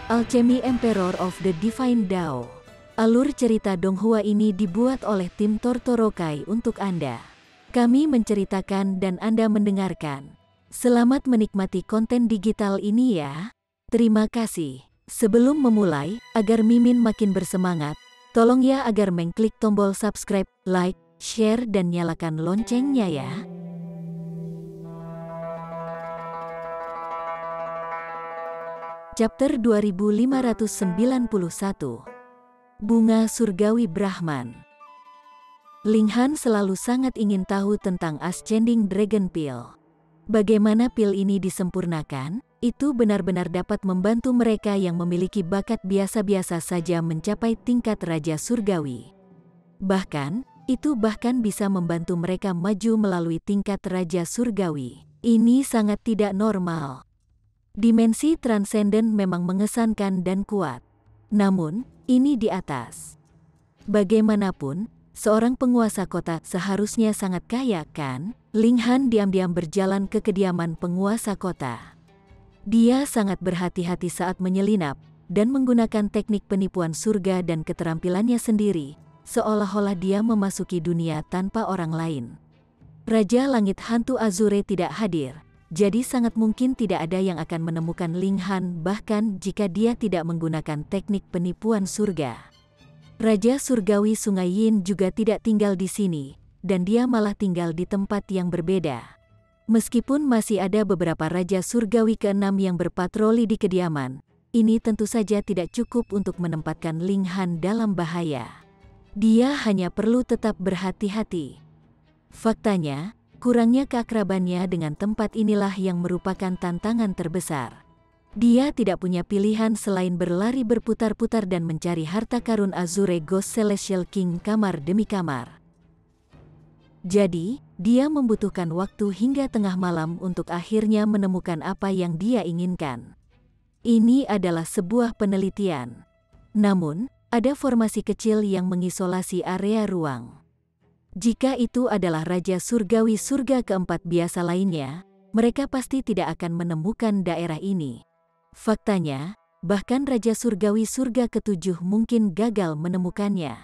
Alchemy Emperor of the Divine Dao. Alur cerita Donghua ini dibuat oleh tim Tortorokai untuk Anda. Kami menceritakan dan Anda mendengarkan. Selamat menikmati konten digital ini ya. Terima kasih. Sebelum memulai, agar Mimin makin bersemangat, tolong ya agar mengklik tombol subscribe, like, share dan nyalakan loncengnya ya. Chapter 2591. Bunga Surgawi Brahman. Ling Han selalu sangat ingin tahu tentang Ascending Dragon Pill. Bagaimana pil ini disempurnakan, itu benar-benar dapat membantu mereka yang memiliki bakat biasa-biasa saja mencapai tingkat Raja Surgawi. Bahkan, itu bahkan bisa membantu mereka maju melalui tingkat Raja Surgawi. Ini sangat tidak normal. Dimensi transenden memang mengesankan dan kuat. Namun, ini di atas. Bagaimanapun, seorang penguasa kota seharusnya sangat kaya kan? Ling Han diam-diam berjalan ke kediaman penguasa kota. Dia sangat berhati-hati saat menyelinap, dan menggunakan teknik penipuan surga dan keterampilannya sendiri, seolah-olah dia memasuki dunia tanpa orang lain. Raja Langit Hantu Azure tidak hadir, jadi sangat mungkin tidak ada yang akan menemukan Ling Han bahkan jika dia tidak menggunakan teknik penipuan surga. Raja Surgawi Sungai Yin juga tidak tinggal di sini, dan dia malah tinggal di tempat yang berbeda. Meskipun masih ada beberapa Raja Surgawi ke-6 yang berpatroli di kediaman, ini tentu saja tidak cukup untuk menempatkan Ling Han dalam bahaya. Dia hanya perlu tetap berhati-hati. Faktanya, kurangnya keakrabannya dengan tempat inilah yang merupakan tantangan terbesar. Dia tidak punya pilihan selain berlari berputar-putar dan mencari harta karun Azure Ghost Celestial King kamar demi kamar. Jadi, dia membutuhkan waktu hingga tengah malam untuk akhirnya menemukan apa yang dia inginkan. Ini adalah sebuah penelitian. Namun, ada formasi kecil yang mengisolasi area ruang. Jika itu adalah Raja Surgawi surga keempat biasa lainnya, mereka pasti tidak akan menemukan daerah ini. Faktanya, bahkan Raja Surgawi surga ketujuh mungkin gagal menemukannya.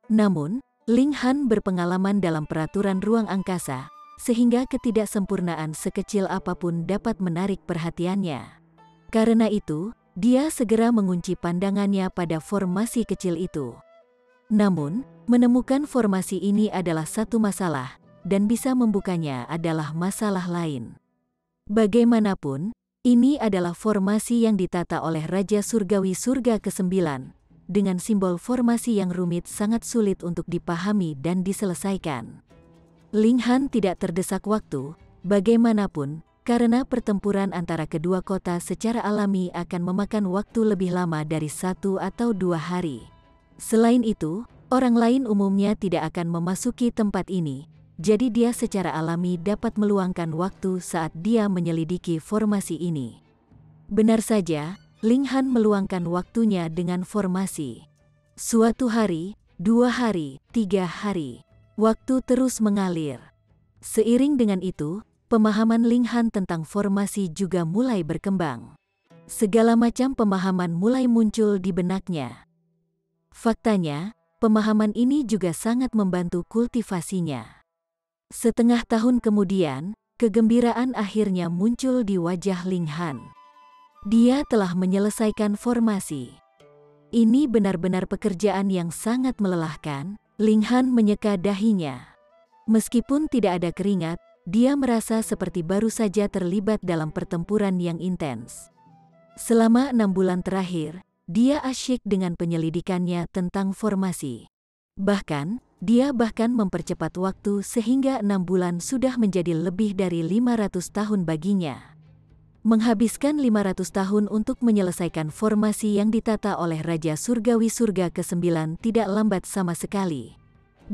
Namun, Ling Han berpengalaman dalam peraturan ruang angkasa, sehingga ketidaksempurnaan sekecil apapun dapat menarik perhatiannya. Karena itu, dia segera mengunci pandangannya pada formasi kecil itu. Namun, menemukan formasi ini adalah satu masalah, dan bisa membukanya adalah masalah lain. Bagaimanapun, ini adalah formasi yang ditata oleh Raja Surgawi surga ke-9, dengan simbol formasi yang rumit sangat sulit untuk dipahami dan diselesaikan. Ling Han tidak terdesak waktu, bagaimanapun, karena pertempuran antara kedua kota secara alami akan memakan waktu lebih lama dari 1 atau 2 hari. Selain itu, orang lain umumnya tidak akan memasuki tempat ini, jadi dia secara alami dapat meluangkan waktu saat dia menyelidiki formasi ini. Benar saja, Ling Han meluangkan waktunya dengan formasi. Suatu hari, 2 hari, 3 hari, waktu terus mengalir. Seiring dengan itu, pemahaman Ling Han tentang formasi juga mulai berkembang. Segala macam pemahaman mulai muncul di benaknya. Faktanya, pemahaman ini juga sangat membantu kultivasinya. Setengah tahun kemudian, kegembiraan akhirnya muncul di wajah Ling Han. Dia telah menyelesaikan formasi. Ini benar-benar pekerjaan yang sangat melelahkan. Ling Han menyeka dahinya. Meskipun tidak ada keringat, dia merasa seperti baru saja terlibat dalam pertempuran yang intens. Selama 6 bulan terakhir, dia asyik dengan penyelidikannya tentang formasi. Bahkan, dia mempercepat waktu sehingga 6 bulan sudah menjadi lebih dari 500 tahun baginya. Menghabiskan 500 tahun untuk menyelesaikan formasi yang ditata oleh Raja Surgawi surga ke-9 tidak lambat sama sekali.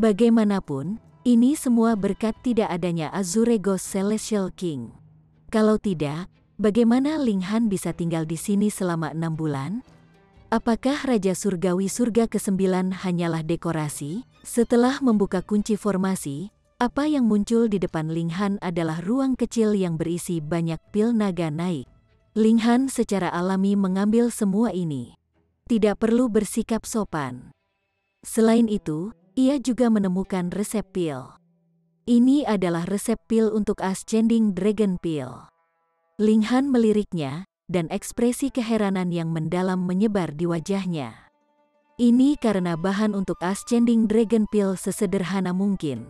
Bagaimanapun, ini semua berkat tidak adanya Azure Ghost Celestial King. Kalau tidak, bagaimana Ling Han bisa tinggal di sini selama 6 bulan? Apakah Raja Surgawi surga ke-9 hanyalah dekorasi? Setelah membuka kunci formasi, apa yang muncul di depan Ling Han adalah ruang kecil yang berisi banyak pil naga naik. Ling Han secara alami mengambil semua ini. Tidak perlu bersikap sopan. Selain itu, ia juga menemukan resep pil. Ini adalah resep pil untuk Ascending Dragon Pil. Ling Han meliriknya, dan ekspresi keheranan yang mendalam menyebar di wajahnya. Ini karena bahan untuk Ascending Dragon Pil sesederhana mungkin.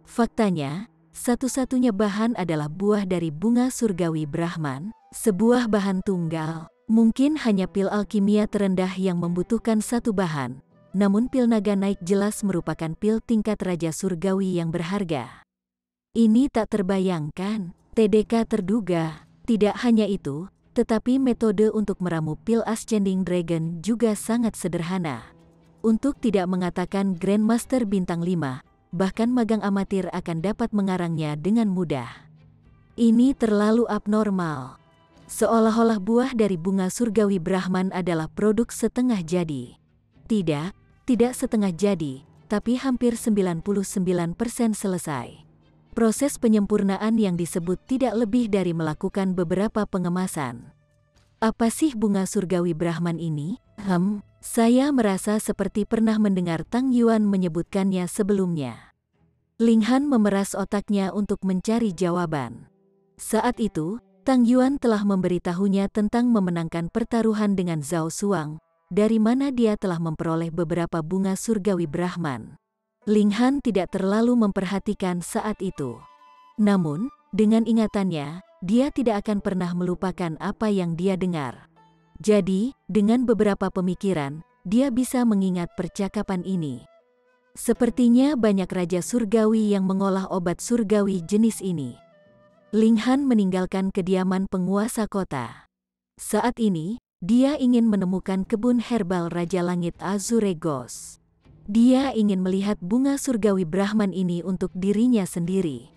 Faktanya, satu-satunya bahan adalah buah dari bunga surgawi Brahman, sebuah bahan tunggal. Mungkin hanya pil alkimia terendah yang membutuhkan satu bahan. Namun pil naga naik jelas merupakan pil tingkat raja surgawi yang berharga. Ini tak terbayangkan, TDK terduga. Tidak hanya itu, tetapi metode untuk meramu pil Ascending Dragon juga sangat sederhana. Untuk tidak mengatakan Grandmaster bintang 5, bahkan magang amatir akan dapat mengarangnya dengan mudah. Ini terlalu abnormal. Seolah-olah buah dari bunga surgawi Brahman adalah produk setengah jadi. Tidak setengah jadi, tapi hampir 99% selesai. Proses penyempurnaan yang disebut tidak lebih dari melakukan beberapa pengemasan. Apa sih bunga surgawi Brahman ini? Saya merasa seperti pernah mendengar Tang Yuan menyebutkannya sebelumnya. Ling Han memeras otaknya untuk mencari jawaban. Saat itu, Tang Yuan telah memberitahunya tentang memenangkan pertaruhan dengan Zhao Xuang, dari mana dia telah memperoleh beberapa bunga surgawi Brahman. Ling Han tidak terlalu memperhatikan saat itu. Namun, dengan ingatannya, dia tidak akan pernah melupakan apa yang dia dengar. Jadi, dengan beberapa pemikiran, dia bisa mengingat percakapan ini. Sepertinya banyak raja surgawi yang mengolah obat surgawi jenis ini. Ling Han meninggalkan kediaman penguasa kota. Saat ini, dia ingin menemukan kebun herbal Raja Langit Azure Ghost. Dia ingin melihat bunga surgawi Brahman ini untuk dirinya sendiri.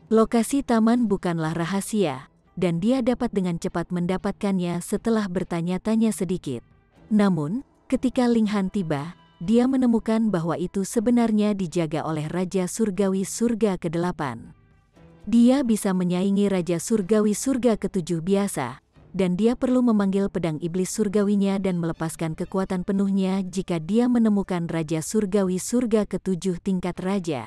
Lokasi taman bukanlah rahasia, dan dia dapat dengan cepat mendapatkannya setelah bertanya-tanya sedikit. Namun, ketika Ling Han tiba, dia menemukan bahwa itu sebenarnya dijaga oleh Raja Surgawi Surga ke-8. Dia bisa menyaingi Raja Surgawi Surga ke-7 biasa, dan dia perlu memanggil pedang iblis surgawinya dan melepaskan kekuatan penuhnya jika dia menemukan Raja Surgawi Surga ke-7 tingkat raja.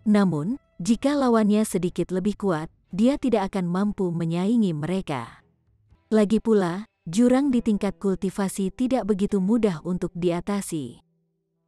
Namun, jika lawannya sedikit lebih kuat, dia tidak akan mampu menyaingi mereka. Lagi pula, jurang di tingkat kultivasi tidak begitu mudah untuk diatasi.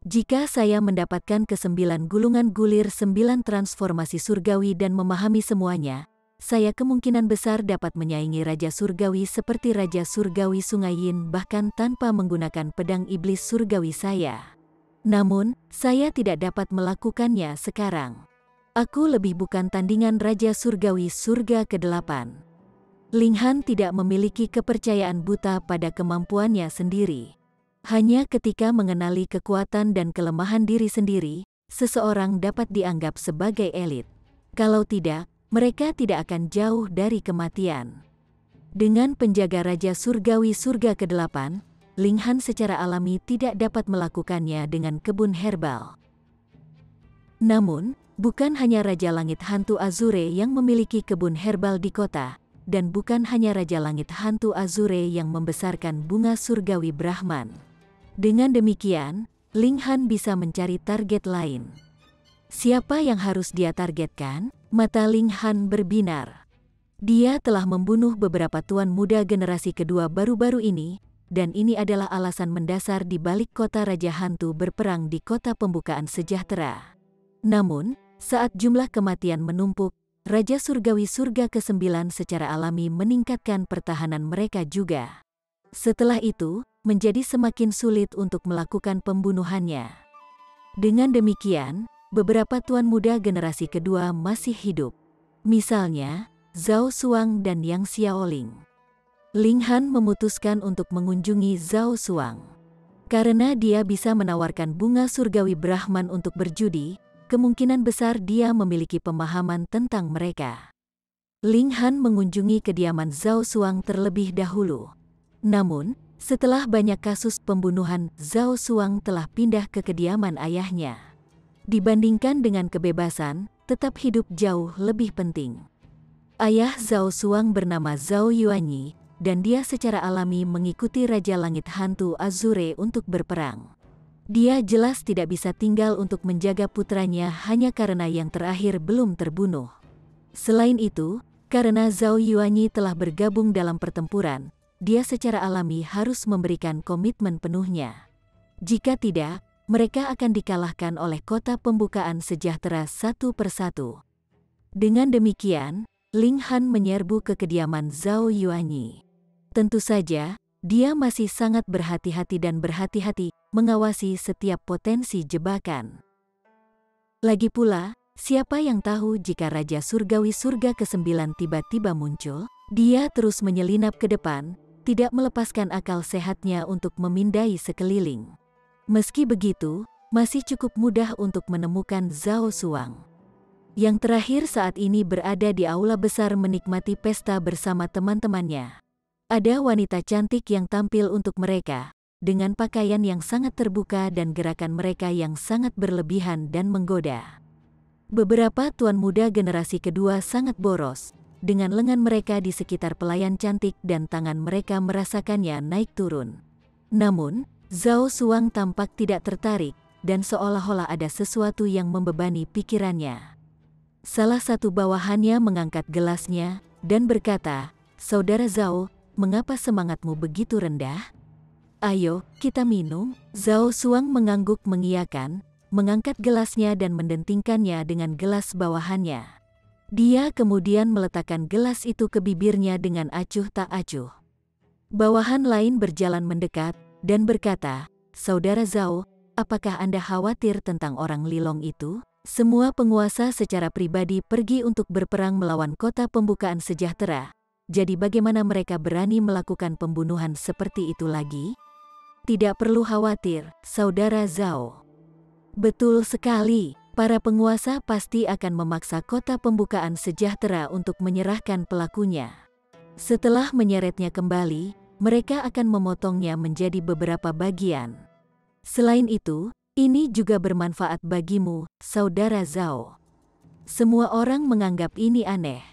Jika saya mendapatkan ke-9 gulungan gulir 9 transformasi surgawi dan memahami semuanya, saya kemungkinan besar dapat menyaingi Raja Surgawi seperti Raja Surgawi Sungai Yin bahkan tanpa menggunakan pedang iblis surgawi saya. Namun, saya tidak dapat melakukannya sekarang. Aku lebih bukan tandingan Raja Surgawi Surga ke-8. Ling Han tidak memiliki kepercayaan buta pada kemampuannya sendiri. Hanya ketika mengenali kekuatan dan kelemahan diri sendiri, seseorang dapat dianggap sebagai elit. Kalau tidak, mereka tidak akan jauh dari kematian. Dengan penjaga Raja Surgawi Surga ke-8, Ling Han secara alami tidak dapat melakukannya dengan kebun herbal. Namun, bukan hanya Raja Langit Hantu Azure yang memiliki kebun herbal di kota, dan bukan hanya Raja Langit Hantu Azure yang membesarkan bunga surgawi Brahman. Dengan demikian, Ling Han bisa mencari target lain. Siapa yang harus dia targetkan? Mata Ling Han berbinar. Dia telah membunuh beberapa tuan muda generasi kedua baru-baru ini, dan ini adalah alasan mendasar di balik kota Raja Hantu berperang di kota pembukaan sejahtera. Namun, saat jumlah kematian menumpuk, Raja Surgawi Surga ke-9 secara alami meningkatkan pertahanan mereka juga. Setelah itu, menjadi semakin sulit untuk melakukan pembunuhannya. Dengan demikian, beberapa tuan muda generasi kedua masih hidup. Misalnya, Zhao Xuang dan Yang Xiaoling. Ling Han memutuskan untuk mengunjungi Zhao Xuang. Karena dia bisa menawarkan bunga surgawi Brahman untuk berjudi, kemungkinan besar dia memiliki pemahaman tentang mereka. Ling Han mengunjungi kediaman Zhao Xuang terlebih dahulu. Namun, setelah banyak kasus pembunuhan, Zhao Xuang telah pindah ke kediaman ayahnya. Dibandingkan dengan kebebasan, tetap hidup jauh lebih penting. Ayah Zhao Xuang bernama Zhao Yuanyi, dan dia secara alami mengikuti Raja Langit Hantu Azure untuk berperang. Dia jelas tidak bisa tinggal untuk menjaga putranya hanya karena yang terakhir belum terbunuh. Selain itu, karena Zhao Yuanyi telah bergabung dalam pertempuran, dia secara alami harus memberikan komitmen penuhnya. Jika tidak, mereka akan dikalahkan oleh kota pembukaan sejahtera satu persatu. Dengan demikian, Ling Han menyerbu ke kediaman Zhao Yuanyi. Tentu saja, dia masih sangat berhati-hati dan berhati-hati mengawasi setiap potensi jebakan. Lagi pula, siapa yang tahu jika Raja Surgawi Surga ke-9 tiba-tiba muncul? Dia terus menyelinap ke depan, tidak melepaskan akal sehatnya untuk memindai sekeliling. Meski begitu, masih cukup mudah untuk menemukan Zhao Suang. Yang terakhir saat ini berada di aula besar menikmati pesta bersama teman-temannya. Ada wanita cantik yang tampil untuk mereka, dengan pakaian yang sangat terbuka dan gerakan mereka yang sangat berlebihan dan menggoda. Beberapa tuan muda generasi kedua sangat boros, dengan lengan mereka di sekitar pelayan cantik dan tangan mereka merasakannya naik turun. Namun, Zhao Suang tampak tidak tertarik, dan seolah-olah ada sesuatu yang membebani pikirannya. Salah satu bawahannya mengangkat gelasnya, dan berkata, "Saudara Zhao, mengapa semangatmu begitu rendah? Ayo, kita minum." Zhao Suang mengangguk mengiyakan, mengangkat gelasnya dan mendentingkannya dengan gelas bawahannya. Dia kemudian meletakkan gelas itu ke bibirnya dengan acuh tak acuh. Bawahan lain berjalan mendekat, dan berkata, "Saudara Zhao, apakah Anda khawatir tentang orang Lilong itu? Semua penguasa secara pribadi pergi untuk berperang melawan kota pembukaan sejahtera. Jadi bagaimana mereka berani melakukan pembunuhan seperti itu lagi? Tidak perlu khawatir, Saudara Zhao." Betul sekali, para penguasa pasti akan memaksa kota pembukaan sejahtera untuk menyerahkan pelakunya. Setelah menyeretnya kembali, mereka akan memotongnya menjadi beberapa bagian. Selain itu, ini juga bermanfaat bagimu, Saudara Zhao. Semua orang menganggap ini aneh.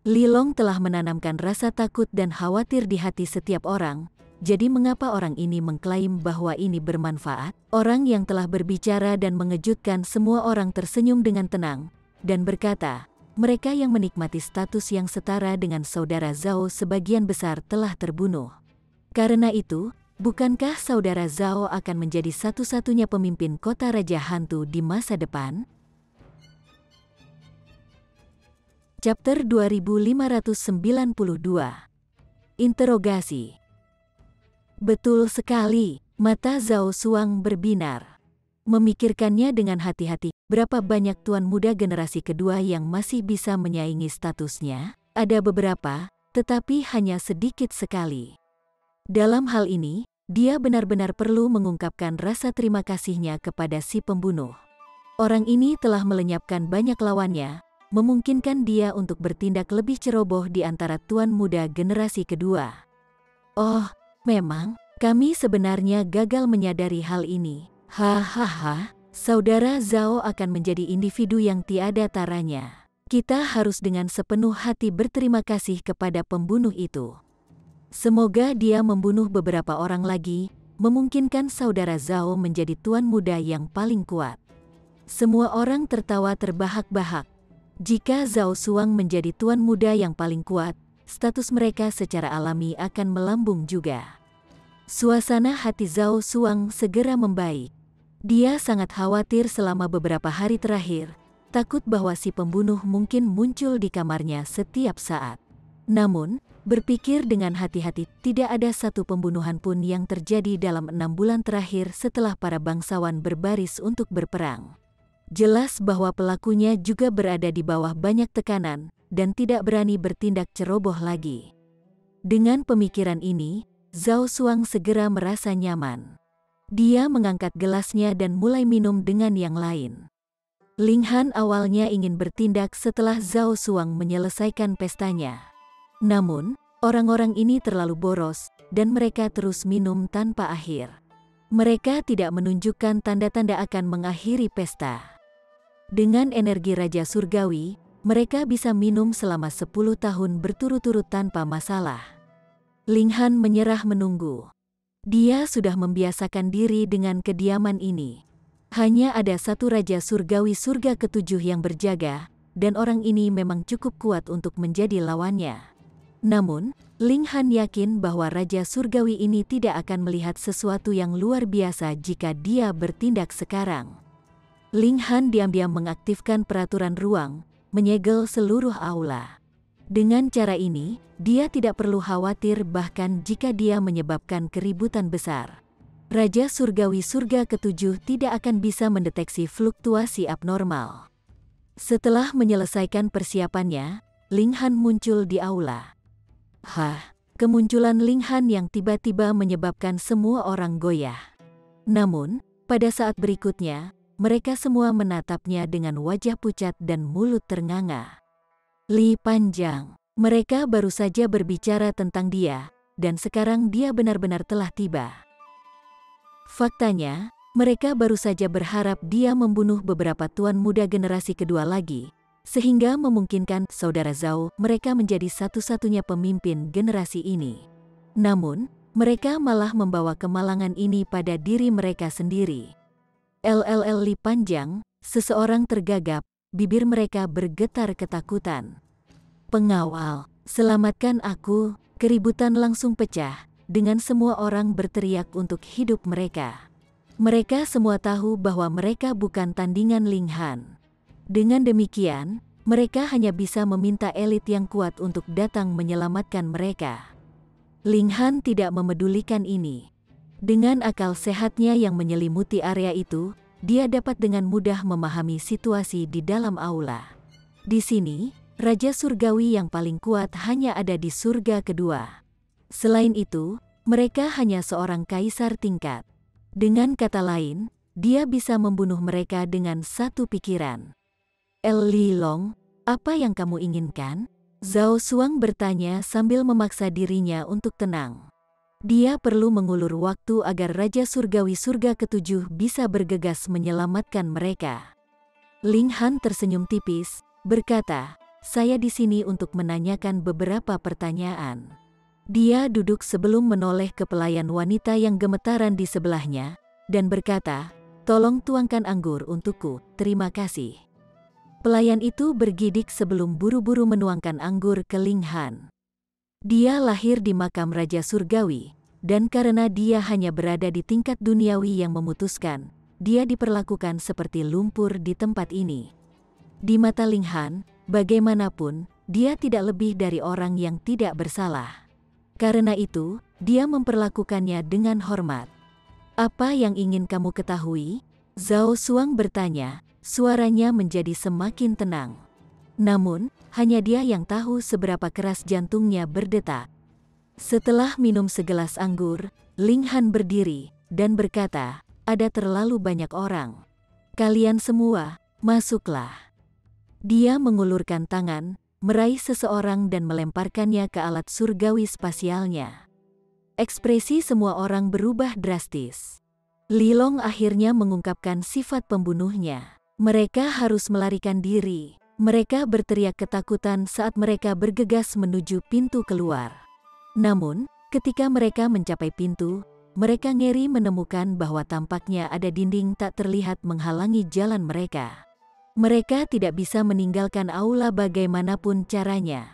Lilong telah menanamkan rasa takut dan khawatir di hati setiap orang, jadi mengapa orang ini mengklaim bahwa ini bermanfaat? Orang yang telah berbicara dan mengejutkan semua orang tersenyum dengan tenang, dan berkata, mereka yang menikmati status yang setara dengan Saudara Zhao sebagian besar telah terbunuh. Karena itu, bukankah Saudara Zhao akan menjadi satu-satunya pemimpin kota Raja Hantu di masa depan? Chapter 2592. Interogasi. Betul sekali, mata Zhao Suang berbinar. Memikirkannya dengan hati-hati, berapa banyak tuan muda generasi kedua yang masih bisa menyaingi statusnya? Ada beberapa, tetapi hanya sedikit sekali. Dalam hal ini, dia benar-benar perlu mengungkapkan rasa terima kasihnya kepada si pembunuh. Orang ini telah melenyapkan banyak lawannya, memungkinkan dia untuk bertindak lebih ceroboh di antara tuan muda generasi kedua. Oh, memang, kami sebenarnya gagal menyadari hal ini. Hahaha, Saudara Zhao akan menjadi individu yang tiada taranya. Kita harus dengan sepenuh hati berterima kasih kepada pembunuh itu. Semoga dia membunuh beberapa orang lagi, memungkinkan Saudara Zhao menjadi tuan muda yang paling kuat. Semua orang tertawa terbahak-bahak. Jika Zhao Suang menjadi tuan muda yang paling kuat, status mereka secara alami akan melambung juga. Suasana hati Zhao Suang segera membaik. Dia sangat khawatir selama beberapa hari terakhir, takut bahwa si pembunuh mungkin muncul di kamarnya setiap saat. Namun, berpikir dengan hati-hati, tidak ada satu pembunuhan pun yang terjadi dalam 6 bulan terakhir setelah para bangsawan berbaris untuk berperang. Jelas bahwa pelakunya juga berada di bawah banyak tekanan, dan tidak berani bertindak ceroboh lagi. Dengan pemikiran ini, Zhao Suang segera merasa nyaman. Dia mengangkat gelasnya dan mulai minum dengan yang lain. Ling Han awalnya ingin bertindak setelah Zhao Suang menyelesaikan pestanya. Namun, orang-orang ini terlalu boros, dan mereka terus minum tanpa akhir. Mereka tidak menunjukkan tanda-tanda akan mengakhiri pesta. Dengan energi Raja Surgawi, mereka bisa minum selama 10 tahun berturut-turut tanpa masalah. Ling Han menyerah menunggu. Dia sudah membiasakan diri dengan kediaman ini. Hanya ada satu Raja Surgawi Surga ketujuh yang berjaga, dan orang ini memang cukup kuat untuk menjadi lawannya. Namun, Ling Han yakin bahwa Raja Surgawi ini tidak akan melihat sesuatu yang luar biasa jika dia bertindak sekarang. Ling Han diam-diam mengaktifkan peraturan ruang, menyegel seluruh aula. Dengan cara ini, dia tidak perlu khawatir bahkan jika dia menyebabkan keributan besar. Raja Surgawi Surga ketujuh tidak akan bisa mendeteksi fluktuasi abnormal. Setelah menyelesaikan persiapannya, Ling Han muncul di aula. Kemunculan Ling Han yang tiba-tiba menyebabkan semua orang goyah. Namun, pada saat berikutnya, mereka semua menatapnya dengan wajah pucat dan mulut ternganga. Li Panjang. Mereka baru saja berbicara tentang dia, dan sekarang dia benar-benar telah tiba. Faktanya, mereka baru saja berharap dia membunuh beberapa tuan muda generasi kedua lagi, sehingga memungkinkan saudara Zhao mereka menjadi satu-satunya pemimpin generasi ini. Namun, mereka malah membawa kemalangan ini pada diri mereka sendiri. Li Panjang, seseorang tergagap, bibir mereka bergetar ketakutan. Pengawal, selamatkan aku! Keributan langsung pecah, dengan semua orang berteriak untuk hidup mereka. Mereka semua tahu bahwa mereka bukan tandingan Ling Han. Dengan demikian, mereka hanya bisa meminta elit yang kuat untuk datang menyelamatkan mereka. Ling Han tidak memedulikan ini. Dengan akal sehatnya yang menyelimuti area itu, dia dapat dengan mudah memahami situasi di dalam aula. Di sini, Raja Surgawi yang paling kuat hanya ada di surga kedua. Selain itu, mereka hanya seorang kaisar tingkat. Dengan kata lain, dia bisa membunuh mereka dengan satu pikiran. Li Long, apa yang kamu inginkan? Zhao Xuang bertanya sambil memaksa dirinya untuk tenang. Dia perlu mengulur waktu agar Raja Surgawi Surga ketujuh bisa bergegas menyelamatkan mereka. Ling Han tersenyum tipis, berkata, "Saya di sini untuk menanyakan beberapa pertanyaan." Dia duduk sebelum menoleh ke pelayan wanita yang gemetaran di sebelahnya, dan berkata, "Tolong tuangkan anggur untukku, terima kasih." Pelayan itu bergidik sebelum buru-buru menuangkan anggur ke Ling Han. Dia lahir di makam Raja Surgawi, dan karena dia hanya berada di tingkat duniawi yang memutuskan, dia diperlakukan seperti lumpur di tempat ini. Di mata Ling Han, bagaimanapun, dia tidak lebih dari orang yang tidak bersalah. Karena itu, dia memperlakukannya dengan hormat. "Apa yang ingin kamu ketahui?" Zhao Xuang bertanya, suaranya menjadi semakin tenang. Namun, hanya dia yang tahu seberapa keras jantungnya berdetak. Setelah minum segelas anggur, Ling Han berdiri dan berkata, "Ada terlalu banyak orang. Kalian semua, masuklah." Dia mengulurkan tangan, meraih seseorang dan melemparkannya ke alat surgawi spasialnya. Ekspresi semua orang berubah drastis. Li Long akhirnya mengungkapkan sifat pembunuhnya. Mereka harus melarikan diri. Mereka berteriak ketakutan saat mereka bergegas menuju pintu keluar. Namun, ketika mereka mencapai pintu, mereka ngeri menemukan bahwa tampaknya ada dinding tak terlihat menghalangi jalan mereka. Mereka tidak bisa meninggalkan aula bagaimanapun caranya.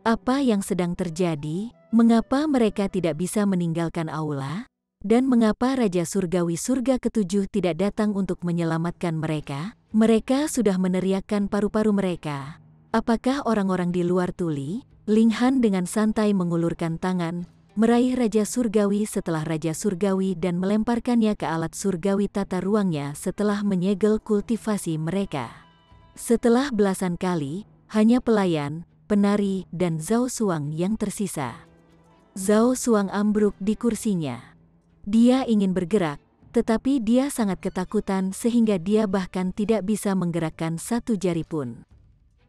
Apa yang sedang terjadi? Mengapa mereka tidak bisa meninggalkan aula? Dan mengapa Raja Surgawi Surga ketujuh tidak datang untuk menyelamatkan mereka? Mereka sudah meneriakkan paru-paru mereka. Apakah orang-orang di luar tuli? Ling Han dengan santai mengulurkan tangan, meraih Raja Surgawi setelah Raja Surgawi dan melemparkannya ke alat surgawi tata ruangnya setelah menyegel kultivasi mereka. Setelah belasan kali, hanya pelayan, penari, dan Zhao Xuang yang tersisa. Zhao Xuang ambruk di kursinya. Dia ingin bergerak, tetapi dia sangat ketakutan sehingga dia bahkan tidak bisa menggerakkan satu jari pun.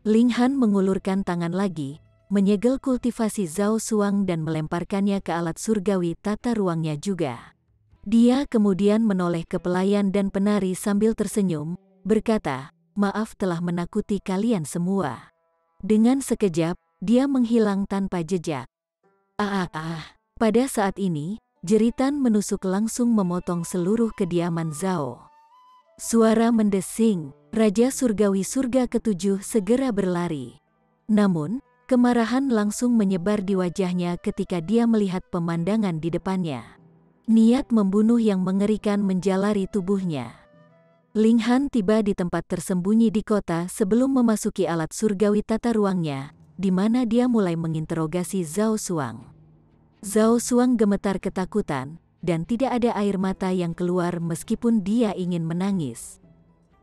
Ling Han mengulurkan tangan lagi, menyegel kultivasi Zhao Xuang dan melemparkannya ke alat surgawi tata ruangnya juga. Dia kemudian menoleh ke pelayan dan penari sambil tersenyum, berkata, "Maaf telah menakuti kalian semua." Dengan sekejap, dia menghilang tanpa jejak. Pada saat ini, jeritan menusuk langsung memotong seluruh kediaman Zhao. Suara mendesing, Raja Surgawi Surga Ketujuh segera berlari. Namun, kemarahan langsung menyebar di wajahnya ketika dia melihat pemandangan di depannya. Niat membunuh yang mengerikan menjalari tubuhnya. Ling Han tiba di tempat tersembunyi di kota sebelum memasuki alat surgawi tata ruangnya, di mana dia mulai menginterogasi Zhao Xuang. Zhao Xuang gemetar ketakutan, dan tidak ada air mata yang keluar meskipun dia ingin menangis.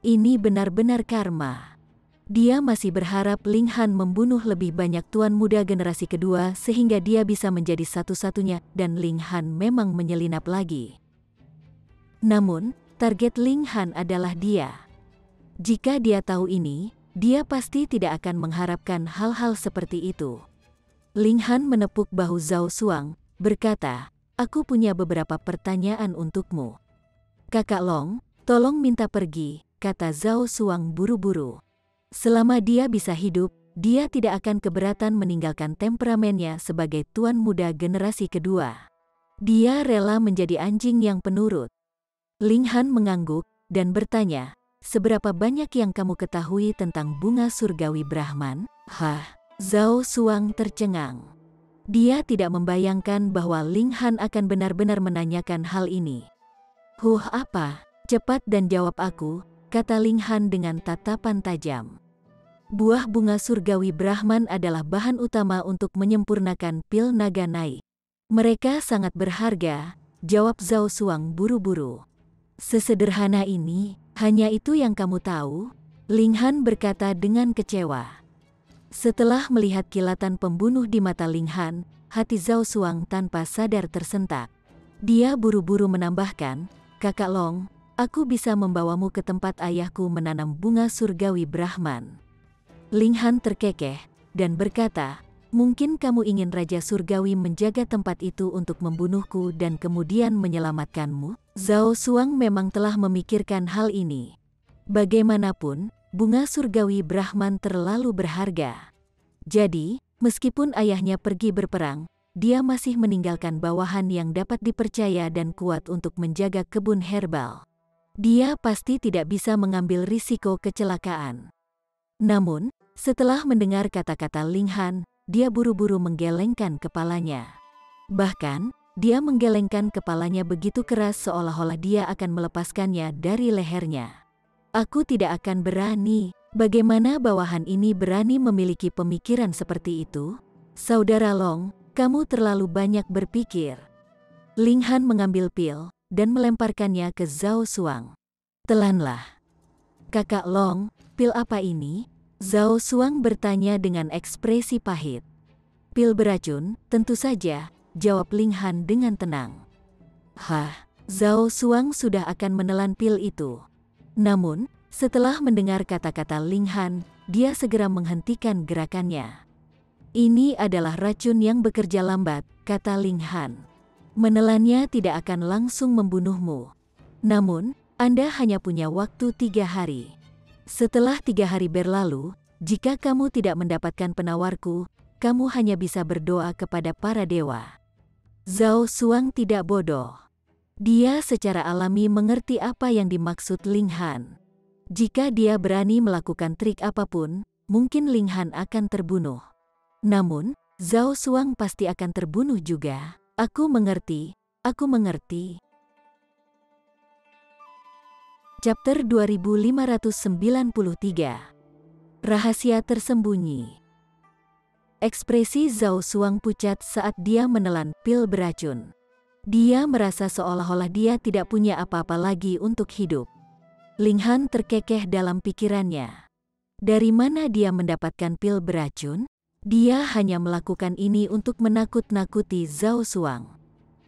Ini benar-benar karma. Dia masih berharap Ling Han membunuh lebih banyak tuan muda generasi kedua sehingga dia bisa menjadi satu-satunya, dan Ling Han memang menyelinap lagi. Namun, target Ling Han adalah dia. Jika dia tahu ini, dia pasti tidak akan mengharapkan hal-hal seperti itu. Ling Han menepuk bahu Zhao Xuang, berkata, "Aku punya beberapa pertanyaan untukmu." "Kakak Long, tolong minta pergi," kata Zhao Xuang buru-buru. Selama dia bisa hidup, dia tidak akan keberatan meninggalkan temperamennya sebagai tuan muda generasi kedua. Dia rela menjadi anjing yang penurut. Ling Han mengangguk dan bertanya, "Seberapa banyak yang kamu ketahui tentang bunga surgawi Brahman?" Zhao Xuang tercengang. Dia tidak membayangkan bahwa Ling Han akan benar-benar menanyakan hal ini. Apa? Cepat dan jawab aku," kata Ling Han dengan tatapan tajam. "Buah bunga surgawi Brahman adalah bahan utama untuk menyempurnakan pil naga naik. Mereka sangat berharga," jawab Zhao Xuang buru-buru. "Sesederhana ini, hanya itu yang kamu tahu?" Ling Han berkata dengan kecewa. Setelah melihat kilatan pembunuh di mata Ling Han, hati Zhao Xuang tanpa sadar tersentak. Dia buru-buru menambahkan, "Kakak Long, aku bisa membawamu ke tempat ayahku menanam bunga surgawi Brahman." Ling Han terkekeh dan berkata, "Mungkin kamu ingin Raja Surgawi menjaga tempat itu untuk membunuhku dan kemudian menyelamatkanmu?" Zhao Xuang memang telah memikirkan hal ini. Bagaimanapun, bunga surgawi Brahman terlalu berharga. Jadi, meskipun ayahnya pergi berperang, dia masih meninggalkan bawahan yang dapat dipercaya dan kuat untuk menjaga kebun herbal. Dia pasti tidak bisa mengambil risiko kecelakaan. Namun, setelah mendengar kata-kata Ling Han, dia buru-buru menggelengkan kepalanya. Bahkan, dia menggelengkan kepalanya begitu keras seolah-olah dia akan melepaskannya dari lehernya. "Aku tidak akan berani." Bagaimana bawahan ini berani memiliki pemikiran seperti itu? "Saudara Long, kamu terlalu banyak berpikir." Ling Han mengambil pil dan melemparkannya ke Zhao Xuang. "Telanlah." "Kakak Long, pil apa ini?" Zhao Xuang bertanya dengan ekspresi pahit. "Pil beracun, tentu saja," jawab Ling Han dengan tenang. Zhao Xuang sudah akan menelan pil itu. Namun, setelah mendengar kata-kata Ling Han, dia segera menghentikan gerakannya. "Ini adalah racun yang bekerja lambat," kata Ling Han. "Menelannya tidak akan langsung membunuhmu. Namun, Anda hanya punya waktu 3 hari. Setelah 3 hari berlalu, jika kamu tidak mendapatkan penawarku, kamu hanya bisa berdoa kepada para dewa." Zhao Xuang tidak bodoh. Dia secara alami mengerti apa yang dimaksud Ling Han. Jika dia berani melakukan trik apapun, mungkin Ling Han akan terbunuh. Namun, Zhao Xuang pasti akan terbunuh juga. "Aku mengerti, aku mengerti." Chapter 2593. Rahasia tersembunyi. Ekspresi Zhao Xuang pucat saat dia menelan pil beracun. Dia merasa seolah-olah dia tidak punya apa-apa lagi untuk hidup. Ling Han terkekeh dalam pikirannya. Dari mana dia mendapatkan pil beracun? Dia hanya melakukan ini untuk menakut-nakuti Zhao Xuang.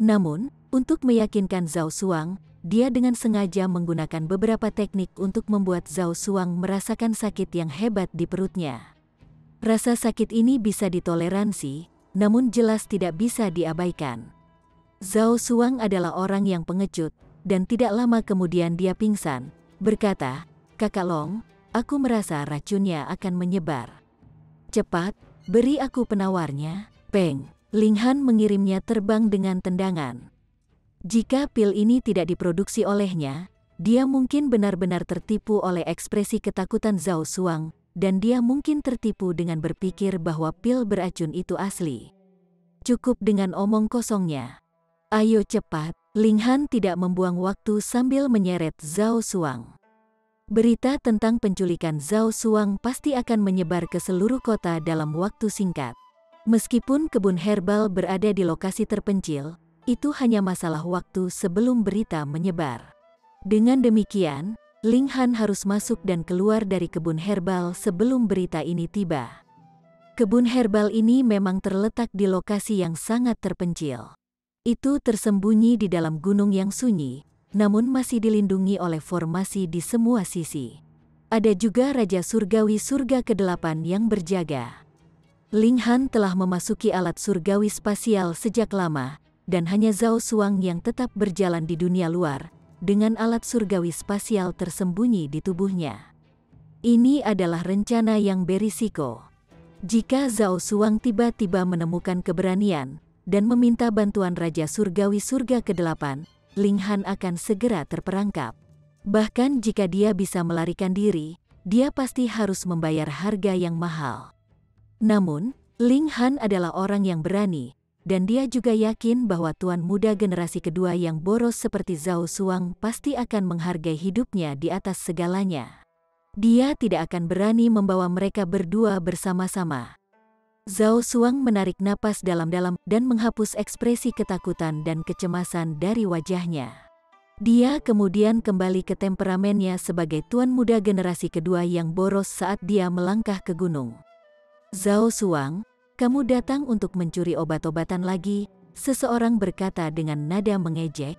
Namun, untuk meyakinkan Zhao Xuang, dia dengan sengaja menggunakan beberapa teknik untuk membuat Zhao Xuang merasakan sakit yang hebat di perutnya. Rasa sakit ini bisa ditoleransi, namun jelas tidak bisa diabaikan. Zhao Xuang adalah orang yang pengecut, dan tidak lama kemudian dia pingsan, berkata, "Kakak Long, aku merasa racunnya akan menyebar. Cepat, beri aku penawarnya." Peng! Ling Han mengirimnya terbang dengan tendangan. Jika pil ini tidak diproduksi olehnya, dia mungkin benar-benar tertipu oleh ekspresi ketakutan Zhao Xuang, dan dia mungkin tertipu dengan berpikir bahwa pil beracun itu asli. Cukup dengan omong kosongnya. Ayo cepat, Ling Han tidak membuang waktu sambil menyeret Zhao Xuang. Berita tentang penculikan Zhao Xuang pasti akan menyebar ke seluruh kota dalam waktu singkat. Meskipun kebun herbal berada di lokasi terpencil, itu hanya masalah waktu sebelum berita menyebar. Dengan demikian, Ling Han harus masuk dan keluar dari kebun herbal sebelum berita ini tiba. Kebun herbal ini memang terletak di lokasi yang sangat terpencil. Itu tersembunyi di dalam gunung yang sunyi, namun masih dilindungi oleh formasi di semua sisi. Ada juga Raja Surgawi Surga ke-8 yang berjaga. Ling Han telah memasuki alat surgawi spasial sejak lama, dan hanya Zhao Xuang yang tetap berjalan di dunia luar, dengan alat surgawi spasial tersembunyi di tubuhnya. Ini adalah rencana yang berisiko. Jika Zhao Xuang tiba-tiba menemukan keberanian, dan meminta bantuan Raja Surgawi Surga ke-8, Ling Han akan segera terperangkap. Bahkan jika dia bisa melarikan diri, dia pasti harus membayar harga yang mahal. Namun, Ling Han adalah orang yang berani, dan dia juga yakin bahwa tuan muda generasi kedua yang boros seperti Zhao Xuang pasti akan menghargai hidupnya di atas segalanya. Dia tidak akan berani membawa mereka berdua bersama-sama. Zhao Xuang menarik napas dalam-dalam dan menghapus ekspresi ketakutan dan kecemasan dari wajahnya. Dia kemudian kembali ke temperamennya sebagai tuan muda generasi kedua yang boros saat dia melangkah ke gunung. Zhao Xuang, kamu datang untuk mencuri obat-obatan lagi, seseorang berkata dengan nada mengejek.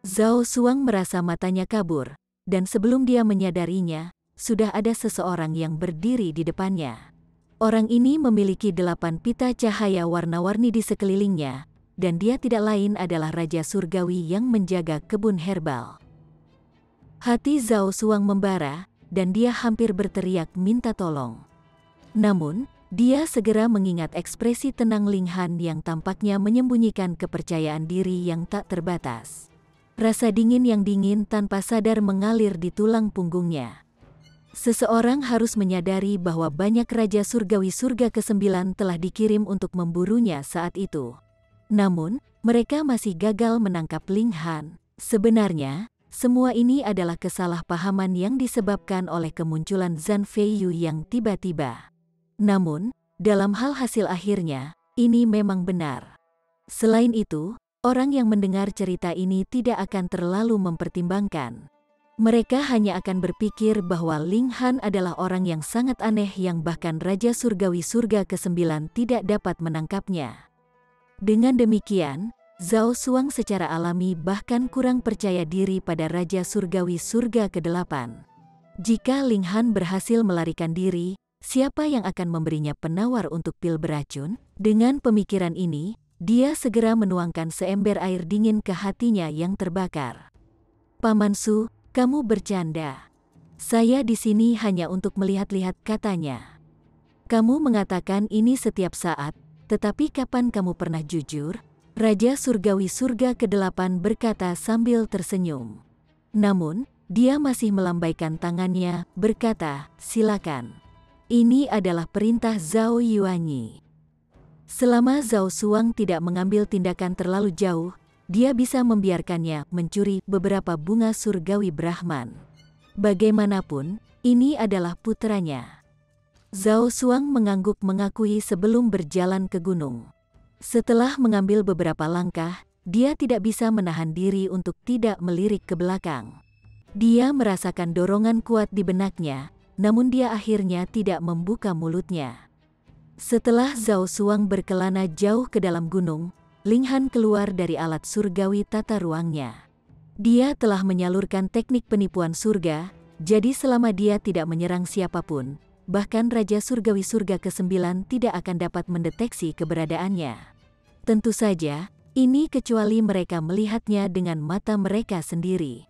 Zhao Xuang merasa matanya kabur, dan sebelum dia menyadarinya, sudah ada seseorang yang berdiri di depannya. Orang ini memiliki 8 pita cahaya warna-warni di sekelilingnya, dan dia tidak lain adalah Raja Surgawi yang menjaga kebun herbal. Hati Zhao Xuang membara, dan dia hampir berteriak minta tolong. Namun, dia segera mengingat ekspresi tenang Ling Han yang tampaknya menyembunyikan kepercayaan diri yang tak terbatas. Rasa dingin yang dingin tanpa sadar mengalir di tulang punggungnya. Seseorang harus menyadari bahwa banyak Raja Surgawi Surga ke-9 telah dikirim untuk memburunya saat itu. Namun, mereka masih gagal menangkap Ling Han. Sebenarnya, semua ini adalah kesalahpahaman yang disebabkan oleh kemunculan Zhan Feiyu yang tiba-tiba. Namun, dalam hal hasil akhirnya, ini memang benar. Selain itu, orang yang mendengar cerita ini tidak akan terlalu mempertimbangkan. Mereka hanya akan berpikir bahwa Ling Han adalah orang yang sangat aneh yang bahkan Raja Surgawi Surga ke-9 tidak dapat menangkapnya. Dengan demikian, Zhao Xuang secara alami bahkan kurang percaya diri pada Raja Surgawi Surga ke-8. Jika Ling Han berhasil melarikan diri, siapa yang akan memberinya penawar untuk pil beracun? Dengan pemikiran ini, dia segera menuangkan seember air dingin ke hatinya yang terbakar. Paman Su, kamu bercanda. Saya di sini hanya untuk melihat-lihat, katanya. Kamu mengatakan ini setiap saat, tetapi kapan kamu pernah jujur? Raja Surgawi Surga ke-8 berkata sambil tersenyum. Namun, dia masih melambaikan tangannya, berkata, silakan. Ini adalah perintah Zhao Yuanyi. Selama Zhao Xuang tidak mengambil tindakan terlalu jauh, dia bisa membiarkannya mencuri beberapa bunga surgawi Brahman. Bagaimanapun, ini adalah putranya. Zhao Xuang mengangguk mengakui sebelum berjalan ke gunung. Setelah mengambil beberapa langkah, dia tidak bisa menahan diri untuk tidak melirik ke belakang. Dia merasakan dorongan kuat di benaknya, namun dia akhirnya tidak membuka mulutnya. Setelah Zhao Xuang berkelana jauh ke dalam gunung, Ling Han keluar dari alat surgawi tata ruangnya. Dia telah menyalurkan teknik penipuan surga, jadi selama dia tidak menyerang siapapun, bahkan Raja Surgawi Surga ke-9 tidak akan dapat mendeteksi keberadaannya. Tentu saja, ini kecuali mereka melihatnya dengan mata mereka sendiri.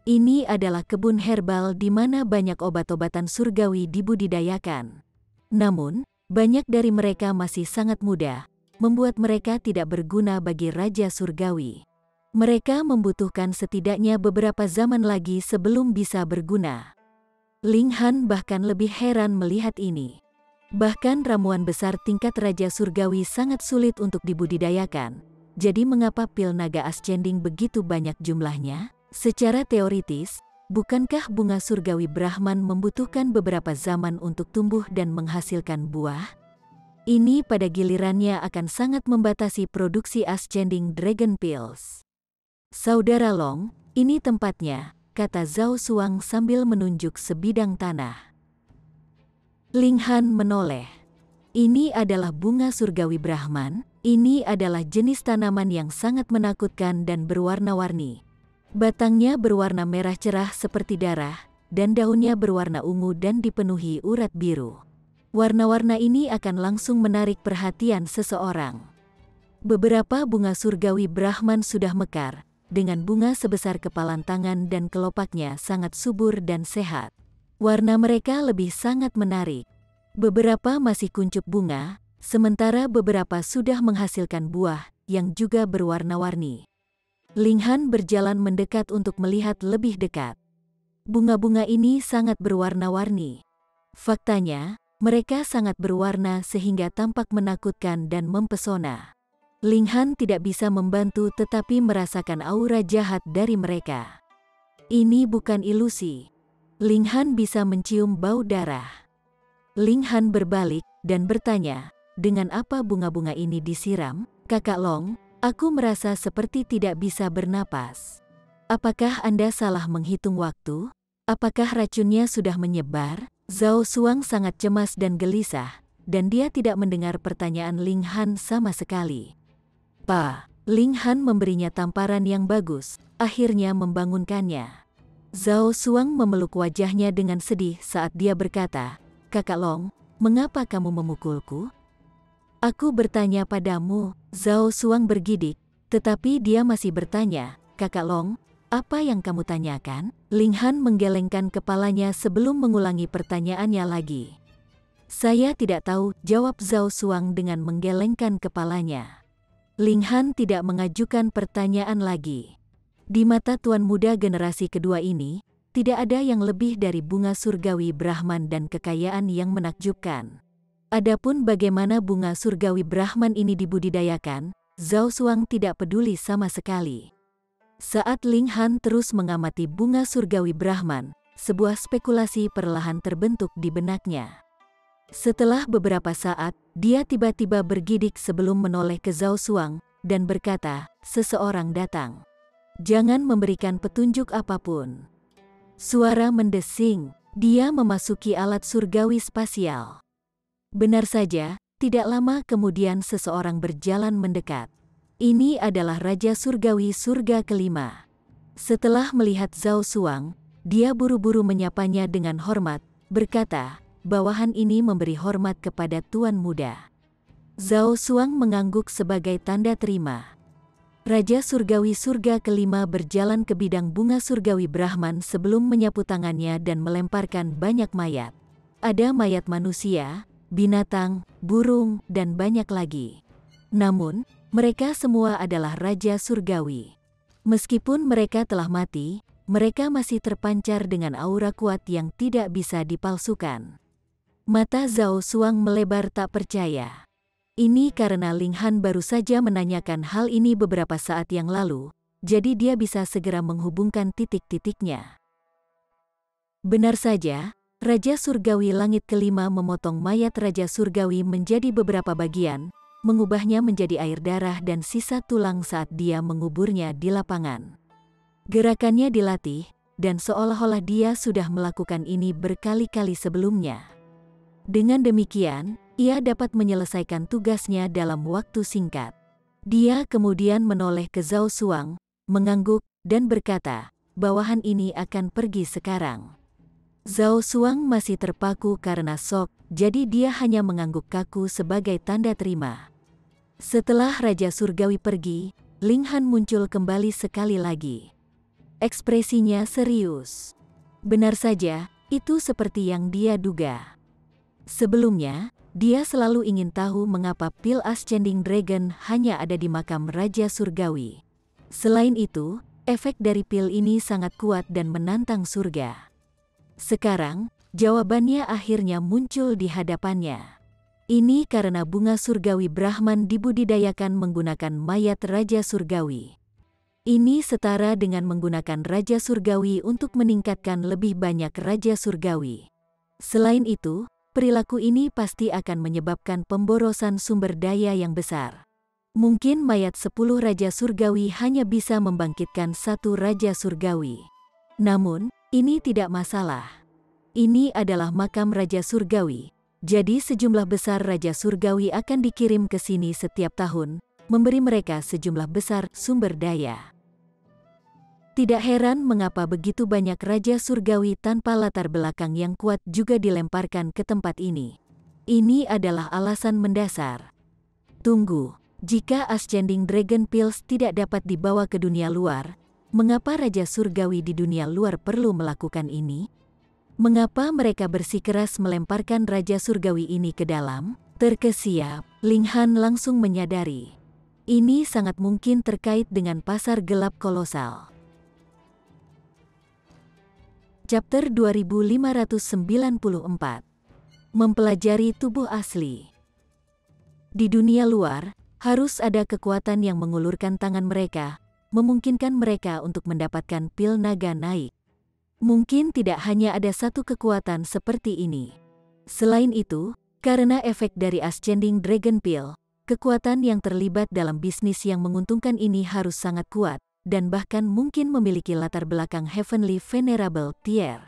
Ini adalah kebun herbal di mana banyak obat-obatan surgawi dibudidayakan. Namun, banyak dari mereka masih sangat muda, membuat mereka tidak berguna bagi Raja Surgawi. Mereka membutuhkan setidaknya beberapa zaman lagi sebelum bisa berguna. Ling Han bahkan lebih heran melihat ini. Bahkan ramuan besar tingkat Raja Surgawi sangat sulit untuk dibudidayakan. Jadi mengapa pil naga ascending begitu banyak jumlahnya? Secara teoritis, bukankah bunga surgawi Brahman membutuhkan beberapa zaman untuk tumbuh dan menghasilkan buah? Ini pada gilirannya akan sangat membatasi produksi ascending dragon pills. Saudara Long, ini tempatnya, kata Zhao Xuang sambil menunjuk sebidang tanah. Ling Han menoleh. Ini adalah bunga surgawi Brahman, ini adalah jenis tanaman yang sangat menakutkan dan berwarna-warni. Batangnya berwarna merah cerah seperti darah, dan daunnya berwarna ungu dan dipenuhi urat biru. Warna-warna ini akan langsung menarik perhatian seseorang. Beberapa bunga surgawi Brahman sudah mekar, dengan bunga sebesar kepalan tangan dan kelopaknya sangat subur dan sehat. Warna mereka lebih sangat menarik. Beberapa masih kuncup bunga, sementara beberapa sudah menghasilkan buah yang juga berwarna-warni. Ling Han berjalan mendekat untuk melihat lebih dekat. Bunga-bunga ini sangat berwarna-warni. Faktanya, mereka sangat berwarna sehingga tampak menakutkan dan mempesona. Ling Han tidak bisa membantu tetapi merasakan aura jahat dari mereka. Ini bukan ilusi. Ling Han bisa mencium bau darah. Ling Han berbalik dan bertanya, dengan apa bunga-bunga ini disiram? Kakak Long, aku merasa seperti tidak bisa bernapas. Apakah Anda salah menghitung waktu? Apakah racunnya sudah menyebar? Zhao Xuang sangat cemas dan gelisah, dan dia tidak mendengar pertanyaan Ling Han sama sekali. Ling Han memberinya tamparan yang bagus, akhirnya membangunkannya. Zhao Xuang memeluk wajahnya dengan sedih saat dia berkata, Kakak Long, mengapa kamu memukulku? Aku bertanya padamu. Zhao Xuang bergidik, tetapi dia masih bertanya, Kakak Long, apa yang kamu tanyakan? Ling Han menggelengkan kepalanya sebelum mengulangi pertanyaannya lagi. Saya tidak tahu, jawab Zhao Xuang dengan menggelengkan kepalanya. Ling Han tidak mengajukan pertanyaan lagi. Di mata tuan muda generasi kedua ini, tidak ada yang lebih dari bunga surgawi Brahman dan kekayaan yang menakjubkan. Adapun bagaimana bunga surgawi Brahman ini dibudidayakan, Zhao Xuang tidak peduli sama sekali. Saat Ling Han terus mengamati bunga surgawi Brahman, sebuah spekulasi perlahan terbentuk di benaknya. Setelah beberapa saat, dia tiba-tiba bergidik sebelum menoleh ke Zhao Xuang, dan berkata, seseorang datang. Jangan memberikan petunjuk apapun. Suara mendesing, dia memasuki alat surgawi spasial. Benar saja, tidak lama kemudian seseorang berjalan mendekat. Ini adalah Raja Surgawi Surga kelima. Setelah melihat Zhao Xuang, dia buru-buru menyapanya dengan hormat, berkata, bawahan ini memberi hormat kepada tuan muda. Zhao Xuang mengangguk sebagai tanda terima. Raja Surgawi Surga kelima berjalan ke bidang bunga surgawi Brahman sebelum menyapu tangannya dan melemparkan banyak mayat. Ada mayat manusia, binatang, burung, dan banyak lagi. Namun, mereka semua adalah Raja Surgawi. Meskipun mereka telah mati, mereka masih terpancar dengan aura kuat yang tidak bisa dipalsukan. Mata Zhao Xuang melebar tak percaya. Ini karena Ling Han baru saja menanyakan hal ini beberapa saat yang lalu, jadi dia bisa segera menghubungkan titik-titiknya. Benar saja, Raja Surgawi Langit kelima memotong mayat Raja Surgawi menjadi beberapa bagian, mengubahnya menjadi air darah dan sisa tulang saat dia menguburnya di lapangan. Gerakannya dilatih, dan seolah-olah dia sudah melakukan ini berkali-kali sebelumnya. Dengan demikian, ia dapat menyelesaikan tugasnya dalam waktu singkat. Dia kemudian menoleh ke Zhao Xuang, mengangguk, dan berkata, bawahan ini akan pergi sekarang. Zhao Xuang masih terpaku karena shock, jadi dia hanya mengangguk kaku sebagai tanda terima. Setelah Raja Surgawi pergi, Ling Han muncul kembali sekali lagi. Ekspresinya serius. Benar saja, itu seperti yang dia duga. Sebelumnya, Dia selalu ingin tahu mengapa pil Ascending Dragon hanya ada di makam Raja Surgawi. Selain itu, efek dari pil ini sangat kuat dan menantang surga. Sekarang, jawabannya akhirnya muncul di hadapannya. Ini karena bunga surgawi Brahman dibudidayakan menggunakan mayat Raja Surgawi. Ini setara dengan menggunakan Raja Surgawi untuk meningkatkan lebih banyak Raja Surgawi. Selain itu, perilaku ini pasti akan menyebabkan pemborosan sumber daya yang besar. Mungkin mayat 10 Raja Surgawi hanya bisa membangkitkan 1 Raja Surgawi. Namun, ini tidak masalah. Ini adalah makam Raja Surgawi, jadi sejumlah besar Raja Surgawi akan dikirim ke sini setiap tahun, memberi mereka sejumlah besar sumber daya. Tidak heran mengapa begitu banyak Raja Surgawi tanpa latar belakang yang kuat juga dilemparkan ke tempat ini. Ini adalah alasan mendasar. Tunggu, jika Ascending Dragon Pills tidak dapat dibawa ke dunia luar, mengapa Raja Surgawi di dunia luar perlu melakukan ini? Mengapa mereka bersikeras melemparkan Raja Surgawi ini ke dalam? Terkesiap, Ling Han langsung menyadari. Ini sangat mungkin terkait dengan pasar gelap kolosal. Chapter 2594. Mempelajari tubuh asli. Di dunia luar, harus ada kekuatan yang mengulurkan tangan mereka, memungkinkan mereka untuk mendapatkan pil naga naik. Mungkin tidak hanya ada satu kekuatan seperti ini. Selain itu, karena efek dari Ascending Dragon Pill, kekuatan yang terlibat dalam bisnis yang menguntungkan ini harus sangat kuat, dan bahkan mungkin memiliki latar belakang Heavenly Venerable Tier.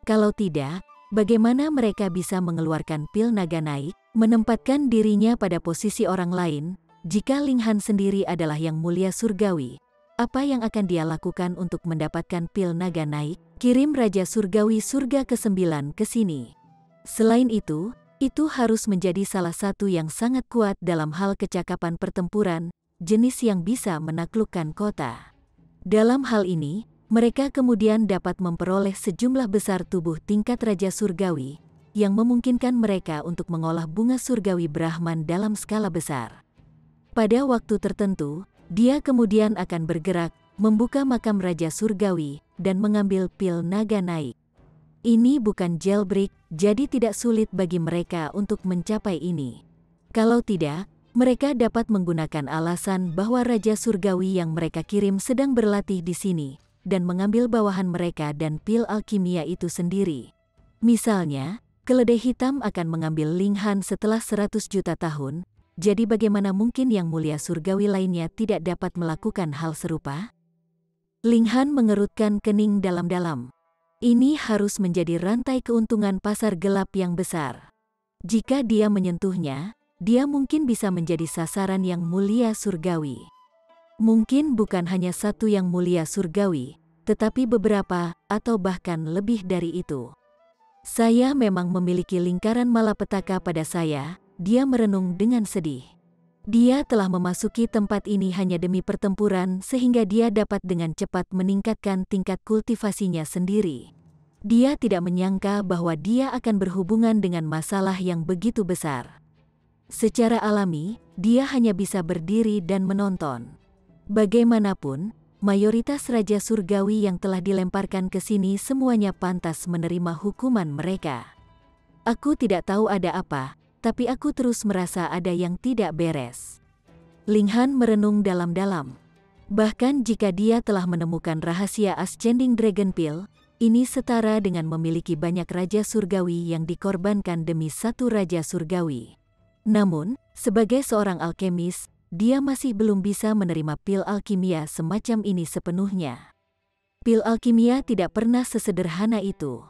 Kalau tidak, bagaimana mereka bisa mengeluarkan pil naga naik, menempatkan dirinya pada posisi orang lain? Jika Ling Han sendiri adalah yang mulia surgawi, apa yang akan dia lakukan untuk mendapatkan pil naga naik? Kirim Raja Surgawi surga ke-9 ke sini. Selain itu harus menjadi salah satu yang sangat kuat dalam hal kecakapan pertempuran, jenis yang bisa menaklukkan kota. Dalam hal ini, mereka kemudian dapat memperoleh sejumlah besar tubuh tingkat Raja Surgawi, yang memungkinkan mereka untuk mengolah bunga surgawi Brahman dalam skala besar. Pada waktu tertentu, dia kemudian akan bergerak, membuka makam Raja Surgawi, dan mengambil pil naga naik. Ini bukan jailbreak, jadi tidak sulit bagi mereka untuk mencapai ini. Kalau tidak, mereka dapat menggunakan alasan bahwa Raja Surgawi yang mereka kirim sedang berlatih di sini, dan mengambil bawahan mereka dan pil alkimia itu sendiri. Misalnya, keledai hitam akan mengambil Ling Han setelah 100 juta tahun, jadi bagaimana mungkin yang mulia surgawi lainnya tidak dapat melakukan hal serupa? Ling Han mengerutkan kening dalam-dalam. Ini harus menjadi rantai keuntungan pasar gelap yang besar. Jika dia menyentuhnya, dia mungkin bisa menjadi sasaran yang mulia surgawi. Mungkin bukan hanya satu yang mulia surgawi, tetapi beberapa, atau bahkan lebih dari itu. Saya memang memiliki lingkaran malapetaka pada saya, dia merenung dengan sedih. Dia telah memasuki tempat ini hanya demi pertempuran sehingga dia dapat dengan cepat meningkatkan tingkat kultivasinya sendiri. Dia tidak menyangka bahwa dia akan berhubungan dengan masalah yang begitu besar. Secara alami, dia hanya bisa berdiri dan menonton. Bagaimanapun, mayoritas Raja Surgawi yang telah dilemparkan ke sini semuanya pantas menerima hukuman mereka. Aku tidak tahu ada apa, tapi aku terus merasa ada yang tidak beres. Ling Han merenung dalam-dalam. Bahkan jika dia telah menemukan rahasia Ascending Dragon Pill, ini setara dengan memiliki banyak Raja Surgawi yang dikorbankan demi satu Raja Surgawi. Namun, sebagai seorang alkemis, dia masih belum bisa menerima pil alkimia semacam ini sepenuhnya. Pil alkimia tidak pernah sesederhana itu.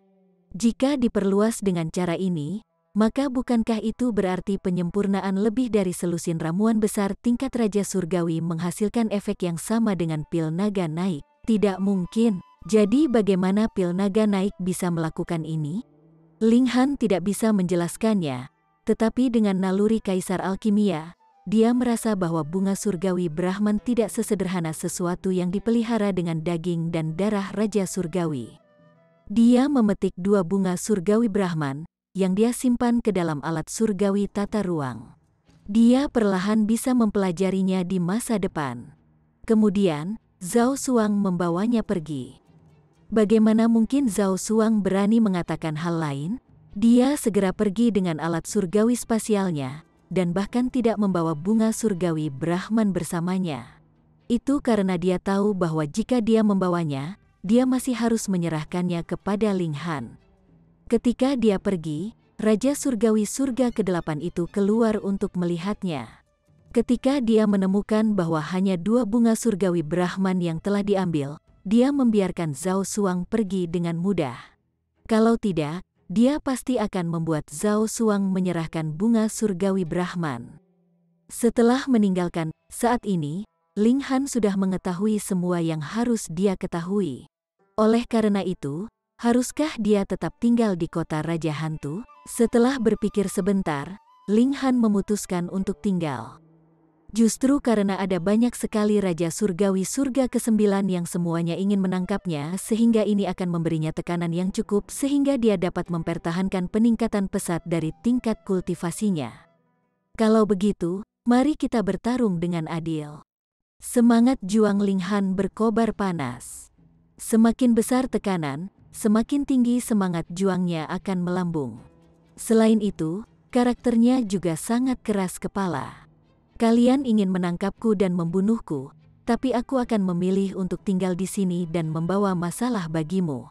Jika diperluas dengan cara ini, maka bukankah itu berarti penyempurnaan lebih dari selusin ramuan besar tingkat Raja Surgawi menghasilkan efek yang sama dengan pil naga naik? Tidak mungkin. Jadi bagaimana pil naga naik bisa melakukan ini? Ling Han tidak bisa menjelaskannya. Tetapi dengan naluri Kaisar Alkimia, dia merasa bahwa bunga surgawi Brahman tidak sesederhana sesuatu yang dipelihara dengan daging dan darah Raja Surgawi. Dia memetik 2 bunga surgawi Brahman, yang dia simpan ke dalam alat surgawi tata ruang. Dia perlahan bisa mempelajarinya di masa depan. Kemudian, Zhao Xuang membawanya pergi. Bagaimana mungkin Zhao Xuang berani mengatakan hal lain? Dia segera pergi dengan alat surgawi spasialnya, dan bahkan tidak membawa bunga surgawi Brahman bersamanya. Itu karena dia tahu bahwa jika dia membawanya, dia masih harus menyerahkannya kepada Ling Han. Ketika dia pergi, Raja Surgawi Surga ke-8 itu keluar untuk melihatnya. Ketika dia menemukan bahwa hanya 2 bunga surgawi Brahman yang telah diambil, dia membiarkan Zhao Xuang pergi dengan mudah. Kalau tidak, dia pasti akan membuat Zhao Xuang menyerahkan bunga surgawi Brahman. Setelah meninggalkan, saat ini, Ling Han sudah mengetahui semua yang harus dia ketahui. Oleh karena itu, haruskah dia tetap tinggal di kota Raja Hantu? Setelah berpikir sebentar, Ling Han memutuskan untuk tinggal. Justru karena ada banyak sekali Raja Surgawi Surga ke-9 yang semuanya ingin menangkapnya, sehingga ini akan memberinya tekanan yang cukup sehingga dia dapat mempertahankan peningkatan pesat dari tingkat kultivasinya. Kalau begitu, mari kita bertarung dengan adil. Semangat juang Ling Han berkobar panas. Semakin besar tekanan, semakin tinggi semangat juangnya akan melambung. Selain itu, karakternya juga sangat keras kepala. Kalian ingin menangkapku dan membunuhku, tapi aku akan memilih untuk tinggal di sini dan membawa masalah bagimu.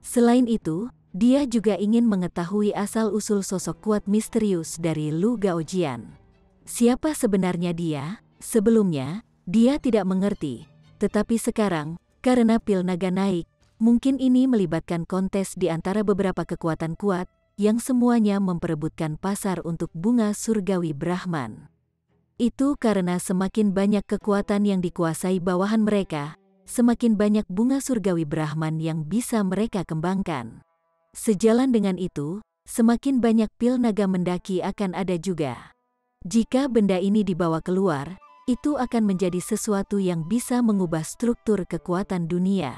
Selain itu, dia juga ingin mengetahui asal-usul sosok kuat misterius dari Lu Gaojian. Siapa sebenarnya dia? Sebelumnya, dia tidak mengerti, tetapi sekarang, karena pil naga naik, mungkin ini melibatkan kontes di antara beberapa kekuatan kuat, yang semuanya memperebutkan pasar untuk bunga surgawi Brahman. Itu karena semakin banyak kekuatan yang dikuasai bawahan mereka, semakin banyak bunga surgawi Brahman yang bisa mereka kembangkan. Sejalan dengan itu, semakin banyak pil naga mendaki akan ada juga. Jika benda ini dibawa keluar, itu akan menjadi sesuatu yang bisa mengubah struktur kekuatan dunia.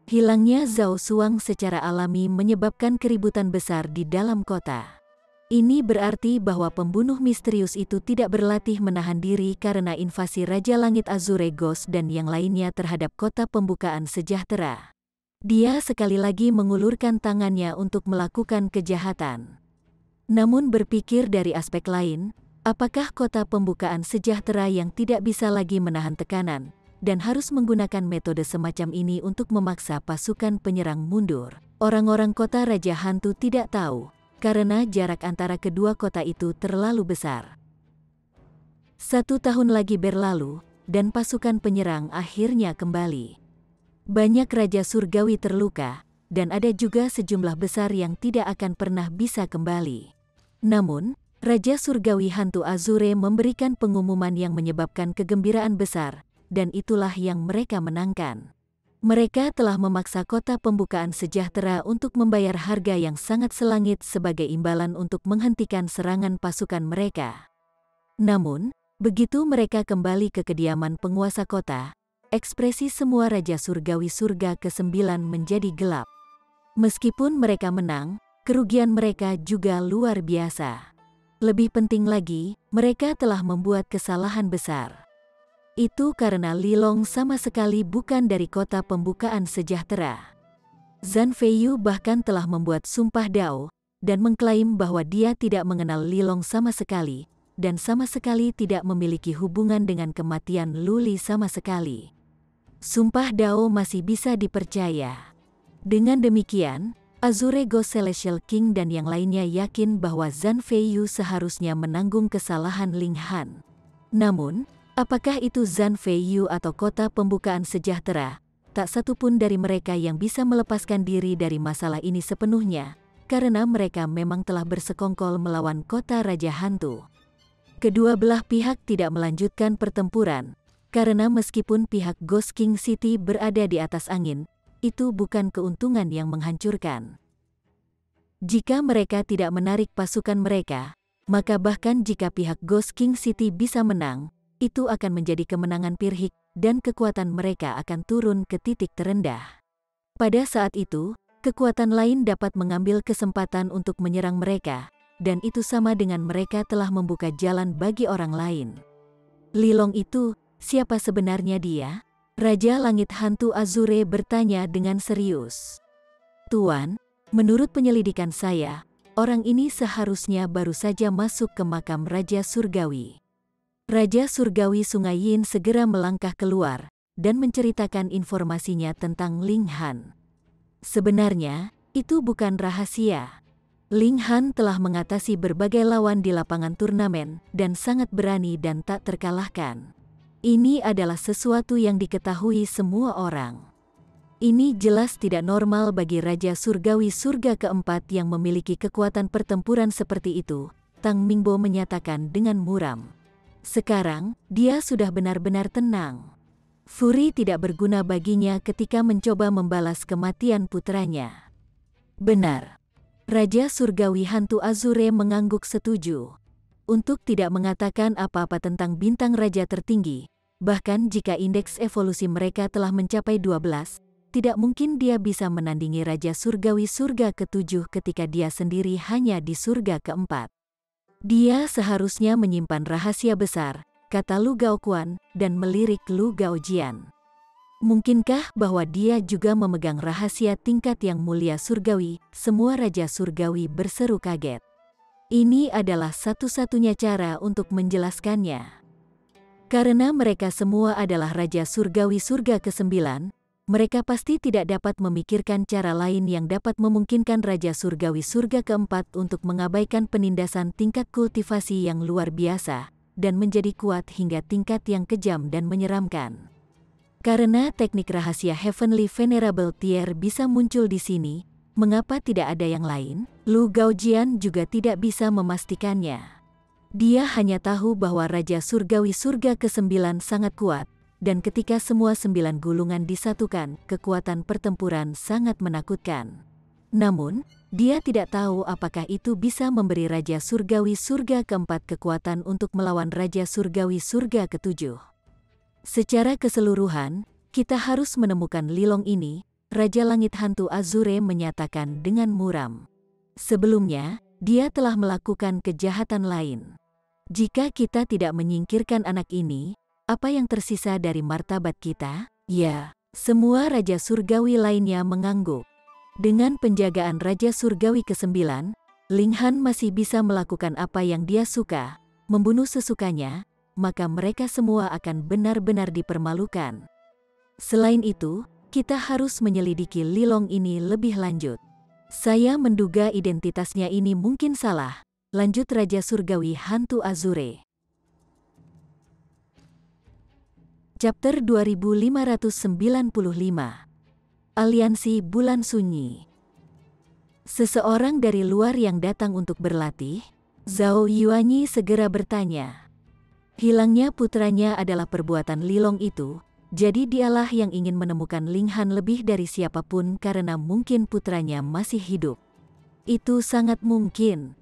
Hilangnya Zhao Xuang secara alami menyebabkan keributan besar di dalam kota. Ini berarti bahwa pembunuh misterius itu tidak berlatih menahan diri karena invasi Raja Langit Azure Ghost dan yang lainnya terhadap kota pembukaan sejahtera. Dia sekali lagi mengulurkan tangannya untuk melakukan kejahatan. Namun berpikir dari aspek lain, apakah kota pembukaan sejahtera yang tidak bisa lagi menahan tekanan, dan harus menggunakan metode semacam ini untuk memaksa pasukan penyerang mundur? Orang-orang kota Raja Hantu tidak tahu, karena jarak antara kedua kota itu terlalu besar. 1 tahun lagi berlalu, dan pasukan penyerang akhirnya kembali. Banyak Raja Surgawi terluka, dan ada juga sejumlah besar yang tidak akan pernah bisa kembali. Namun, Raja Surgawi Hantu Azure memberikan pengumuman yang menyebabkan kegembiraan besar, dan itulah yang mereka menangkan. Mereka telah memaksa kota pembukaan sejahtera untuk membayar harga yang sangat selangit sebagai imbalan untuk menghentikan serangan pasukan mereka. Namun, begitu mereka kembali ke kediaman penguasa kota, ekspresi semua Raja Surgawi Surga ke-9 menjadi gelap. Meskipun mereka menang, kerugian mereka juga luar biasa. Lebih penting lagi, mereka telah membuat kesalahan besar. Itu karena Li Long sama sekali bukan dari kota pembukaan sejahtera. Zhan Feiyu bahkan telah membuat sumpah Dao, dan mengklaim bahwa dia tidak mengenal Li Long sama sekali, dan sama sekali tidak memiliki hubungan dengan kematian Lu Li sama sekali. Sumpah Dao masih bisa dipercaya. Dengan demikian, Azure Ghost Celestial King dan yang lainnya yakin bahwa Zhan Feiyu seharusnya menanggung kesalahan Ling Han. Namun, apakah itu Zhan Feiyu atau kota pembukaan sejahtera, tak satu pun dari mereka yang bisa melepaskan diri dari masalah ini sepenuhnya, karena mereka memang telah bersekongkol melawan kota Raja Hantu. Kedua belah pihak tidak melanjutkan pertempuran, karena meskipun pihak Ghost King City berada di atas angin, itu bukan keuntungan yang menghancurkan. Jika mereka tidak menarik pasukan mereka, maka bahkan jika pihak Ghost King City bisa menang, itu akan menjadi kemenangan pirhik dan kekuatan mereka akan turun ke titik terendah. Pada saat itu, kekuatan lain dapat mengambil kesempatan untuk menyerang mereka, dan itu sama dengan mereka telah membuka jalan bagi orang lain. Lilong itu, siapa sebenarnya dia? Raja Langit Hantu Azure bertanya dengan serius. Tuan, menurut penyelidikan saya, orang ini seharusnya baru saja masuk ke makam Raja Surgawi. Raja Surgawi Sungai Yin segera melangkah keluar dan menceritakan informasinya tentang Ling Han. Sebenarnya, itu bukan rahasia. Ling Han telah mengatasi berbagai lawan di lapangan turnamen dan sangat berani dan tak terkalahkan. Ini adalah sesuatu yang diketahui semua orang. Ini jelas tidak normal bagi Raja Surgawi Surga keempat yang memiliki kekuatan pertempuran seperti itu, Tang Mingbo menyatakan dengan muram. Sekarang, dia sudah benar-benar tenang. Furi tidak berguna baginya ketika mencoba membalas kematian putranya. Benar. Raja Surgawi Hantu Azure mengangguk setuju. Untuk tidak mengatakan apa-apa tentang bintang raja tertinggi, bahkan jika indeks evolusi mereka telah mencapai 12, tidak mungkin dia bisa menandingi Raja Surgawi Surga ke-7 ketika dia sendiri hanya di surga ke-4. Dia seharusnya menyimpan rahasia besar, kata Lu Gaoquan, dan melirik Lu Gaojian. Mungkinkah bahwa dia juga memegang rahasia tingkat yang mulia surgawi? Semua Raja Surgawi berseru kaget. Ini adalah satu-satunya cara untuk menjelaskannya. Karena mereka semua adalah Raja Surgawi Surga ke-9, mereka pasti tidak dapat memikirkan cara lain yang dapat memungkinkan Raja Surgawi Surga ke-4 untuk mengabaikan penindasan tingkat kultivasi yang luar biasa, dan menjadi kuat hingga tingkat yang kejam dan menyeramkan. Karena teknik rahasia Heavenly Venerable Tier bisa muncul di sini, mengapa tidak ada yang lain? Lu Gaojian juga tidak bisa memastikannya. Dia hanya tahu bahwa Raja Surgawi Surga ke-9 sangat kuat, dan ketika semua 9 gulungan disatukan, kekuatan pertempuran sangat menakutkan. Namun, dia tidak tahu apakah itu bisa memberi Raja Surgawi Surga ke-4 kekuatan untuk melawan Raja Surgawi Surga ke-7. Secara keseluruhan, kita harus menemukan Lilong ini, Raja Langit Hantu Azure menyatakan dengan muram. Sebelumnya, dia telah melakukan kejahatan lain. Jika kita tidak menyingkirkan anak ini, apa yang tersisa dari martabat kita? Ya, semua Raja Surgawi lainnya mengangguk. Dengan penjagaan Raja Surgawi ke-9, Ling Han masih bisa melakukan apa yang dia suka, membunuh sesukanya, maka mereka semua akan benar-benar dipermalukan. Selain itu, kita harus menyelidiki Lilong ini lebih lanjut. Saya menduga identitasnya ini mungkin salah, lanjut Raja Surgawi Hantu Azure. Chapter 2595. Aliansi Bulan Sunyi. Seseorang dari luar yang datang untuk berlatih, Zhao Yuanyi segera bertanya. Hilangnya putranya adalah perbuatan Lilong itu, jadi dialah yang ingin menemukan Ling Han lebih dari siapapun karena mungkin putranya masih hidup. Itu sangat mungkin.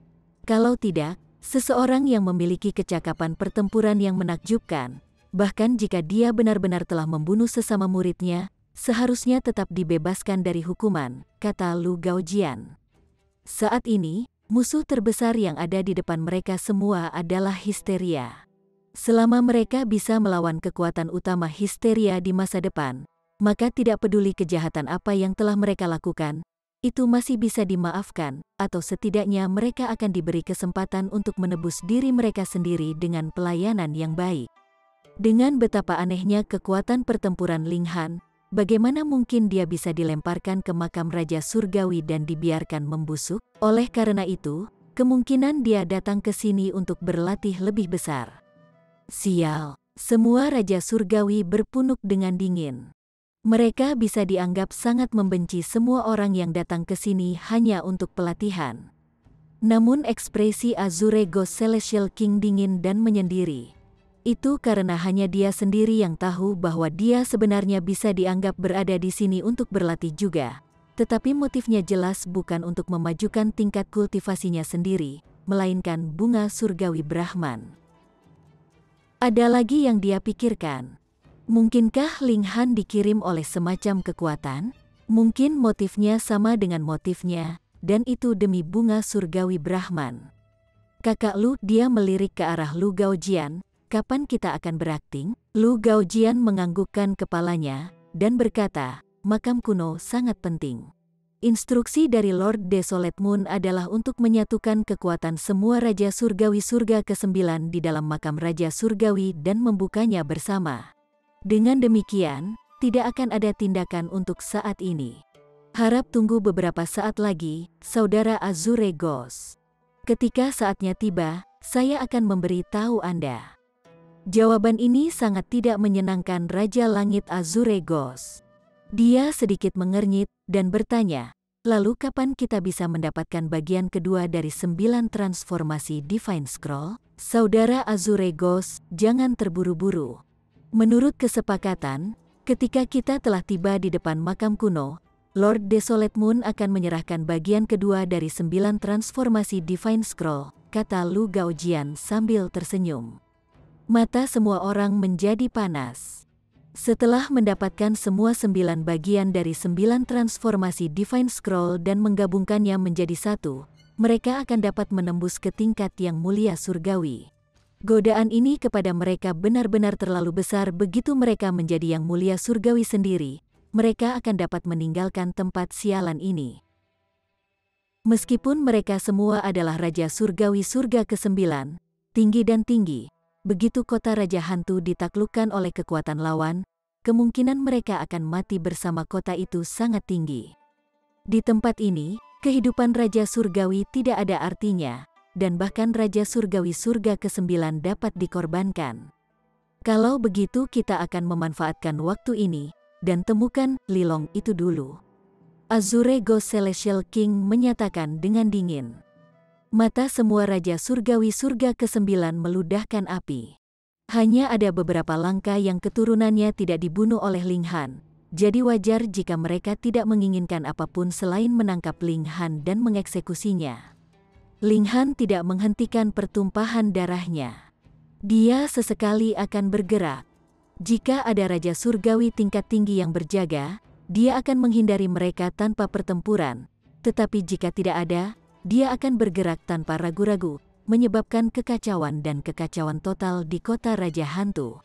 Kalau tidak, seseorang yang memiliki kecakapan pertempuran yang menakjubkan, bahkan jika dia benar-benar telah membunuh sesama muridnya, seharusnya tetap dibebaskan dari hukuman, kata Lu Gaojian. Saat ini, musuh terbesar yang ada di depan mereka semua adalah histeria. Selama mereka bisa melawan kekuatan utama histeria di masa depan, maka tidak peduli kejahatan apa yang telah mereka lakukan, itu masih bisa dimaafkan, atau setidaknya mereka akan diberi kesempatan untuk menebus diri mereka sendiri dengan pelayanan yang baik. Dengan betapa anehnya kekuatan pertempuran Ling Han, bagaimana mungkin dia bisa dilemparkan ke makam Raja Surgawi dan dibiarkan membusuk? Oleh karena itu, kemungkinan dia datang ke sini untuk berlatih lebih besar. Sial, semua Raja Surgawi berpunuk dengan dingin. Mereka bisa dianggap sangat membenci semua orang yang datang ke sini hanya untuk pelatihan. Namun ekspresi Azure Ghost Celestial King dingin dan menyendiri. Itu karena hanya dia sendiri yang tahu bahwa dia sebenarnya bisa dianggap berada di sini untuk berlatih juga. Tetapi motifnya jelas bukan untuk memajukan tingkat kultivasinya sendiri, melainkan bunga surgawi Brahman. Ada lagi yang dia pikirkan. Mungkinkah Ling Han dikirim oleh semacam kekuatan? Mungkin motifnya sama dengan motifnya, dan itu demi bunga surgawi Brahman. Kakak Lu, dia melirik ke arah Lu Gaojian, kapan kita akan berakting? Lu Gaojian menganggukkan kepalanya, dan berkata, makam kuno sangat penting. Instruksi dari Lord Desolate Moon adalah untuk menyatukan kekuatan semua Raja Surgawi Surga ke-9 di dalam makam Raja Surgawi dan membukanya bersama. Dengan demikian, tidak akan ada tindakan untuk saat ini. Harap tunggu beberapa saat lagi, Saudara Azure Ghost. Ketika saatnya tiba, saya akan memberi tahu Anda. Jawaban ini sangat tidak menyenangkan Raja Langit Azure Ghost. Dia sedikit mengernyit dan bertanya, lalu kapan kita bisa mendapatkan bagian kedua dari 9 transformasi Divine Scroll? Saudara Azure Ghost, jangan terburu-buru. Menurut kesepakatan, ketika kita telah tiba di depan makam kuno, Lord Desolate Moon akan menyerahkan bagian kedua dari 9 transformasi Divine Scroll, kata Lu Gaojian sambil tersenyum. Mata semua orang menjadi panas. Setelah mendapatkan semua 9 bagian dari 9 transformasi Divine Scroll dan menggabungkannya menjadi satu, mereka akan dapat menembus ke tingkat yang mulia surgawi. Godaan ini kepada mereka benar-benar terlalu besar. Begitu mereka menjadi yang mulia surgawi sendiri, mereka akan dapat meninggalkan tempat sialan ini. Meskipun mereka semua adalah Raja Surgawi Surga ke-9, tinggi dan tinggi, begitu kota Raja Hantu ditaklukkan oleh kekuatan lawan, kemungkinan mereka akan mati bersama kota itu sangat tinggi. Di tempat ini, kehidupan Raja Surgawi tidak ada artinya, dan bahkan Raja Surgawi Surga ke-9 dapat dikorbankan. Kalau begitu kita akan memanfaatkan waktu ini, dan temukan Lilong itu dulu. Azure Ghost Celestial King menyatakan dengan dingin. Mata semua Raja Surgawi Surga ke-9 meludahkan api. Hanya ada beberapa langkah yang keturunannya tidak dibunuh oleh Ling Han, jadi wajar jika mereka tidak menginginkan apapun selain menangkap Ling Han dan mengeksekusinya. Ling Han tidak menghentikan pertumpahan darahnya. Dia sesekali akan bergerak. Jika ada Raja Surgawi tingkat tinggi yang berjaga, dia akan menghindari mereka tanpa pertempuran. Tetapi jika tidak ada, dia akan bergerak tanpa ragu-ragu, menyebabkan kekacauan dan kekacauan total di kota Raja Hantu.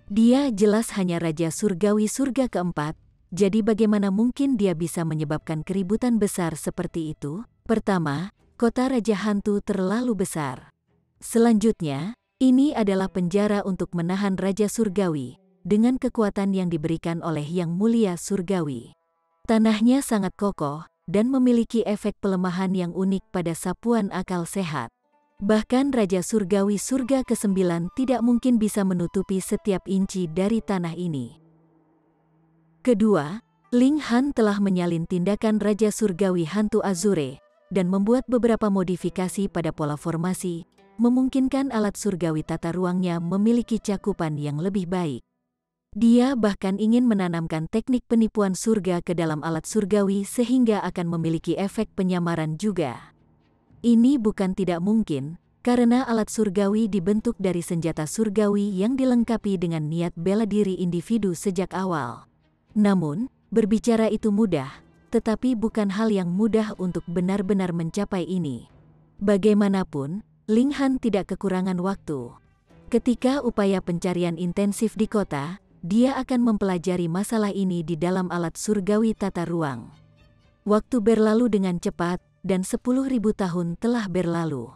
Dia jelas hanya Raja Surgawi Surga ke-4, jadi bagaimana mungkin dia bisa menyebabkan keributan besar seperti itu? Pertama, kota Raja Hantu terlalu besar. Selanjutnya, ini adalah penjara untuk menahan Raja Surgawi, dengan kekuatan yang diberikan oleh Yang Mulia Surgawi. Tanahnya sangat kokoh, dan memiliki efek pelemahan yang unik pada sapuan akal sehat. Bahkan Raja Surgawi Surga ke-9 tidak mungkin bisa menutupi setiap inci dari tanah ini. Kedua, Ling Han telah menyalin tindakan Raja Surgawi Hantu Azure, dan membuat beberapa modifikasi pada pola formasi, memungkinkan alat surgawi tata ruangnya memiliki cakupan yang lebih baik. Dia bahkan ingin menanamkan teknik penipuan surga ke dalam alat surgawi sehingga akan memiliki efek penyamaran juga. Ini bukan tidak mungkin, karena alat surgawi dibentuk dari senjata surgawi yang dilengkapi dengan niat bela diri individu sejak awal. Namun, berbicara itu mudah, tetapi bukan hal yang mudah untuk benar-benar mencapai ini. Bagaimanapun, Ling Han tidak kekurangan waktu. Ketika upaya pencarian intensif di kota, dia akan mempelajari masalah ini di dalam alat surgawi tata ruang. Waktu berlalu dengan cepat, dan 10.000 tahun telah berlalu.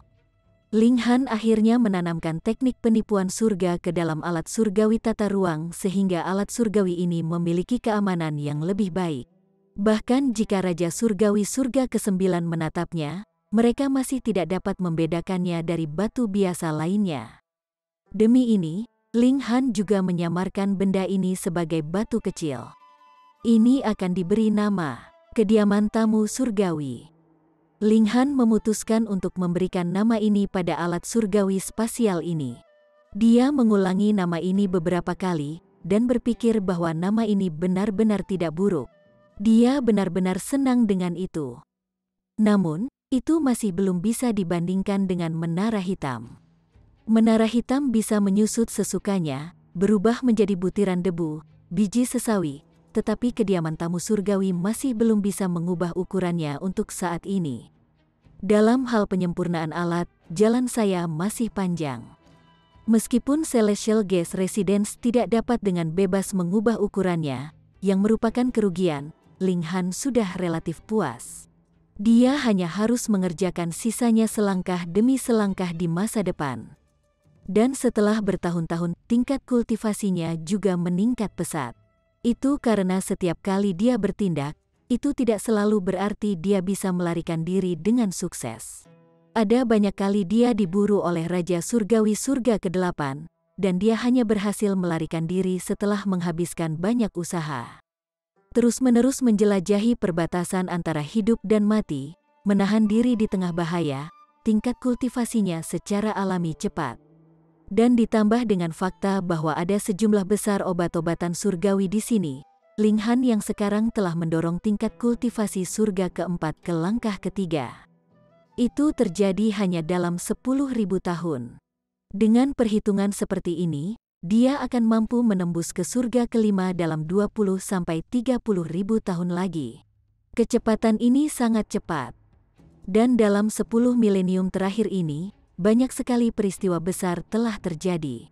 Ling Han akhirnya menanamkan teknik penipuan surga ke dalam alat surgawi tata ruang sehingga alat surgawi ini memiliki keamanan yang lebih baik. Bahkan jika Raja Surgawi Surga ke-9 menatapnya, mereka masih tidak dapat membedakannya dari batu biasa lainnya. Demi ini, Ling Han juga menyamarkan benda ini sebagai batu kecil. Ini akan diberi nama, kediaman tamu surgawi. Ling Han memutuskan untuk memberikan nama ini pada alat surgawi spasial ini. Dia mengulangi nama ini beberapa kali, dan berpikir bahwa nama ini benar-benar tidak buruk. Dia benar-benar senang dengan itu. Namun, itu masih belum bisa dibandingkan dengan menara hitam. Menara hitam bisa menyusut sesukanya, berubah menjadi butiran debu, biji sesawi, tetapi kediaman tamu surgawi masih belum bisa mengubah ukurannya untuk saat ini. Dalam hal penyempurnaan alat, jalan saya masih panjang. Meskipun Celestial Guest Residence tidak dapat dengan bebas mengubah ukurannya, yang merupakan kerugian, Ling Han sudah relatif puas. Dia hanya harus mengerjakan sisanya selangkah demi selangkah di masa depan. Dan setelah bertahun-tahun, tingkat kultivasinya juga meningkat pesat. Itu karena setiap kali dia bertindak, itu tidak selalu berarti dia bisa melarikan diri dengan sukses. Ada banyak kali dia diburu oleh Raja Surgawi Surga ke-8, dan dia hanya berhasil melarikan diri setelah menghabiskan banyak usaha. Terus-menerus menjelajahi perbatasan antara hidup dan mati, menahan diri di tengah bahaya, tingkat kultivasinya secara alami cepat. Dan ditambah dengan fakta bahwa ada sejumlah besar obat-obatan surgawi di sini, Ling Han yang sekarang telah mendorong tingkat kultivasi surga keempat ke langkah ketiga. Itu terjadi hanya dalam 10.000 tahun. Dengan perhitungan seperti ini, dia akan mampu menembus ke surga kelima dalam 20-30 ribu tahun lagi. Kecepatan ini sangat cepat. Dan dalam 10 milenium terakhir ini, banyak sekali peristiwa besar telah terjadi.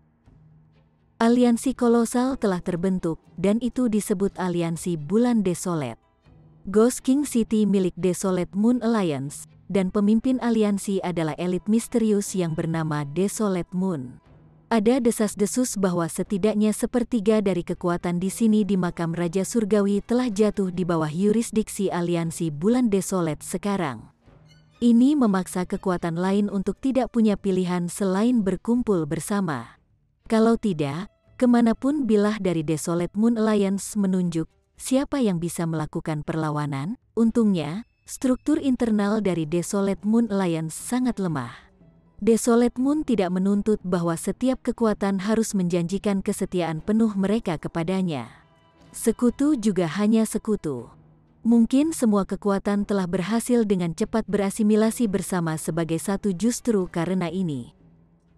Aliansi kolosal telah terbentuk, dan itu disebut Aliansi Bulan Desolate. Ghost King City milik Desolate Moon Alliance, dan pemimpin aliansi adalah elit misterius yang bernama Desolate Moon. Ada desas-desus bahwa setidaknya sepertiga dari kekuatan di sini di makam Raja Surgawi telah jatuh di bawah yurisdiksi Aliansi Bulan Desolate sekarang. Ini memaksa kekuatan lain untuk tidak punya pilihan selain berkumpul bersama. Kalau tidak, kemanapun bilah dari Desolate Moon Alliance menunjuk siapa yang bisa melakukan perlawanan. Untungnya, struktur internal dari Desolate Moon Alliance sangat lemah. Desolate Moon tidak menuntut bahwa setiap kekuatan harus menjanjikan kesetiaan penuh mereka kepadanya. Sekutu juga hanya sekutu. Mungkin semua kekuatan telah berhasil dengan cepat berasimilasi bersama sebagai satu justru karena ini.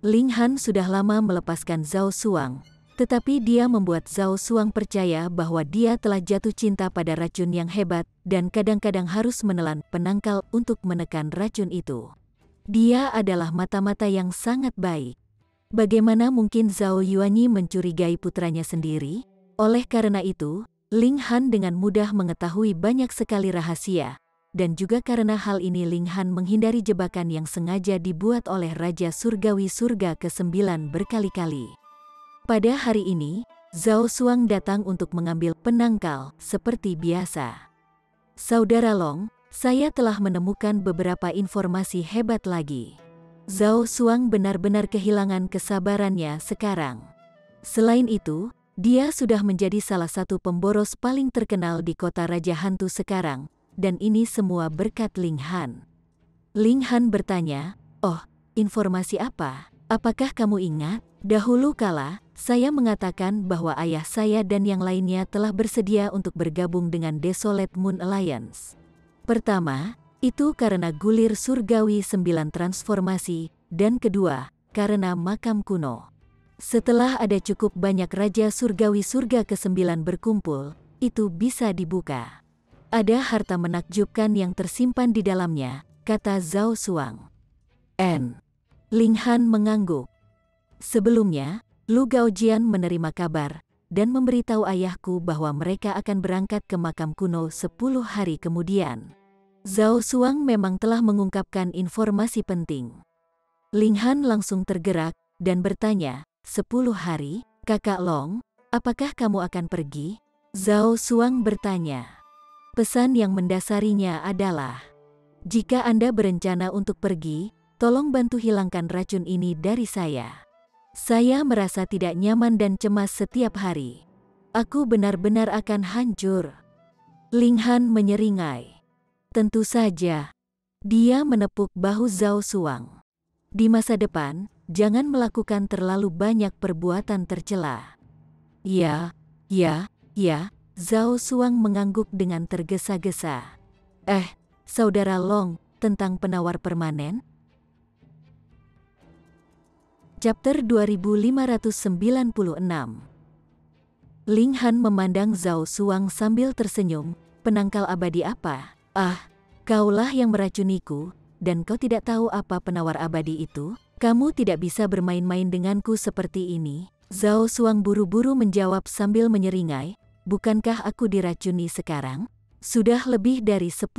Ling Han sudah lama melepaskan Zhao Xuang, tetapi dia membuat Zhao Xuang percaya bahwa dia telah jatuh cinta pada racun yang hebat dan kadang-kadang harus menelan penangkal untuk menekan racun itu. Dia adalah mata-mata yang sangat baik. Bagaimana mungkin Zhao Yuanyi mencurigai putranya sendiri? Oleh karena itu, Ling Han dengan mudah mengetahui banyak sekali rahasia, dan juga karena hal ini Ling Han menghindari jebakan yang sengaja dibuat oleh Raja Surgawi Surga ke-9 berkali-kali. Pada hari ini, Zhao Xuang datang untuk mengambil penangkal seperti biasa. Saudara Long, saya telah menemukan beberapa informasi hebat lagi. Zhao Xuang benar-benar kehilangan kesabarannya sekarang. Selain itu, dia sudah menjadi salah satu pemboros paling terkenal di kota Raja Hantu sekarang, dan ini semua berkat Ling Han. Ling Han bertanya, "Oh, informasi apa? Apakah kamu ingat? Dahulu kala, saya mengatakan bahwa ayah saya dan yang lainnya telah bersedia untuk bergabung dengan Desolate Moon Alliance. Pertama, itu karena gulir surgawi 9 transformasi, dan kedua, karena makam kuno. Setelah ada cukup banyak Raja Surgawi Surga ke-9 berkumpul, itu bisa dibuka. Ada harta menakjubkan yang tersimpan di dalamnya," kata Zhao Xuang. Ling Han mengangguk. Sebelumnya, Lu Gaojian menerima kabar, dan memberitahu ayahku bahwa mereka akan berangkat ke makam kuno 10 hari kemudian. Zhao Xuang memang telah mengungkapkan informasi penting. Ling Han langsung tergerak, dan bertanya, 10 hari, Kakak Long, apakah kamu akan pergi? Zhao Xuang bertanya. Pesan yang mendasarinya adalah, jika Anda berencana untuk pergi, tolong bantu hilangkan racun ini dari saya. Saya merasa tidak nyaman dan cemas setiap hari. Aku benar-benar akan hancur. Ling Han menyeringai. Tentu saja. Dia menepuk bahu Zhao Xuang. Di masa depan, jangan melakukan terlalu banyak perbuatan tercela. Ya, Zhao Xuang mengangguk dengan tergesa-gesa. Saudara Long, tentang penawar permanen? Chapter 2596. Ling Han memandang Zhao Xuang sambil tersenyum. Penangkal abadi apa? Ah, kaulah yang meracuniku, dan kau tidak tahu apa penawar abadi itu? Kamu tidak bisa bermain-main denganku seperti ini. Zhao Xuang buru-buru menjawab sambil menyeringai. Bukankah aku diracuni sekarang? Sudah lebih dari 10.000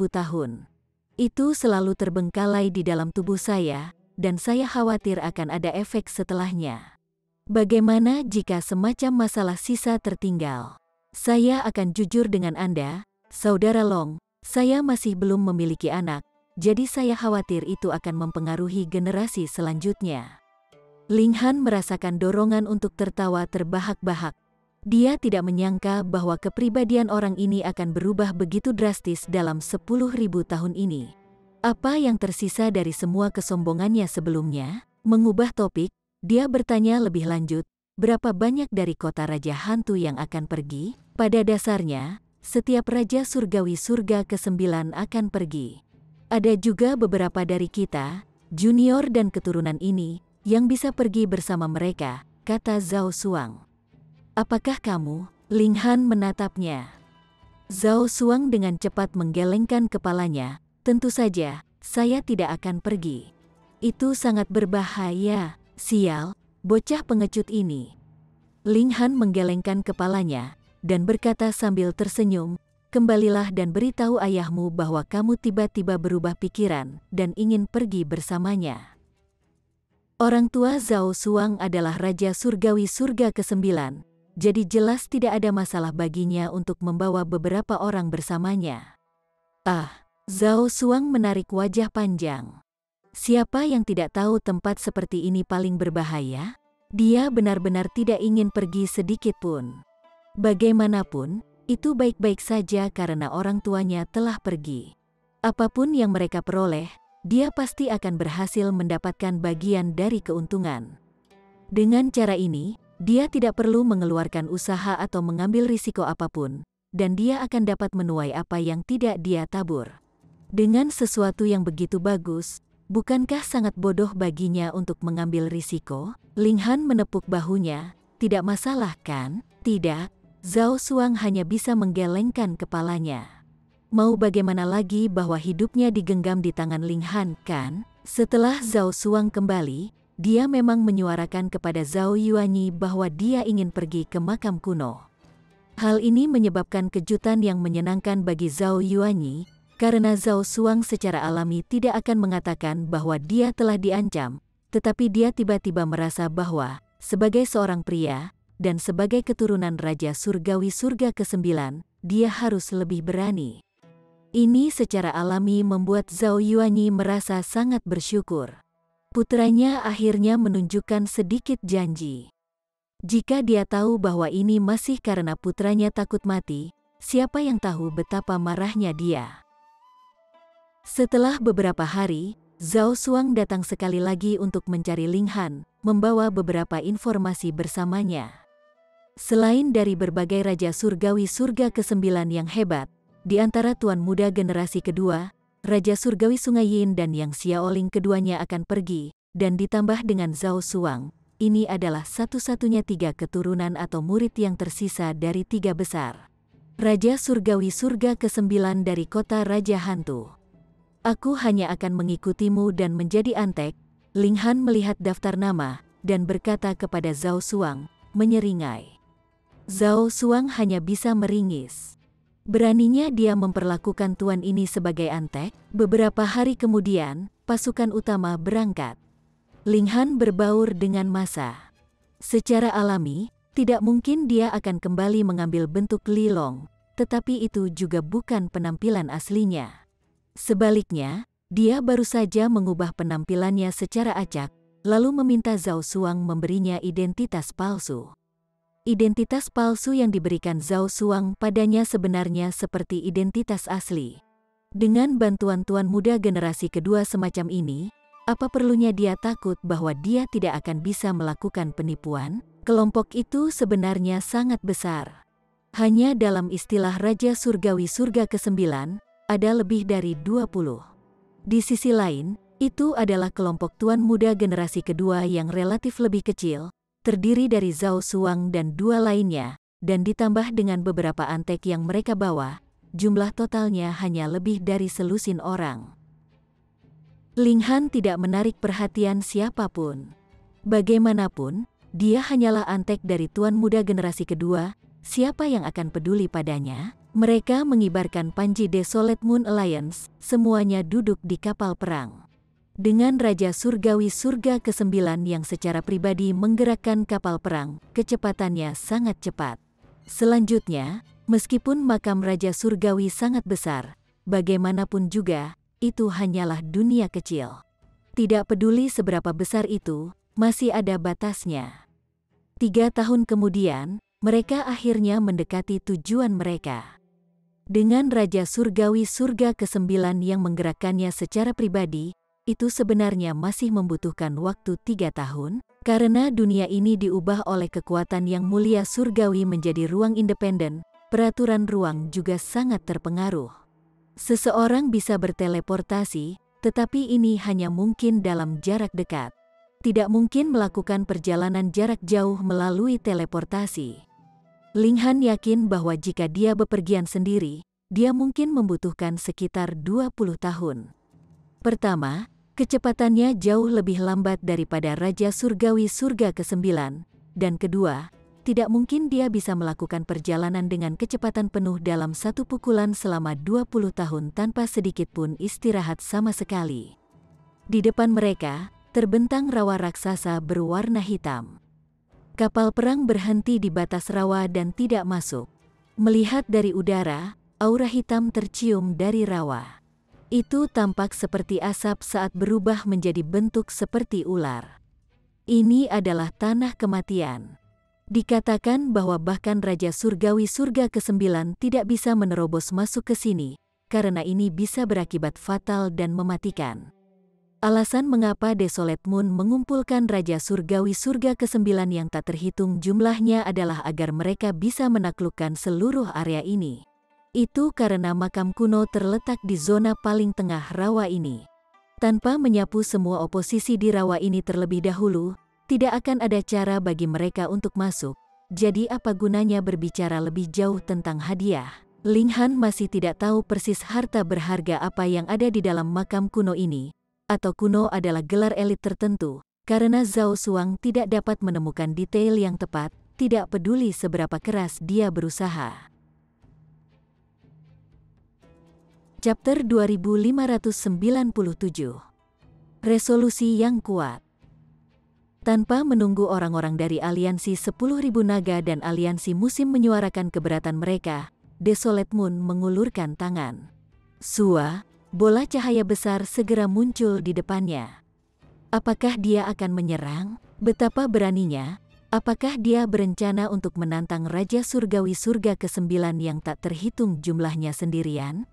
tahun. Itu selalu terbengkalai di dalam tubuh saya, dan saya khawatir akan ada efek setelahnya. Bagaimana jika semacam masalah sisa tertinggal? Saya akan jujur dengan Anda, Saudara Long, saya masih belum memiliki anak, jadi saya khawatir itu akan mempengaruhi generasi selanjutnya. Ling Han merasakan dorongan untuk tertawa terbahak-bahak. Dia tidak menyangka bahwa kepribadian orang ini akan berubah begitu drastis dalam 10.000 tahun ini. Apa yang tersisa dari semua kesombongannya sebelumnya? Mengubah topik, dia bertanya lebih lanjut, berapa banyak dari kota Raja Hantu yang akan pergi? Pada dasarnya, setiap Raja Surgawi Surga ke-9 akan pergi. Ada juga beberapa dari kita, junior dan keturunan ini, yang bisa pergi bersama mereka, kata Zhao Xuang. Apakah kamu? Ling Han menatapnya. Zhao Xuang dengan cepat menggelengkan kepalanya, tentu saja, saya tidak akan pergi. Itu sangat berbahaya. Sial, bocah pengecut ini. Ling Han menggelengkan kepalanya, dan berkata sambil tersenyum, kembalilah dan beritahu ayahmu bahwa kamu tiba-tiba berubah pikiran, dan ingin pergi bersamanya. Orang tua Zhao Xuang adalah Raja Surgawi Surga ke-9, jadi jelas tidak ada masalah baginya untuk membawa beberapa orang bersamanya. Ah, Zhao Xuang menarik wajah panjang. Siapa yang tidak tahu tempat seperti ini paling berbahaya? Dia benar-benar tidak ingin pergi sedikit pun. Bagaimanapun, itu baik-baik saja karena orang tuanya telah pergi. Apapun yang mereka peroleh, dia pasti akan berhasil mendapatkan bagian dari keuntungan. Dengan cara ini, dia tidak perlu mengeluarkan usaha atau mengambil risiko apapun, dan dia akan dapat menuai apa yang tidak dia tabur. Dengan sesuatu yang begitu bagus, bukankah sangat bodoh baginya untuk mengambil risiko? Ling Han menepuk bahunya. Tidak masalah kan? Tidak. Zhao Xuang hanya bisa menggelengkan kepalanya. Mau bagaimana lagi bahwa hidupnya digenggam di tangan Ling Han, kan? Setelah Zhao Xuang kembali, dia memang menyuarakan kepada Zhao Yuanyi bahwa dia ingin pergi ke makam kuno. Hal ini menyebabkan kejutan yang menyenangkan bagi Zhao Yuanyi, karena Zhao Xuang secara alami tidak akan mengatakan bahwa dia telah diancam, tetapi dia tiba-tiba merasa bahwa, sebagai seorang pria, dan sebagai keturunan Raja Surgawi Surga ke-9, dia harus lebih berani. Ini secara alami membuat Zhao Yuanyi merasa sangat bersyukur. Putranya akhirnya menunjukkan sedikit janji. Jika dia tahu bahwa ini masih karena putranya takut mati, siapa yang tahu betapa marahnya dia. Setelah beberapa hari, Zhao Xuang datang sekali lagi untuk mencari Ling Han, membawa beberapa informasi bersamanya. Selain dari berbagai Raja Surgawi Surga ke-9 yang hebat, di antara Tuan Muda generasi kedua, Raja Surgawi Sungai Yin dan Yang Xiaoling keduanya akan pergi, dan ditambah dengan Zhao Xuang, ini adalah satu-satunya 3 keturunan atau murid yang tersisa dari 3 besar. Raja Surgawi Surga ke-9 dari kota Raja Hantu. Aku hanya akan mengikutimu dan menjadi antek. Ling Han melihat daftar nama, dan berkata kepada Zhao Xuang, menyeringai. Zhao Xuang hanya bisa meringis. Beraninya dia memperlakukan tuan ini sebagai antek. Beberapa hari kemudian, pasukan utama berangkat. Ling Han berbaur dengan massa. Secara alami, tidak mungkin dia akan kembali mengambil bentuk Li Long, tetapi itu juga bukan penampilan aslinya. Sebaliknya, dia baru saja mengubah penampilannya secara acak, lalu meminta Zhao Xuang memberinya identitas palsu. Identitas palsu yang diberikan Zhao Xuang padanya sebenarnya seperti identitas asli. Dengan bantuan Tuan Muda generasi kedua semacam ini, apa perlunya dia takut bahwa dia tidak akan bisa melakukan penipuan? Kelompok itu sebenarnya sangat besar. Hanya dalam istilah Raja Surgawi Surga ke-9, ada lebih dari 20. Di sisi lain, itu adalah kelompok Tuan Muda generasi kedua yang relatif lebih kecil, terdiri dari Zhao Xuang dan 2 lainnya, dan ditambah dengan beberapa antek yang mereka bawa, jumlah totalnya hanya lebih dari selusin orang. Ling Han tidak menarik perhatian siapapun. Bagaimanapun, dia hanyalah antek dari tuan muda generasi kedua, siapa yang akan peduli padanya? Mereka mengibarkan panji Desolate Moon Alliance, semuanya duduk di kapal perang. Dengan Raja Surgawi Surga ke-9 yang secara pribadi menggerakkan kapal perang, kecepatannya sangat cepat. Selanjutnya, meskipun makam Raja Surgawi sangat besar, bagaimanapun juga, itu hanyalah dunia kecil. Tidak peduli seberapa besar itu, masih ada batasnya. 3 tahun kemudian, mereka akhirnya mendekati tujuan mereka. Dengan Raja Surgawi Surga ke-9 yang menggerakkannya secara pribadi, itu sebenarnya masih membutuhkan waktu 3 tahun, karena dunia ini diubah oleh kekuatan yang mulia surgawi menjadi ruang independen, peraturan ruang juga sangat terpengaruh. Seseorang bisa berteleportasi, tetapi ini hanya mungkin dalam jarak dekat. Tidak mungkin melakukan perjalanan jarak jauh melalui teleportasi. Ling Han yakin bahwa jika dia bepergian sendiri, dia mungkin membutuhkan sekitar 20 tahun. Pertama, kecepatannya jauh lebih lambat daripada Raja Surgawi Surga ke-9, dan kedua, tidak mungkin dia bisa melakukan perjalanan dengan kecepatan penuh dalam satu pukulan selama 20 tahun tanpa sedikit pun istirahat sama sekali. Di depan mereka, terbentang rawa raksasa berwarna hitam. Kapal perang berhenti di batas rawa dan tidak masuk. Melihat dari udara, aura hitam tercium dari rawa. Itu tampak seperti asap saat berubah menjadi bentuk seperti ular. Ini adalah tanah kematian. Dikatakan bahwa bahkan Raja Surgawi Surga ke-9 tidak bisa menerobos masuk ke sini, karena ini bisa berakibat fatal dan mematikan. Alasan mengapa Desolate Moon mengumpulkan Raja Surgawi Surga ke-9 yang tak terhitung jumlahnya adalah agar mereka bisa menaklukkan seluruh area ini. Itu karena makam kuno terletak di zona paling tengah rawa ini. Tanpa menyapu semua oposisi di rawa ini terlebih dahulu, tidak akan ada cara bagi mereka untuk masuk. Jadi apa gunanya berbicara lebih jauh tentang hadiah? Ling Han masih tidak tahu persis harta berharga apa yang ada di dalam makam kuno ini. Atau kuno adalah gelar elit tertentu, karena Zhao Xuang tidak dapat menemukan detail yang tepat, tidak peduli seberapa keras dia berusaha. Chapter 2597. Resolusi yang kuat. Tanpa menunggu orang-orang dari aliansi 10.000 naga dan aliansi musim menyuarakan keberatan mereka, Desolate Moon mengulurkan tangan. Sua, bola cahaya besar segera muncul di depannya. Apakah dia akan menyerang? Betapa beraninya. Apakah dia berencana untuk menantang Raja Surgawi Surga ke-9 yang tak terhitung jumlahnya sendirian?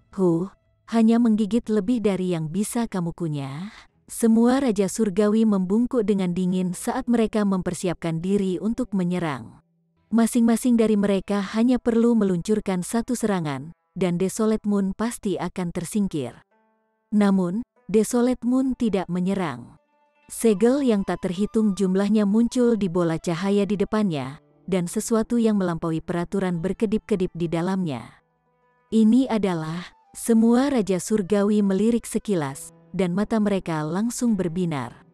Hanya menggigit lebih dari yang bisa kamu kunyah. Semua Raja Surgawi membungkuk dengan dingin saat mereka mempersiapkan diri untuk menyerang. Masing-masing dari mereka hanya perlu meluncurkan satu serangan, dan Desolate Moon pasti akan tersingkir. Namun, Desolate Moon tidak menyerang. Segel yang tak terhitung jumlahnya muncul di bola cahaya di depannya, dan sesuatu yang melampaui peraturan berkedip-kedip di dalamnya. Ini adalah... Semua Raja Surgawi melirik sekilas, dan mata mereka langsung berbinar.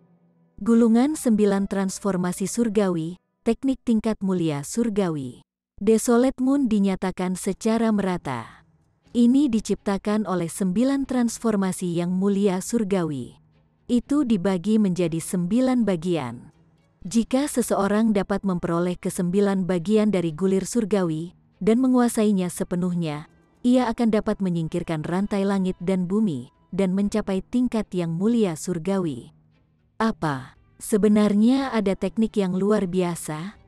Gulungan 9 transformasi surgawi, teknik tingkat mulia surgawi. Desolate Moon dinyatakan secara merata. Ini diciptakan oleh 9 transformasi yang mulia surgawi. Itu dibagi menjadi 9 bagian. Jika seseorang dapat memperoleh ke-9 bagian dari gulir surgawi, dan menguasainya sepenuhnya, ia akan dapat menyingkirkan rantai langit dan bumi, dan mencapai tingkat yang mulia surgawi. Apa? Sebenarnya ada teknik yang luar biasa,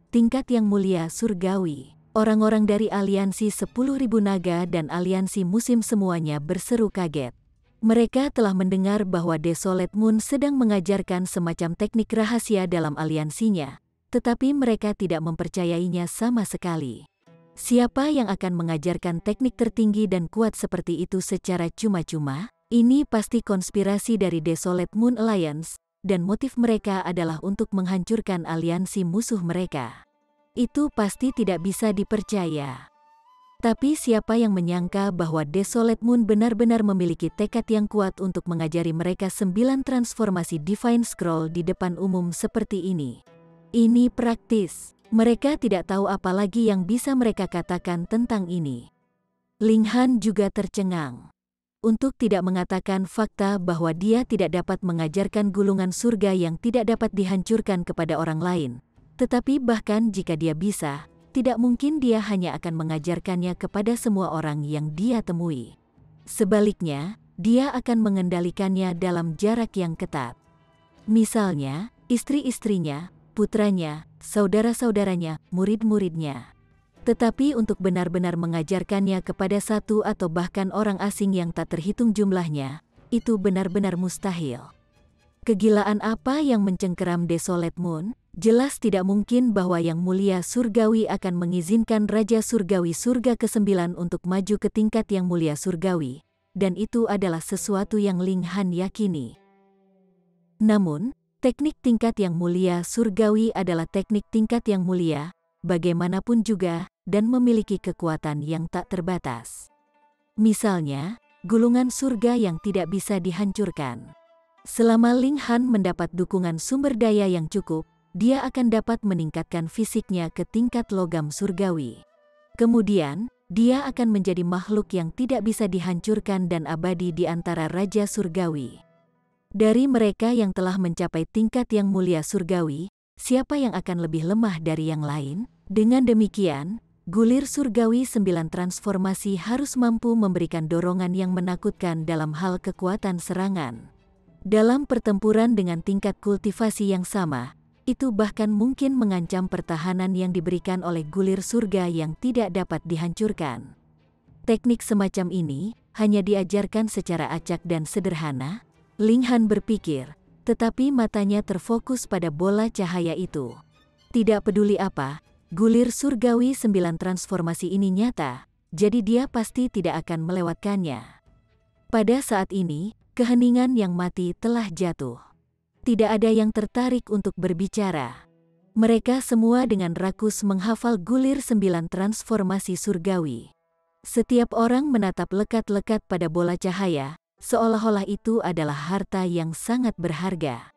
tingkat yang mulia surgawi. Orang-orang dari aliansi 10.000 naga dan aliansi musim semuanya berseru kaget. Mereka telah mendengar bahwa Desolate Moon sedang mengajarkan semacam teknik rahasia dalam aliansinya, tetapi mereka tidak mempercayainya sama sekali. Siapa yang akan mengajarkan teknik tertinggi dan kuat seperti itu secara cuma-cuma? Ini pasti konspirasi dari Desolate Moon Alliance, dan motif mereka adalah untuk menghancurkan aliansi musuh mereka. Itu pasti tidak bisa dipercaya. Tapi siapa yang menyangka bahwa Desolate Moon benar-benar memiliki tekad yang kuat untuk mengajari mereka 9 transformasi Divine Scroll di depan umum seperti ini. Ini praktis. Mereka tidak tahu apa lagi yang bisa mereka katakan tentang ini. Ling Han juga tercengang. Untuk tidak mengatakan fakta bahwa dia tidak dapat mengajarkan gulungan surga yang tidak dapat dihancurkan kepada orang lain. Tetapi bahkan jika dia bisa, tidak mungkin dia hanya akan mengajarkannya kepada semua orang yang dia temui. Sebaliknya, dia akan mengendalikannya dalam jarak yang ketat. Misalnya, istri-istrinya, putranya, saudara-saudaranya, murid-muridnya. Tetapi untuk benar-benar mengajarkannya kepada satu atau bahkan orang asing yang tak terhitung jumlahnya, itu benar-benar mustahil. Kegilaan apa yang mencengkeram Desolate Moon? Jelas tidak mungkin bahwa Yang Mulia Surgawi akan mengizinkan Raja Surgawi Surga ke-9 untuk maju ke tingkat Yang Mulia Surgawi, dan itu adalah sesuatu yang Ling Han yakini. Namun, teknik tingkat Yang Mulia Surgawi adalah teknik tingkat yang mulia, bagaimanapun juga, dan memiliki kekuatan yang tak terbatas. Misalnya, gulungan surga yang tidak bisa dihancurkan. Selama Ling Han mendapat dukungan sumber daya yang cukup, dia akan dapat meningkatkan fisiknya ke tingkat logam surgawi. Kemudian, dia akan menjadi makhluk yang tidak bisa dihancurkan dan abadi di antara Raja Surgawi. Dari mereka yang telah mencapai tingkat Yang Mulia Surgawi, siapa yang akan lebih lemah dari yang lain? Dengan demikian, gulir surgawi 9 transformasi harus mampu memberikan dorongan yang menakutkan dalam hal kekuatan serangan. Dalam pertempuran dengan tingkat kultivasi yang sama, itu bahkan mungkin mengancam pertahanan yang diberikan oleh gulir surga yang tidak dapat dihancurkan. Teknik semacam ini hanya diajarkan secara acak dan sederhana, Ling Han berpikir, tetapi matanya terfokus pada bola cahaya itu. Tidak peduli apa, gulir surgawi 9 transformasi ini nyata, jadi dia pasti tidak akan melewatkannya. Pada saat ini, keheningan yang mati telah jatuh. Tidak ada yang tertarik untuk berbicara. Mereka semua dengan rakus menghafal gulir 9 transformasi surgawi. Setiap orang menatap lekat-lekat pada bola cahaya, seolah-olah itu adalah harta yang sangat berharga.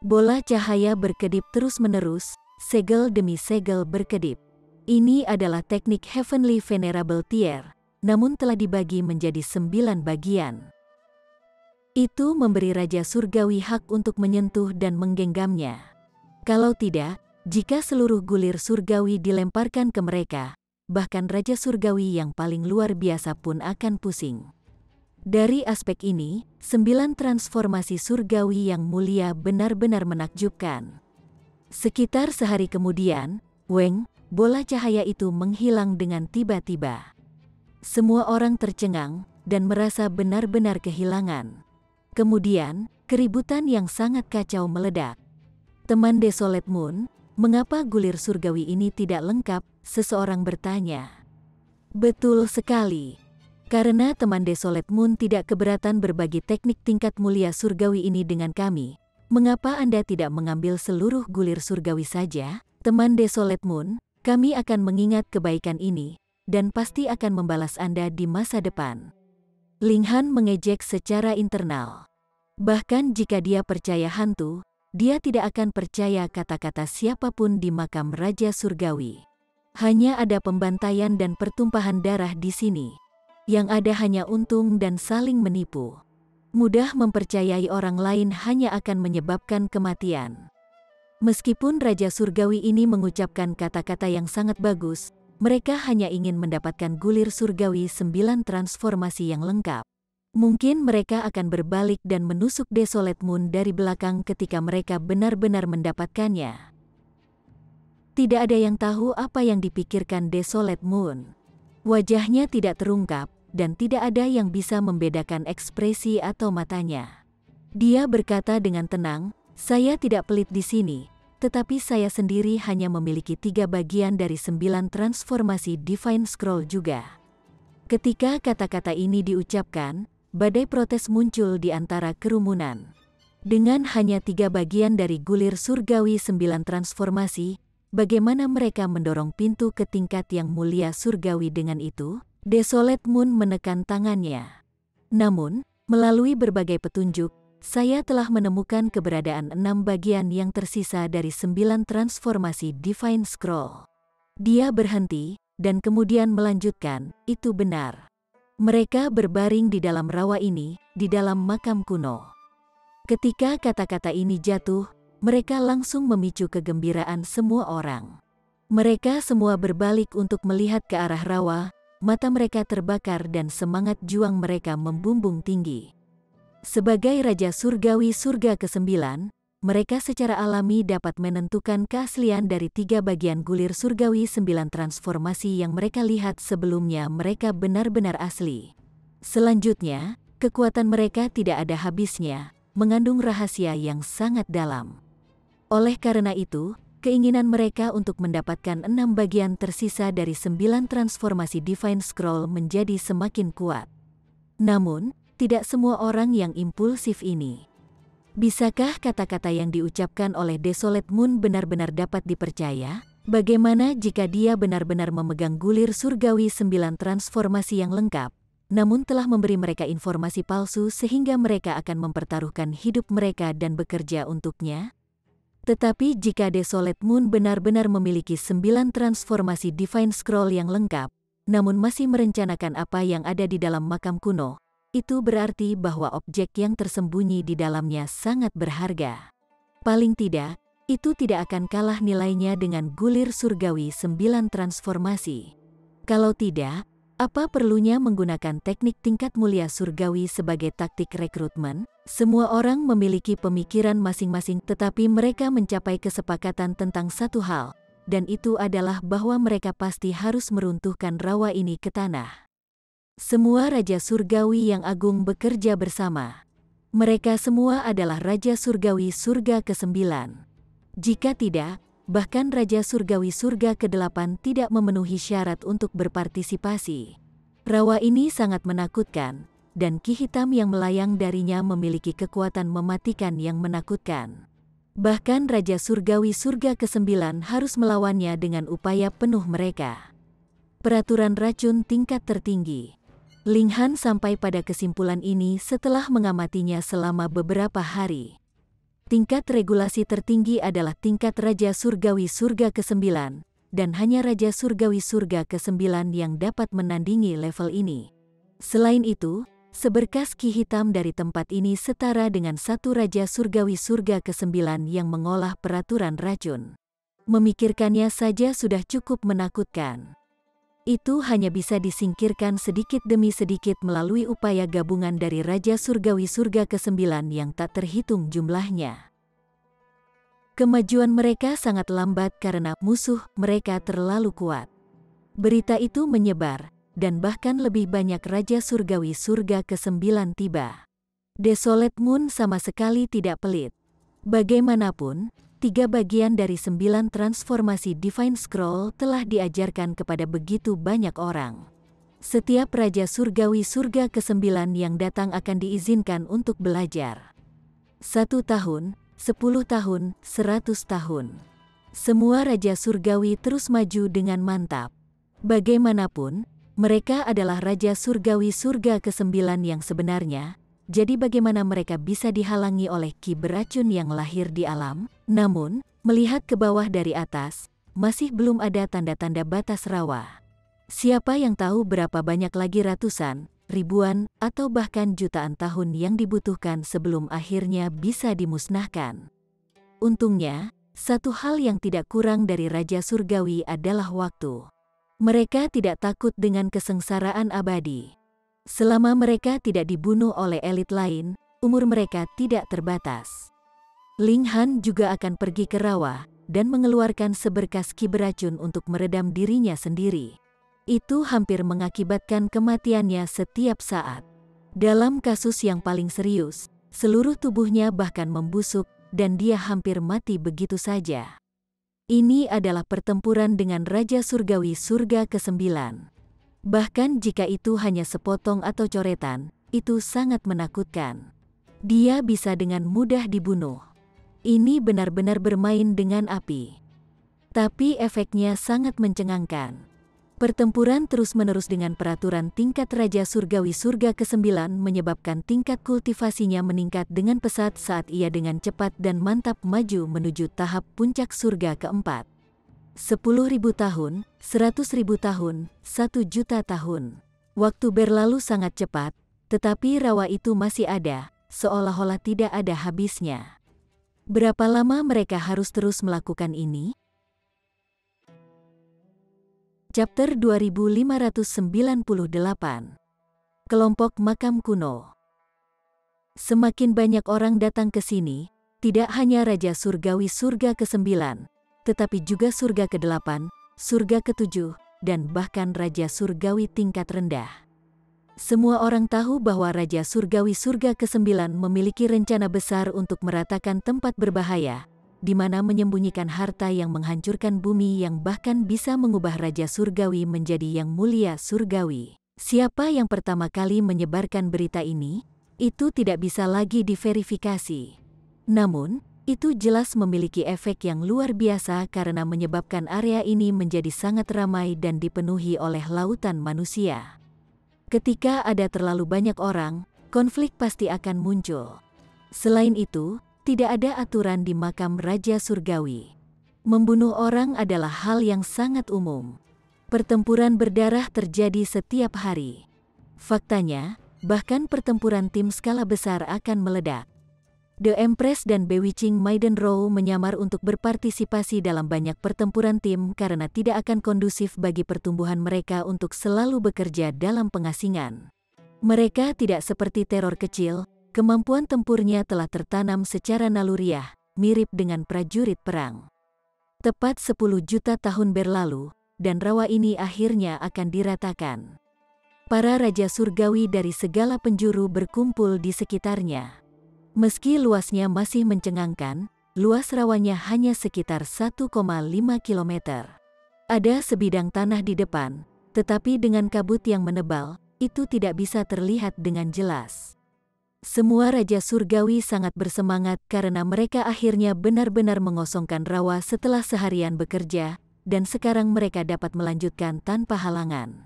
Bola cahaya berkedip terus-menerus, segel demi segel berkedip. Ini adalah teknik Heavenly Venerable Tear, namun telah dibagi menjadi 9 bagian. Itu memberi Raja Surgawi hak untuk menyentuh dan menggenggamnya. Kalau tidak, jika seluruh gulir surgawi dilemparkan ke mereka, bahkan Raja Surgawi yang paling luar biasa pun akan pusing. Dari aspek ini, 9 transformasi surgawi yang mulia benar-benar menakjubkan. Sekitar sehari kemudian, Weng, bola cahaya itu menghilang dengan tiba-tiba. Semua orang tercengang dan merasa benar-benar kehilangan. Kemudian, keributan yang sangat kacau meledak. Teman Desolate Moon, mengapa gulir surgawi ini tidak lengkap? Seseorang bertanya. Betul sekali. Karena teman Desolate Moon tidak keberatan berbagi teknik tingkat mulia surgawi ini dengan kami. Mengapa Anda tidak mengambil seluruh gulir surgawi saja? Teman Desolate Moon, kami akan mengingat kebaikan ini, dan pasti akan membalas Anda di masa depan. Ling Han mengejek secara internal. Bahkan jika dia percaya hantu, dia tidak akan percaya kata-kata siapapun di makam Raja Surgawi. Hanya ada pembantaian dan pertumpahan darah di sini. Yang ada hanya untung dan saling menipu. Mudah mempercayai orang lain hanya akan menyebabkan kematian. Meskipun Raja Surgawi ini mengucapkan kata-kata yang sangat bagus, mereka hanya ingin mendapatkan gulir surgawi 9 transformasi yang lengkap. Mungkin mereka akan berbalik dan menusuk Desolate Moon dari belakang ketika mereka benar-benar mendapatkannya. Tidak ada yang tahu apa yang dipikirkan Desolate Moon. Wajahnya tidak terungkap, dan tidak ada yang bisa membedakan ekspresi atau matanya. Dia berkata dengan tenang, saya tidak pelit di sini, tetapi saya sendiri hanya memiliki 3 bagian dari 9 transformasi Divine Scroll juga. Ketika kata-kata ini diucapkan, badai protes muncul di antara kerumunan. Dengan hanya 3 bagian dari gulir surgawi 9 transformasi, bagaimana mereka mendorong pintu ke tingkat yang mulia surgawi dengan itu? Desolate Moon menekan tangannya. Namun, melalui berbagai petunjuk, saya telah menemukan keberadaan 6 bagian yang tersisa dari 9 transformasi Divine Scroll. Dia berhenti, dan kemudian melanjutkan, itu benar. Mereka berbaring di dalam rawa ini, di dalam makam kuno. Ketika kata-kata ini jatuh, mereka langsung memicu kegembiraan semua orang. Mereka semua berbalik untuk melihat ke arah rawa, mata mereka terbakar dan semangat juang mereka membumbung tinggi. Sebagai Raja Surgawi Surga ke-9, mereka secara alami dapat menentukan keaslian dari 3 bagian gulir surgawi 9 transformasi yang mereka lihat sebelumnya mereka benar-benar asli. Selanjutnya, kekuatan mereka tidak ada habisnya, mengandung rahasia yang sangat dalam. Oleh karena itu, keinginan mereka untuk mendapatkan 6 bagian tersisa dari 9 transformasi Divine Scroll menjadi semakin kuat. Namun, tidak semua orang yang impulsif ini. Bisakah kata-kata yang diucapkan oleh Desolate Moon benar-benar dapat dipercaya? Bagaimana jika dia benar-benar memegang gulir surgawi 9 transformasi yang lengkap, namun telah memberi mereka informasi palsu sehingga mereka akan mempertaruhkan hidup mereka dan bekerja untuknya? Tetapi jika Desolate Moon benar-benar memiliki 9 transformasi Divine Scroll yang lengkap, namun masih merencanakan apa yang ada di dalam makam kuno, itu berarti bahwa objek yang tersembunyi di dalamnya sangat berharga. Paling tidak, itu tidak akan kalah nilainya dengan gulir surgawi 9 transformasi. Kalau tidak, apa perlunya menggunakan teknik tingkat mulia surgawi sebagai taktik rekrutmen? Semua orang memiliki pemikiran masing-masing tetapi mereka mencapai kesepakatan tentang satu hal, dan itu adalah bahwa mereka pasti harus meruntuhkan rawa ini ke tanah. Semua Raja Surgawi yang agung bekerja bersama. Mereka semua adalah Raja Surgawi Surga ke-9. Jika tidak, bahkan Raja Surgawi Surga ke-8 tidak memenuhi syarat untuk berpartisipasi. Rawa ini sangat menakutkan, dan Ki Hitam yang melayang darinya memiliki kekuatan mematikan yang menakutkan. Bahkan Raja Surgawi Surga ke-9 harus melawannya dengan upaya penuh mereka. Peraturan racun tingkat tertinggi. Ling Han sampai pada kesimpulan ini setelah mengamatinya selama beberapa hari. Tingkat regulasi tertinggi adalah tingkat Raja Surgawi Surga ke-9, dan hanya Raja Surgawi Surga ke-9 yang dapat menandingi level ini. Selain itu, seberkas Ki Hitam dari tempat ini setara dengan satu Raja Surgawi Surga ke-9 yang mengolah peraturan racun. Memikirkannya saja sudah cukup menakutkan. Itu hanya bisa disingkirkan sedikit demi sedikit melalui upaya gabungan dari Raja Surgawi Surga ke-9 yang tak terhitung jumlahnya. Kemajuan mereka sangat lambat karena musuh mereka terlalu kuat. Berita itu menyebar, dan bahkan lebih banyak Raja Surgawi Surga ke-9 tiba. Desolate Moon sama sekali tidak pelit. Bagaimanapun, 3 bagian dari 9 transformasi Divine Scroll telah diajarkan kepada begitu banyak orang. Setiap Raja Surgawi Surga ke-9 yang datang akan diizinkan untuk belajar. 1 tahun, 10 tahun, 100 tahun. Semua Raja Surgawi terus maju dengan mantap. Bagaimanapun, mereka adalah Raja Surgawi Surga ke-9 yang sebenarnya. Jadi bagaimana mereka bisa dihalangi oleh ki beracun yang lahir di alam? Namun, melihat ke bawah dari atas, masih belum ada tanda-tanda batas rawa. Siapa yang tahu berapa banyak lagi ratusan, ribuan, atau bahkan jutaan tahun yang dibutuhkan sebelum akhirnya bisa dimusnahkan. Untungnya, satu hal yang tidak kurang dari Raja Surgawi adalah waktu. Mereka tidak takut dengan kesengsaraan abadi. Selama mereka tidak dibunuh oleh elit lain, umur mereka tidak terbatas. Ling Han juga akan pergi ke rawa dan mengeluarkan seberkas ki beracun untuk meredam dirinya sendiri. Itu hampir mengakibatkan kematiannya setiap saat. Dalam kasus yang paling serius, seluruh tubuhnya bahkan membusuk dan dia hampir mati begitu saja. Ini adalah pertempuran dengan Raja Surgawi Surga ke-9. Bahkan jika itu hanya sepotong atau coretan, itu sangat menakutkan. Dia bisa dengan mudah dibunuh. Ini benar-benar bermain dengan api. Tapi efeknya sangat mencengangkan. Pertempuran terus-menerus dengan peraturan tingkat Raja Surgawi Surga ke-9 menyebabkan tingkat kultivasinya meningkat dengan pesat saat ia dengan cepat dan mantap maju menuju tahap puncak surga ke-4. 10.000 tahun, 100.000 tahun, 1 juta tahun. Waktu berlalu sangat cepat, tetapi rawa itu masih ada, seolah-olah tidak ada habisnya. Berapa lama mereka harus terus melakukan ini? Chapter 2598. Kelompok Makam Kuno. Semakin banyak orang datang ke sini, tidak hanya Raja Surgawi Surga ke-9, tetapi juga Surga ke-8, Surga ke-7, dan bahkan Raja Surgawi tingkat rendah. Semua orang tahu bahwa Raja Surgawi Surga ke-9 memiliki rencana besar untuk meratakan tempat berbahaya, di mana menyembunyikan harta yang menghancurkan bumi yang bahkan bisa mengubah Raja Surgawi menjadi yang mulia surgawi. Siapa yang pertama kali menyebarkan berita ini? Itu tidak bisa lagi diverifikasi. Namun, itu jelas memiliki efek yang luar biasa karena menyebabkan area ini menjadi sangat ramai dan dipenuhi oleh lautan manusia. Ketika ada terlalu banyak orang, konflik pasti akan muncul. Selain itu, tidak ada aturan di makam Raja Surgawi. Membunuh orang adalah hal yang sangat umum. Pertempuran berdarah terjadi setiap hari. Faktanya, bahkan pertempuran tim skala besar akan meledak. The Empress dan Bewitching Maiden Row menyamar untuk berpartisipasi dalam banyak pertempuran tim karena tidak akan kondusif bagi pertumbuhan mereka untuk selalu bekerja dalam pengasingan. Mereka tidak seperti teror kecil. Kemampuan tempurnya telah tertanam secara naluriah, mirip dengan prajurit perang. Tepat 10 juta tahun berlalu, dan rawa ini akhirnya akan diratakan. Para Raja Surgawi dari segala penjuru berkumpul di sekitarnya. Meski luasnya masih mencengangkan, luas rawanya hanya sekitar 1,5 kilometer. Ada sebidang tanah di depan, tetapi dengan kabut yang menebal, itu tidak bisa terlihat dengan jelas. Semua Raja Surgawi sangat bersemangat karena mereka akhirnya benar-benar mengosongkan rawa setelah seharian bekerja, dan sekarang mereka dapat melanjutkan tanpa halangan.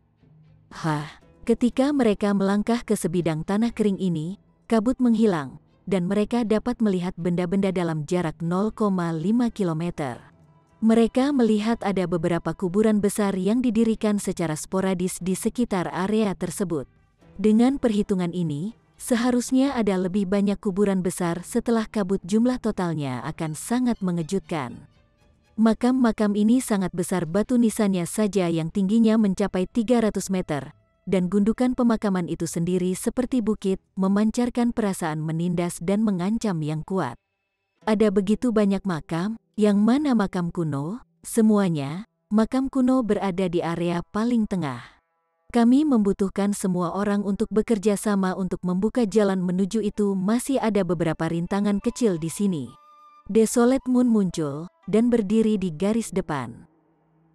Ketika mereka melangkah ke sebidang tanah kering ini, kabut menghilang, dan mereka dapat melihat benda-benda dalam jarak 0,5 kilometer. Mereka melihat ada beberapa kuburan besar yang didirikan secara sporadis di sekitar area tersebut. Dengan perhitungan ini, seharusnya ada lebih banyak kuburan besar setelah kabut. Jumlah totalnya akan sangat mengejutkan. Makam-makam ini sangat besar, batu nisannya saja yang tingginya mencapai 300 meter, dan gundukan pemakaman itu sendiri seperti bukit, memancarkan perasaan menindas dan mengancam yang kuat. Ada begitu banyak makam, yang mana makam kuno? Semuanya, makam kuno berada di area paling tengah. Kami membutuhkan semua orang untuk bekerja sama untuk membuka jalan menuju itu. Masih ada beberapa rintangan kecil di sini. Desolate Moon muncul dan berdiri di garis depan.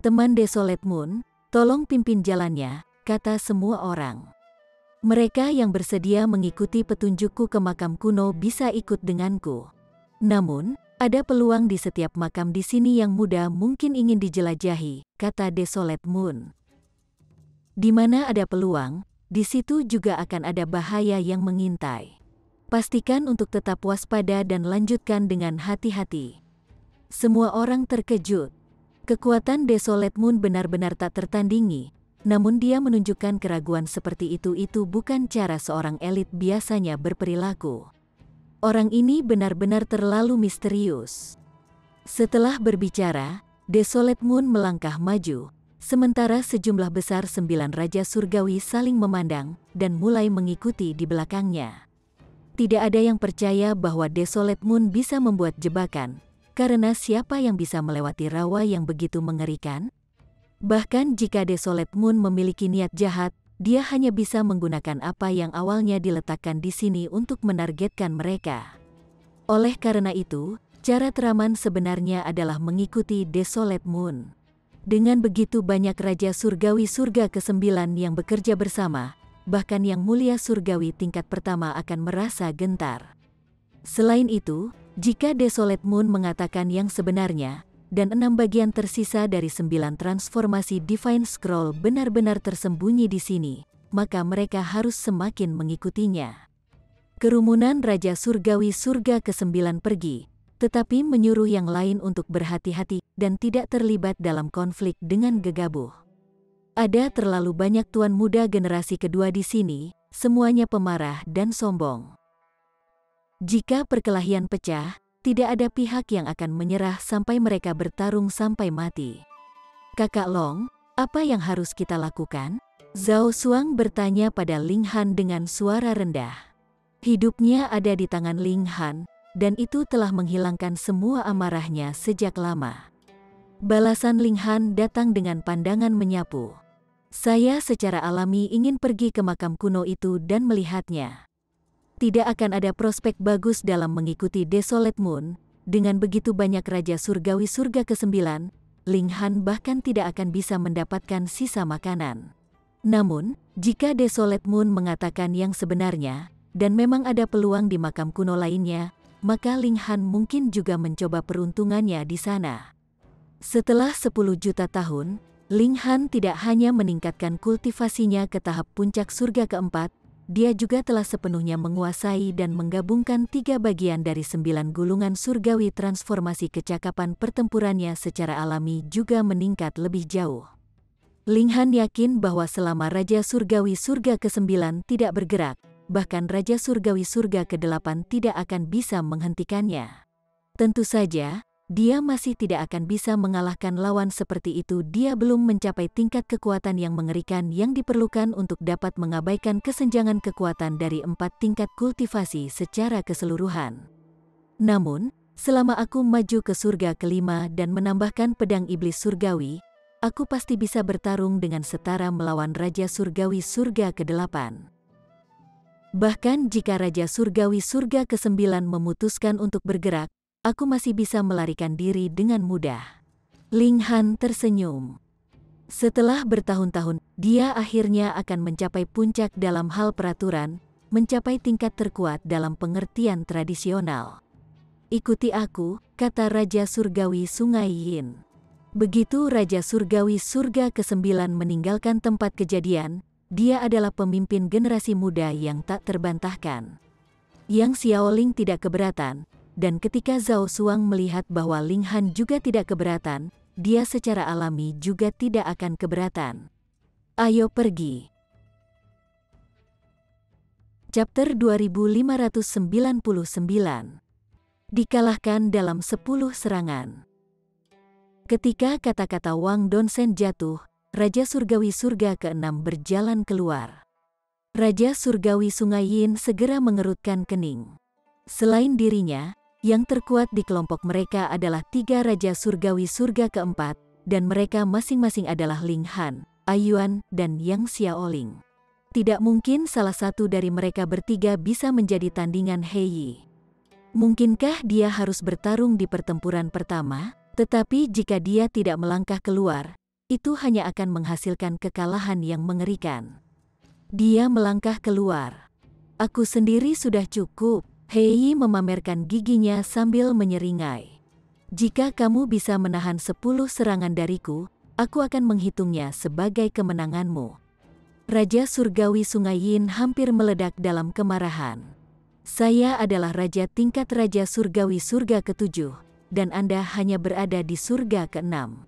Teman Desolate Moon, tolong pimpin jalannya, kata semua orang. Mereka yang bersedia mengikuti petunjukku ke makam kuno bisa ikut denganku. Namun, ada peluang di setiap makam di sini yang muda mungkin ingin dijelajahi, kata Desolate Moon. Di mana ada peluang, di situ juga akan ada bahaya yang mengintai. Pastikan untuk tetap waspada dan lanjutkan dengan hati-hati. Semua orang terkejut. Kekuatan Desolate Moon benar-benar tak tertandingi, namun dia menunjukkan keraguan seperti itu bukan cara seorang elit biasanya berperilaku. Orang ini benar-benar terlalu misterius. Setelah berbicara, Desolate Moon melangkah maju. Sementara sejumlah besar 9 Raja Surgawi saling memandang dan mulai mengikuti di belakangnya. Tidak ada yang percaya bahwa Desolate Moon bisa membuat jebakan, karena siapa yang bisa melewati rawa yang begitu mengerikan? Bahkan jika Desolate Moon memiliki niat jahat, dia hanya bisa menggunakan apa yang awalnya diletakkan di sini untuk menargetkan mereka. Oleh karena itu, cara teraman sebenarnya adalah mengikuti Desolate Moon. Dengan begitu banyak Raja Surgawi Surga ke-9 yang bekerja bersama, bahkan yang mulia surgawi tingkat pertama akan merasa gentar. Selain itu, jika Desolate Moon mengatakan yang sebenarnya, dan 6 bagian tersisa dari 9 transformasi Divine Scroll benar-benar tersembunyi di sini, maka mereka harus semakin mengikutinya. Kerumunan Raja Surgawi Surga ke-9 pergi, tetapi menyuruh yang lain untuk berhati-hati dan tidak terlibat dalam konflik dengan gegabah. Ada terlalu banyak tuan muda generasi kedua di sini, semuanya pemarah dan sombong. Jika perkelahian pecah, tidak ada pihak yang akan menyerah sampai mereka bertarung sampai mati. Kakak Long, apa yang harus kita lakukan? Zhao Xuang bertanya pada Ling Han dengan suara rendah. Hidupnya ada di tangan Ling Han, dan itu telah menghilangkan semua amarahnya sejak lama. Balasan Ling Han datang dengan pandangan menyapu. Saya secara alami ingin pergi ke makam kuno itu dan melihatnya. Tidak akan ada prospek bagus dalam mengikuti Desolate Moon. Dengan begitu banyak Raja Surgawi Surga ke-9, Ling Han bahkan tidak akan bisa mendapatkan sisa makanan. Namun, jika Desolate Moon mengatakan yang sebenarnya, dan memang ada peluang di makam kuno lainnya, maka Ling Han mungkin juga mencoba peruntungannya di sana. Setelah 10 juta tahun, Ling Han tidak hanya meningkatkan kultivasinya ke tahap puncak surga keempat, dia juga telah sepenuhnya menguasai dan menggabungkan 3 bagian dari 9 gulungan surgawi. Transformasi kecakapan pertempurannya secara alami juga meningkat lebih jauh. Ling Han yakin bahwa selama Raja Surgawi Surga ke-9 tidak bergerak, bahkan Raja Surgawi Surga ke-8 tidak akan bisa menghentikannya. Tentu saja, dia masih tidak akan bisa mengalahkan lawan seperti itu. Dia belum mencapai tingkat kekuatan yang mengerikan yang diperlukan untuk dapat mengabaikan kesenjangan kekuatan dari 4 tingkat kultivasi secara keseluruhan. Namun, selama aku maju ke surga ke-5 dan menambahkan pedang iblis surgawi, aku pasti bisa bertarung dengan setara melawan Raja Surgawi Surga ke-8. Bahkan jika Raja Surgawi Surga ke-9 memutuskan untuk bergerak, aku masih bisa melarikan diri dengan mudah. Ling Han tersenyum. Setelah bertahun-tahun, dia akhirnya akan mencapai puncak dalam hal peraturan, mencapai tingkat terkuat dalam pengertian tradisional. Ikuti aku, kata Raja Surgawi Sungai Yin. Begitu Raja Surgawi Surga ke-9 meninggalkan tempat kejadian, dia adalah pemimpin generasi muda yang tak terbantahkan. Yang Xiaoling tidak keberatan, dan ketika Zhao Xuang melihat bahwa Ling Han juga tidak keberatan, dia secara alami juga tidak akan keberatan. Ayo pergi. Chapter 2599. Dikalahkan dalam 10 serangan. Ketika kata-kata Wang Donsen jatuh, Raja Surgawi Surga ke-6 berjalan keluar. Raja Surgawi Sungai Yin segera mengerutkan kening. Selain dirinya, yang terkuat di kelompok mereka adalah 3 Raja Surgawi Surga ke-4, dan mereka masing-masing adalah Ling Han, Aiyuan, dan Yang Xiaoling. Tidak mungkin salah satu dari mereka bertiga bisa menjadi tandingan He Yi. Mungkinkah dia harus bertarung di pertempuran pertama? Tetapi jika dia tidak melangkah keluar, itu hanya akan menghasilkan kekalahan yang mengerikan. Dia melangkah keluar. Aku sendiri sudah cukup. He Yi memamerkan giginya sambil menyeringai. Jika kamu bisa menahan 10 serangan dariku, aku akan menghitungnya sebagai kemenanganmu. Raja Surgawi Sungai Yin hampir meledak dalam kemarahan. Saya adalah Raja tingkat Raja Surgawi Surga ke-7, dan Anda hanya berada di surga ke-6.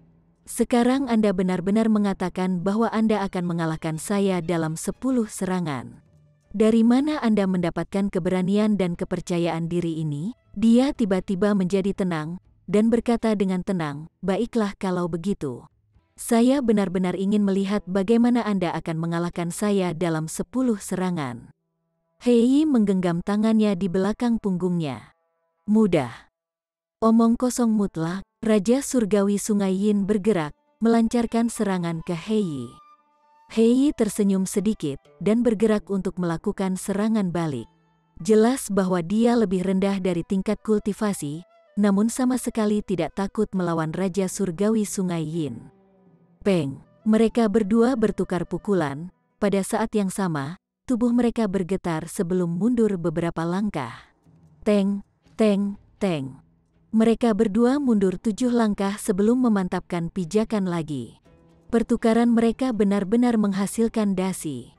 Sekarang Anda benar-benar mengatakan bahwa Anda akan mengalahkan saya dalam 10 serangan. Dari mana Anda mendapatkan keberanian dan kepercayaan diri ini? Dia tiba-tiba menjadi tenang, dan berkata dengan tenang, baiklah kalau begitu. Saya benar-benar ingin melihat bagaimana Anda akan mengalahkan saya dalam 10 serangan. He Yi menggenggam tangannya di belakang punggungnya. Mudah. Omong kosong mutlak. Raja Surgawi Sungai Yin bergerak, melancarkan serangan ke He Yi. He Yi tersenyum sedikit, dan bergerak untuk melakukan serangan balik. Jelas bahwa dia lebih rendah dari tingkat kultivasi, namun sama sekali tidak takut melawan Raja Surgawi Sungai Yin. Peng! Mereka berdua bertukar pukulan. Pada saat yang sama, tubuh mereka bergetar sebelum mundur beberapa langkah. Teng! Teng! Teng! Mereka berdua mundur 7 langkah sebelum memantapkan pijakan lagi. Pertukaran mereka benar-benar menghasilkan dasi.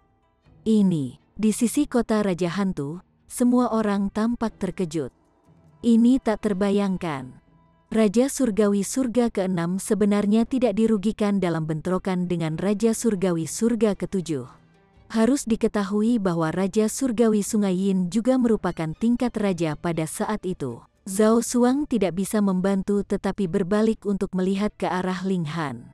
Ini, di sisi kota Raja Hantu, semua orang tampak terkejut. Ini tak terbayangkan. Raja Surgawi Surga ke-6 sebenarnya tidak dirugikan dalam bentrokan dengan Raja Surgawi Surga ke-7. Harus diketahui bahwa Raja Surgawi Sungai Yin juga merupakan tingkat raja pada saat itu. Zhao Xuang tidak bisa membantu tetapi berbalik untuk melihat ke arah Ling Han.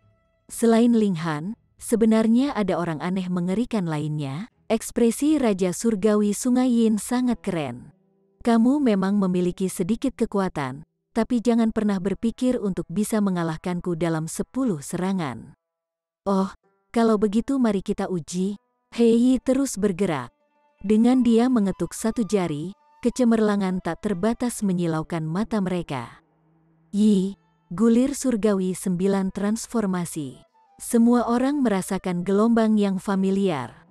Selain Ling Han, sebenarnya ada orang aneh mengerikan lainnya. Ekspresi Raja Surgawi Sungai Yin sangat keren. Kamu memang memiliki sedikit kekuatan, tapi jangan pernah berpikir untuk bisa mengalahkanku dalam 10 serangan. Oh, kalau begitu mari kita uji. He Yi terus bergerak. Dengan dia mengetuk satu jari, kecemerlangan tak terbatas menyilaukan mata mereka. Yi, gulir surgawi 9 transformasi. Semua orang merasakan gelombang yang familiar.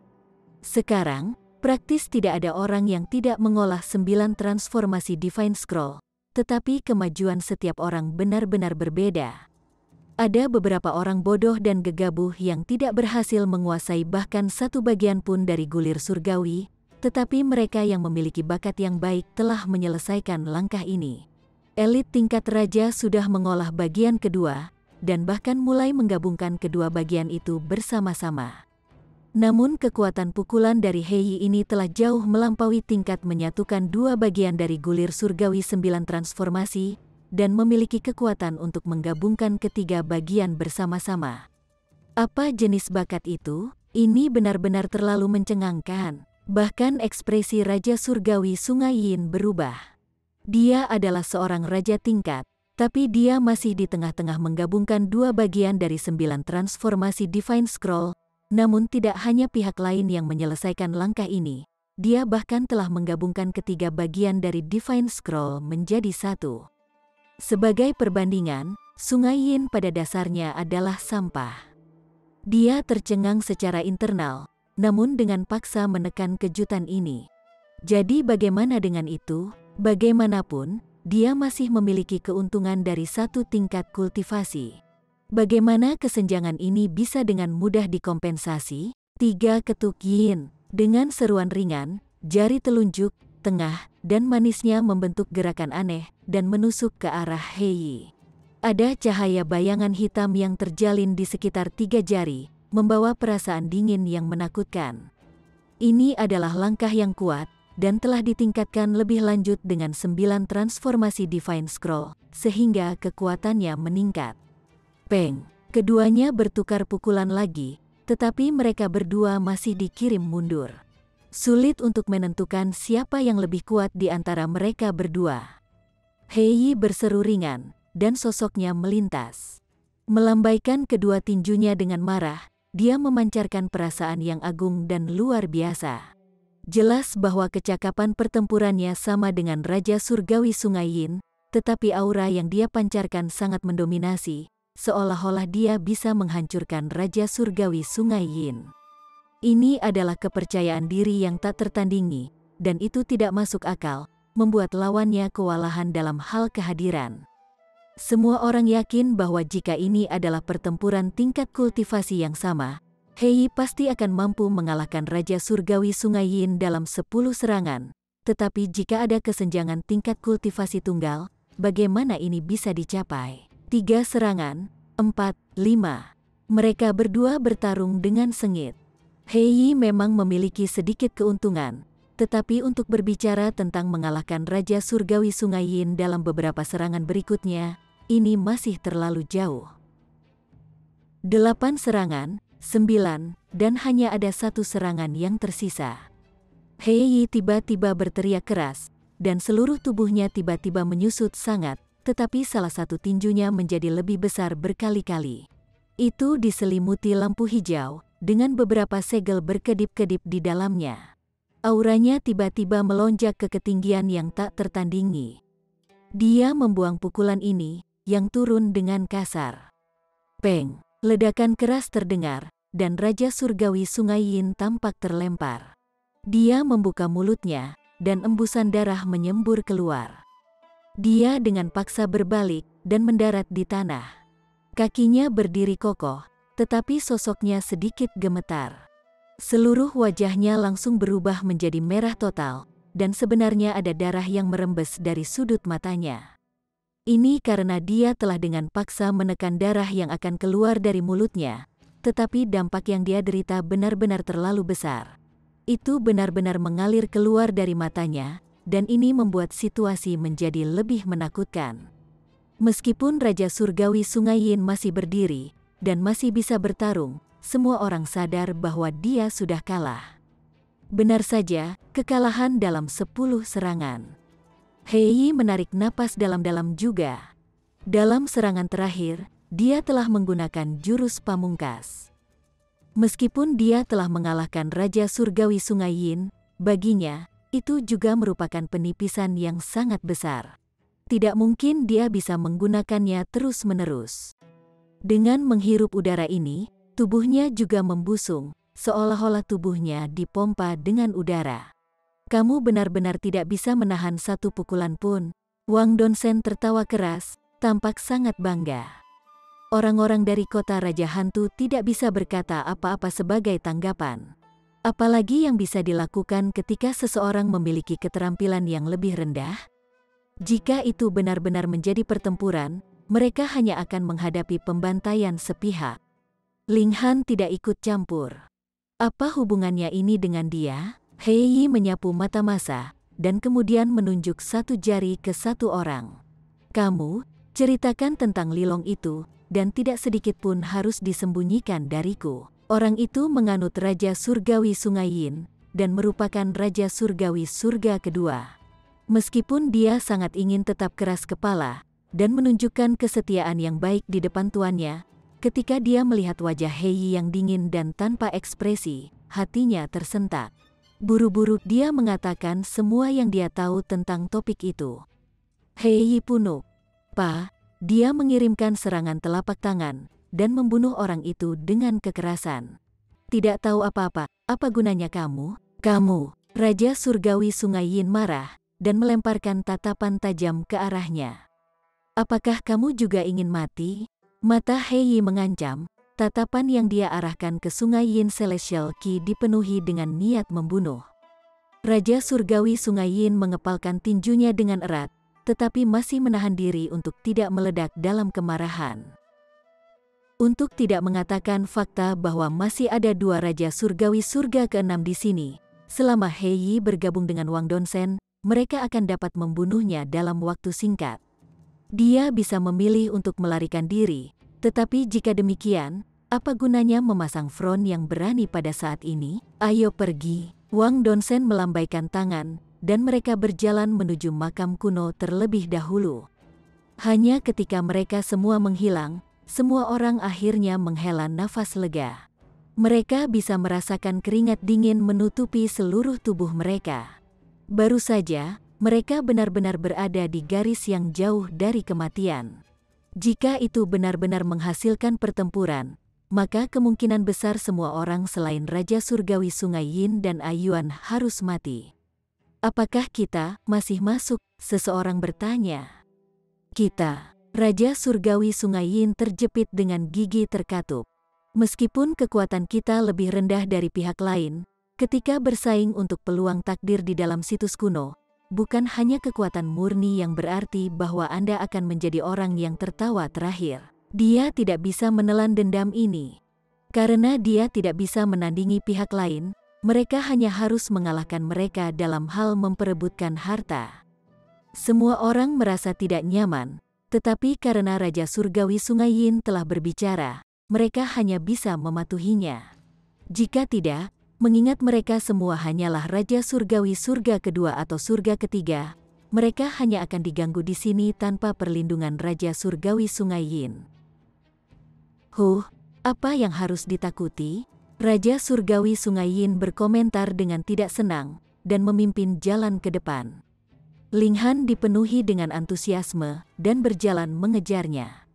Sekarang, praktis tidak ada orang yang tidak mengolah 9 transformasi Divine Scroll, tetapi kemajuan setiap orang benar-benar berbeda. Ada beberapa orang bodoh dan gegabah yang tidak berhasil menguasai bahkan satu bagian pun dari gulir surgawi, tetapi mereka yang memiliki bakat yang baik telah menyelesaikan langkah ini. Elit tingkat raja sudah mengolah bagian kedua, dan bahkan mulai menggabungkan kedua bagian itu bersama-sama. Namun kekuatan pukulan dari He Yi ini telah jauh melampaui tingkat menyatukan dua bagian dari gulir surgawi 9 transformasi, dan memiliki kekuatan untuk menggabungkan ketiga bagian bersama-sama. Apa jenis bakat itu? Ini benar-benar terlalu mencengangkan. Bahkan ekspresi Raja Surgawi Sungai Yin berubah. Dia adalah seorang raja tingkat, tapi dia masih di tengah-tengah menggabungkan dua bagian dari 9 transformasi Divine Scroll, namun tidak hanya pihak lain yang menyelesaikan langkah ini, dia bahkan telah menggabungkan ketiga bagian dari Divine Scroll menjadi satu. Sebagai perbandingan, Sungai Yin pada dasarnya adalah sampah. Dia tercengang secara internal, namun dengan paksa menekan kejutan ini. Jadi bagaimana dengan itu? Bagaimanapun, dia masih memiliki keuntungan dari satu tingkat kultivasi. Bagaimana kesenjangan ini bisa dengan mudah dikompensasi? 3 ketuk yin. Dengan seruan ringan, jari telunjuk, tengah, dan manisnya membentuk gerakan aneh dan menusuk ke arah He Yi. Ada cahaya bayangan hitam yang terjalin di sekitar 3 jari, membawa perasaan dingin yang menakutkan. Ini adalah langkah yang kuat, dan telah ditingkatkan lebih lanjut dengan 9 transformasi Divine Scroll, sehingga kekuatannya meningkat. Peng! Keduanya bertukar pukulan lagi, tetapi mereka berdua masih dikirim mundur. Sulit untuk menentukan siapa yang lebih kuat di antara mereka berdua. He Yi berseru ringan, dan sosoknya melintas. Melambaikan kedua tinjunya dengan marah, dia memancarkan perasaan yang agung dan luar biasa. Jelas bahwa kecakapan pertempurannya sama dengan Raja Surgawi Sungai Yin, tetapi aura yang dia pancarkan sangat mendominasi, seolah-olah dia bisa menghancurkan Raja Surgawi Sungai Yin. Ini adalah kepercayaan diri yang tak tertandingi, dan itu tidak masuk akal, membuat lawannya kewalahan dalam hal kehadiran. Semua orang yakin bahwa jika ini adalah pertempuran tingkat kultivasi yang sama, He Yi pasti akan mampu mengalahkan Raja Surgawi Sungai Yin dalam 10 serangan. Tetapi jika ada kesenjangan tingkat kultivasi tunggal, bagaimana ini bisa dicapai? 3 serangan, 4, 5. Mereka berdua bertarung dengan sengit. He Yi memang memiliki sedikit keuntungan, tetapi untuk berbicara tentang mengalahkan Raja Surgawi Sungai Yin dalam beberapa serangan berikutnya, ini masih terlalu jauh. 8 serangan, 9, dan hanya ada 1 serangan yang tersisa. He Yi tiba-tiba berteriak keras, dan seluruh tubuhnya tiba-tiba menyusut sangat, tetapi salah satu tinjunya menjadi lebih besar berkali-kali. Itu diselimuti lampu hijau, dengan beberapa segel berkedip-kedip di dalamnya. Auranya tiba-tiba melonjak ke ketinggian yang tak tertandingi. Dia membuang pukulan ini, yang turun dengan kasar. Peng! Ledakan keras terdengar, dan Raja Surgawi Sungai Yin tampak terlempar. Dia membuka mulutnya, dan embusan darah menyembur keluar. Dia dengan paksa berbalik dan mendarat di tanah. Kakinya berdiri kokoh, tetapi sosoknya sedikit gemetar. Seluruh wajahnya langsung berubah menjadi merah total, dan sebenarnya ada darah yang merembes dari sudut matanya. Ini karena dia telah dengan paksa menekan darah yang akan keluar dari mulutnya, tetapi dampak yang dia derita benar-benar terlalu besar. Itu benar-benar mengalir keluar dari matanya, dan ini membuat situasi menjadi lebih menakutkan. Meskipun Raja Surgawi Sungai Yin masih berdiri, dan masih bisa bertarung, semua orang sadar bahwa dia sudah kalah. Benar saja, kekalahan dalam 10 serangan. He Yi menarik napas dalam-dalam juga. Dalam serangan terakhir, dia telah menggunakan jurus pamungkas. Meskipun dia telah mengalahkan Raja Surgawi Sungai Yin, baginya, itu juga merupakan penipisan yang sangat besar. Tidak mungkin dia bisa menggunakannya terus-menerus. Dengan menghirup udara ini, tubuhnya juga membusung, seolah-olah tubuhnya dipompa dengan udara. Kamu benar-benar tidak bisa menahan satu pukulan pun. Wang Donsen tertawa keras, tampak sangat bangga. Orang-orang dari kota Raja Hantu tidak bisa berkata apa-apa sebagai tanggapan. Apalagi yang bisa dilakukan ketika seseorang memiliki keterampilan yang lebih rendah? Jika itu benar-benar menjadi pertempuran, mereka hanya akan menghadapi pembantaian sepihak. Ling Han tidak ikut campur. Apa hubungannya ini dengan dia? He Yi menyapu mata masa, dan kemudian menunjuk satu jari ke satu orang. Kamu, ceritakan tentang Lilong itu, dan tidak sedikit pun harus disembunyikan dariku. Orang itu menganut Raja Surgawi Sungai Yin, dan merupakan Raja Surgawi Surga kedua. Meskipun dia sangat ingin tetap keras kepala, dan menunjukkan kesetiaan yang baik di depan tuannya, ketika dia melihat wajah He Yi yang dingin dan tanpa ekspresi, hatinya tersentak. Buru-buru dia mengatakan semua yang dia tahu tentang topik itu. He Yi punuk. Pa, dia mengirimkan serangan telapak tangan, dan membunuh orang itu dengan kekerasan. Tidak tahu apa-apa, apa gunanya kamu? Kamu, Raja Surgawi Sungai Yin marah, dan melemparkan tatapan tajam ke arahnya. Apakah kamu juga ingin mati? Mata He Yi mengancam, tatapan yang dia arahkan ke Sungai Yin Celestial Qi dipenuhi dengan niat membunuh. Raja Surgawi Sungai Yin mengepalkan tinjunya dengan erat, tetapi masih menahan diri untuk tidak meledak dalam kemarahan. Untuk tidak mengatakan fakta bahwa masih ada dua Raja Surgawi Surga ke-6 di sini, selama He Yi bergabung dengan Wang Donsen, mereka akan dapat membunuhnya dalam waktu singkat. Dia bisa memilih untuk melarikan diri, tetapi jika demikian, apa gunanya memasang front yang berani pada saat ini? Ayo pergi. Wang Donsen melambaikan tangan, dan mereka berjalan menuju makam kuno terlebih dahulu. Hanya ketika mereka semua menghilang, semua orang akhirnya menghela nafas lega. Mereka bisa merasakan keringat dingin menutupi seluruh tubuh mereka. Baru saja, mereka benar-benar berada di garis yang jauh dari kematian. Jika itu benar-benar menghasilkan pertempuran, maka kemungkinan besar semua orang selain Raja Surgawi Sungai Yin dan Ayuan harus mati. Apakah kita masih masuk? Seseorang bertanya. Kita, Raja Surgawi Sungai Yin terjepit dengan gigi terkatup. Meskipun kekuatan kita lebih rendah dari pihak lain, ketika bersaing untuk peluang takdir di dalam situs kuno, bukan hanya kekuatan murni yang berarti bahwa Anda akan menjadi orang yang tertawa terakhir. Dia tidak bisa menelan dendam ini. Karena dia tidak bisa menandingi pihak lain, mereka hanya harus mengalahkan mereka dalam hal memperebutkan harta. Semua orang merasa tidak nyaman, tetapi karena Raja Surgawi Sungai Yin telah berbicara, mereka hanya bisa mematuhinya. Jika tidak, mengingat mereka semua hanyalah Raja Surgawi Surga kedua atau Surga ketiga, mereka hanya akan diganggu di sini tanpa perlindungan Raja Surgawi Sungai Yin. Apa yang harus ditakuti? Raja Surgawi Sungai Yin berkomentar dengan tidak senang, dan memimpin jalan ke depan. Ling Han dipenuhi dengan antusiasme, dan berjalan mengejarnya.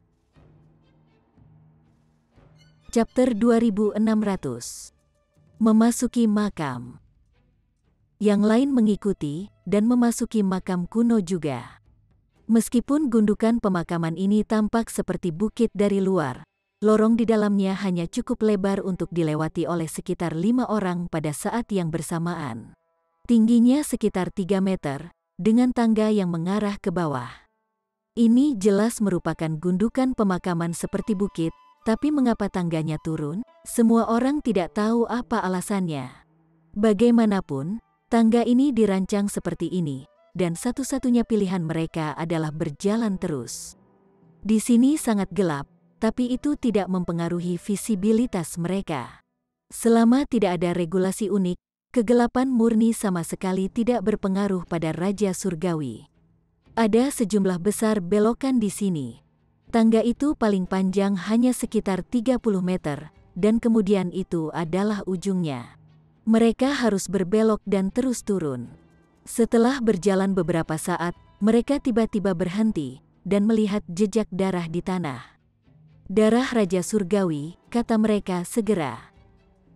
Chapter 2600. Memasuki makam. Yang lain mengikuti, dan memasuki makam kuno juga. Meskipun gundukan pemakaman ini tampak seperti bukit dari luar, lorong di dalamnya hanya cukup lebar untuk dilewati oleh sekitar 5 orang pada saat yang bersamaan. Tingginya sekitar 3 meter, dengan tangga yang mengarah ke bawah. Ini jelas merupakan gundukan pemakaman seperti bukit, tapi mengapa tangganya turun? Semua orang tidak tahu apa alasannya. Bagaimanapun, tangga ini dirancang seperti ini, dan satu-satunya pilihan mereka adalah berjalan terus. Di sini sangat gelap, tapi itu tidak mempengaruhi visibilitas mereka. Selama tidak ada regulasi unik, kegelapan murni sama sekali tidak berpengaruh pada Raja Surgawi. Ada sejumlah besar belokan di sini. Tangga itu paling panjang hanya sekitar 30 meter, dan kemudian itu adalah ujungnya. Mereka harus berbelok dan terus turun. Setelah berjalan beberapa saat, mereka tiba-tiba berhenti dan melihat jejak darah di tanah. Darah Raja Surgawi, kata mereka segera.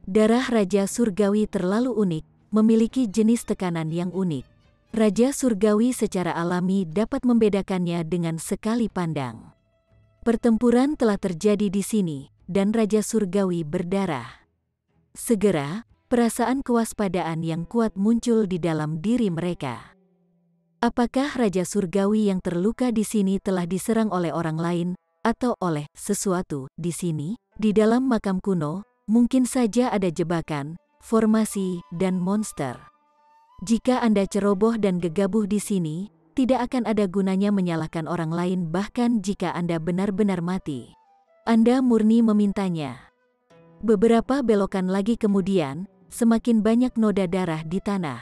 Darah Raja Surgawi terlalu unik, memiliki jenis tekanan yang unik. Raja Surgawi secara alami dapat membedakannya dengan sekali pandang. Pertempuran telah terjadi di sini, dan Raja Surgawi berdarah. Segera, perasaan kewaspadaan yang kuat muncul di dalam diri mereka. Apakah Raja Surgawi yang terluka di sini telah diserang oleh orang lain, atau oleh sesuatu di sini? Di dalam makam kuno, mungkin saja ada jebakan, formasi, dan monster. Jika Anda ceroboh dan gegabah di sini, tidak akan ada gunanya menyalahkan orang lain bahkan jika Anda benar-benar mati. Anda murni memintanya. Beberapa belokan lagi kemudian, semakin banyak noda darah di tanah.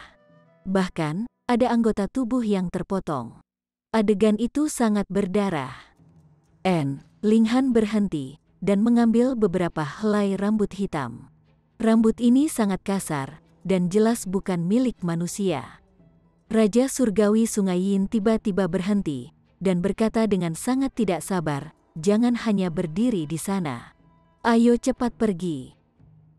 Bahkan, ada anggota tubuh yang terpotong. Adegan itu sangat berdarah. Ling Han berhenti dan mengambil beberapa helai rambut hitam. Rambut ini sangat kasar dan jelas bukan milik manusia. Raja Surgawi Sungai Yin tiba-tiba berhenti dan berkata dengan sangat tidak sabar, "Jangan hanya berdiri di sana. Ayo cepat pergi."